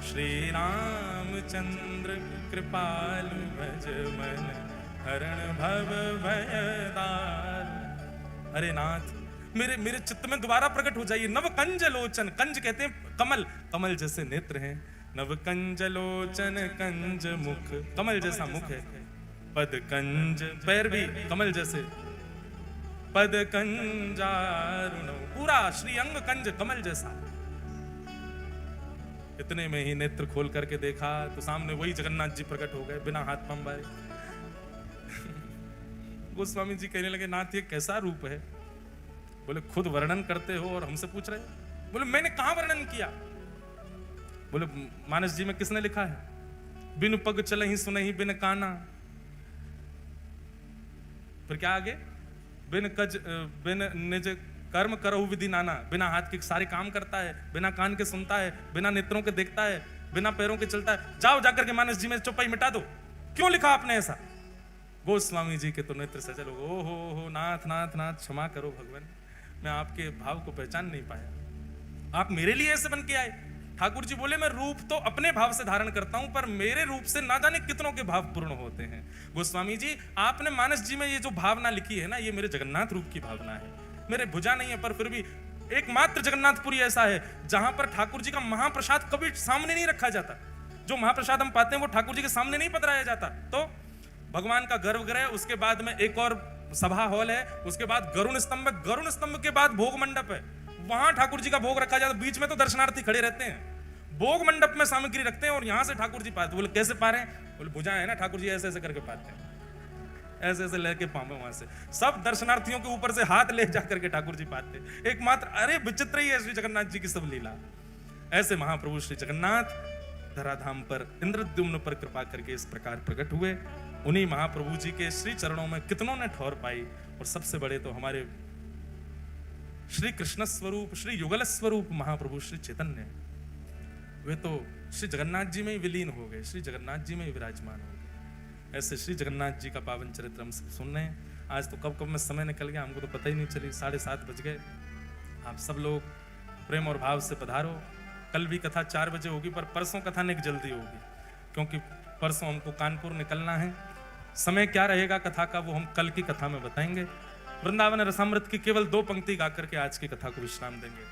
श्री रामचंद्र कृपालु भज मन हरण भव भयदार। अरे नाथ, मेरे मेरे चित्त में दोबारा प्रकट हो जाइए। नव कंज लोचन, कंज कहते हैं कमल, कमल जैसे नेत्र हैं। नव कंज लोचन, कंज मुख, कमल जैसा मुख है। पद कंज, पैर भी कमल जैसे। पद कंजारुण, पूरा श्रीअंग कंज कमल जैसा। इतने में ही नेत्र खोल करके देखा तो सामने वही जगन्नाथ जी प्रकट हो गए बिना हाथ पंबाए। गोस्वामी जी कहने लगे, नाथ ये कैसा रूप है? बोले खुद वर्णन करते हो और हमसे पूछ रहे हो? बोले मैंने कहां वर्णन किया? बोले मानस जी में किसने लिखा है? बिन पग चलहि सुनहि बिन काना। फिर क्या आगे? बिन निज कर्म करहु विधि नाना। बिना हाथ के सारे काम करता है, बिना कान के सुनता है, बिना नेत्रों के देखता है, बिना पैरों के चलता है। जाओ जाकर के मानस जी में चौपाई मिटा दो। क्यों लिखा आपने ऐसा? गोस्वामी जी के तो नेत्र सजल हो, हो नाथ नाथ नाथ क्षमा करो भगवान, मैं आपके भाव को पहचान नहीं पाया। आप मेरे लिए ऐसे बन के आए? ठाकुर जी बोले, मैं रूप तो अपने भाव से धारण करता हूं, पर मेरे रूप से ना जाने कितनों के भाव पूर्ण होते हैं। गोस्वामी जी, आपने मानस जी में ये जो भावना लिखी है ना, ये मेरे जगन्नाथ रूप की भावना है। मेरे भुजा नहीं है, पर फिर भी एकमात्र जगन्नाथपुरी ऐसा है जहां पर ठाकुर जी का महाप्रसाद कभी सामने नहीं रखा जाता। जो महाप्रसाद हम पाते हैं वो ठाकुर जी के सामने नहीं पधराया जाता। तो भगवान का गर्भगृह, उसके बाद में एक और सभा हॉल है, उसके बाद गरुण स्तंभ, गरुण स्तंभ के बाद भोग मंडप है, वहां ठाकुर जी का भोग रखा जाता। बीच में तो दर्शनार्थी खड़े रहते हैं, भोग मंडप में सामग्री रखते हैं और यहां से ठाकुर जी पाते। बोले कैसे पा रहे हैं? बोले भुजा है ना, ठाकुर जी ऐसे ऐसे करके पाते हैं, ऐसे ऐसे लेके पावे वहां से। सब दर्शनार्थियों के ऊपर से हाथ ले जाकर के ठाकुर जी पाते। एकमात्र, अरे विचित्र ही है श्री जगन्नाथ जी की सब लीला। ऐसे महाप्रभु श्री जगन्नाथ धराधाम पर इंद्रद्युम्न पर कृपा करके इस प्रकार प्रकट हुए। उन्हीं महाप्रभु जी के श्री चरणों में कितनों ने ठौर पाई, और सबसे बड़े तो हमारे श्री कृष्ण स्वरूप, श्री युगल स्वरूप महाप्रभु श्री चैतन्य, वे तो श्री जगन्नाथ जी में ही विलीन हो गए, श्री जगन्नाथ जी में ही विराजमान हो गए। ऐसे श्री जगन्नाथ जी का पावन चरित्र हम सब सुन रहे हैं। आज तो कब कब में समय निकल गया, हमको तो पता ही नहीं चली, 7:30 बज गए। आप सब लोग प्रेम और भाव से पधारो। कल भी कथा 4 बजे होगी, पर परसों कथा नहीं जल्दी होगी, क्योंकि परसों हमको कानपुर निकलना है। समय क्या रहेगा कथा का, वो हम कल की कथा में बताएंगे। वृंदावन रसामृत की केवल 2 पंक्ति गा करके आज की कथा को विश्राम देंगे।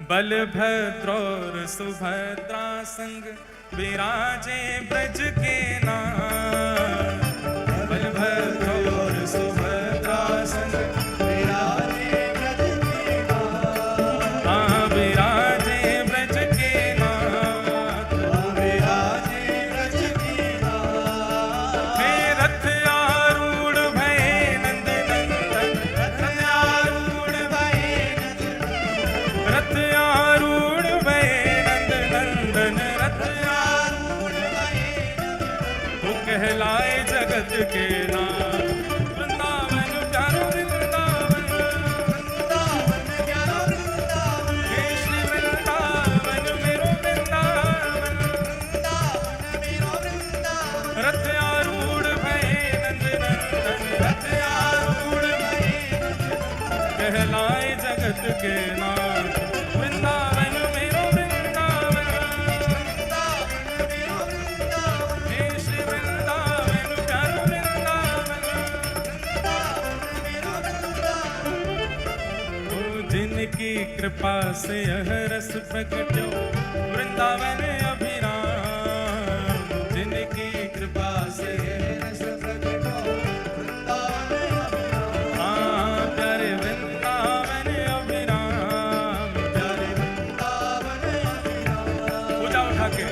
बलभद्र और सुभद्रा संग विराजे ब्रज के नाथ। बलभद्र और सुभद्रा संग विराजे ब्रज के नाथ। हाँ विराजे ब्रज के नाथ। विराजे ब्रज के नाथ। हे रथ आरूढ़ भये नंद नंदन। रथ आरूढ़ भये नंद नंदन। रथ आरूढ़ भये नंद नंदन। रथ आरूढ़ भये नंद नंदन। वो कहलाए जगत के नाथ। वृंदावन प्यारो वृंदावन। वृंदावन प्यारो वृंदावन। हे श्री वृंदावन मेरो वृंदावन। वृंदावन मेरो वृंदावन। रथ आरूढ़ भये नंद नंदन। रथ आरूढ़ भये नंद नंदन। कहलाए जगत के नाथ। वृंदावन मेरो वृंदावन। वृंदावन मेरो वृंदावन। हे श्री वृंदावन प्यारो वृंदावन। वृंदावन मेरो वृंदावन। ओ जिनकी कृपा से यह रस प्रकट्यो वृंदावन अभिराम। जिनकी कृपा से रस प्रकटो वृंदावन अभिराम। हाँ प्यारे वृंदावन अभिराम। प्यारे वृंदावन अभिराम। पूजा उठा के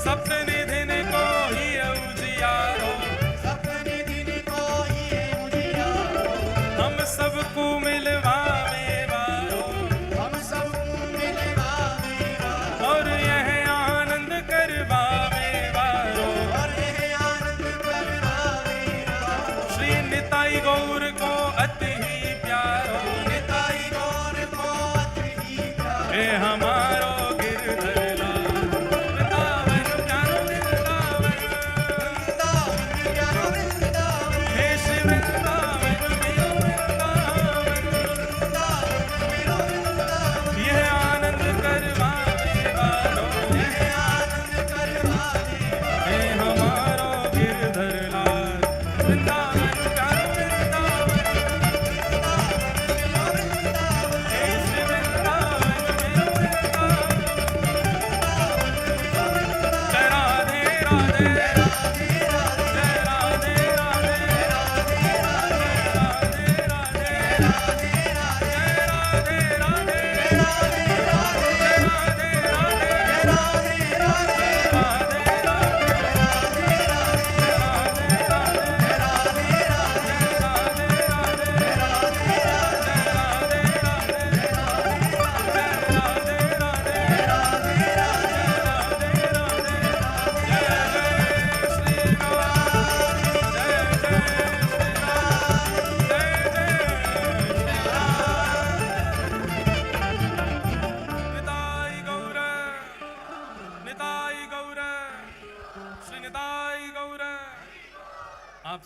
सप्तनि दिन को ही उजियारो। सपने दिन को ये उजियारो। हम सबको मिलवावे वारो। हम सबको मिलवावे वारो। और यह आनंद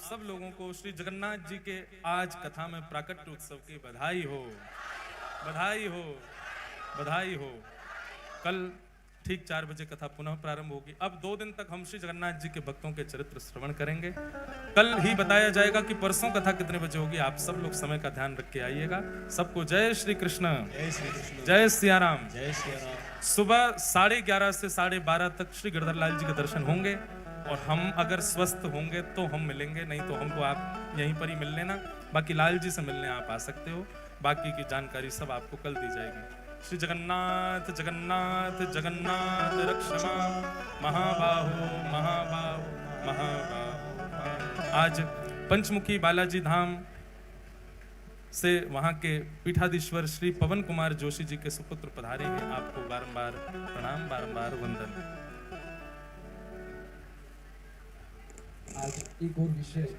सब लोगों को श्री जगन्नाथ जी के आज कथा में प्राकट्य उत्सव की बधाई हो, बधाई हो, बधाई हो। कल ठीक 4 बजे कथा पुनः प्रारंभ होगी। अब 2 दिन तक हम श्री जगन्नाथ जी के भक्तों के चरित्र श्रवण करेंगे। कल ही बताया जाएगा कि परसों कथा कितने बजे होगी। आप सब लोग समय का ध्यान रख के आइएगा। सबको जय श्री कृष्ण, जय श्री कृष्ण, जय सियाराम। जय श्री राम। सुबह 11:30 से 12:30 तक श्री गिरधर लाल जी के दर्शन होंगे और हम अगर स्वस्थ होंगे तो हम मिलेंगे, नहीं तो हमको आप यहीं पर ही मिल लेना। बाकी लाल जी से मिलने आप आ सकते हो। बाकी की जानकारी सब आपको कल दी जाएगी। श्री जगन्नाथ जगन्नाथ जगन्नाथ रक्षमा महाबाहो महाबाहो महाबाहो। आज पंचमुखी बालाजी धाम से वहां के पीठाधीश्वर श्री पवन कुमार जोशी जी के सुपुत्र पधारे हैं। आपको बारंबार प्रणाम, बारंबार वंदन। आज एक और विशेष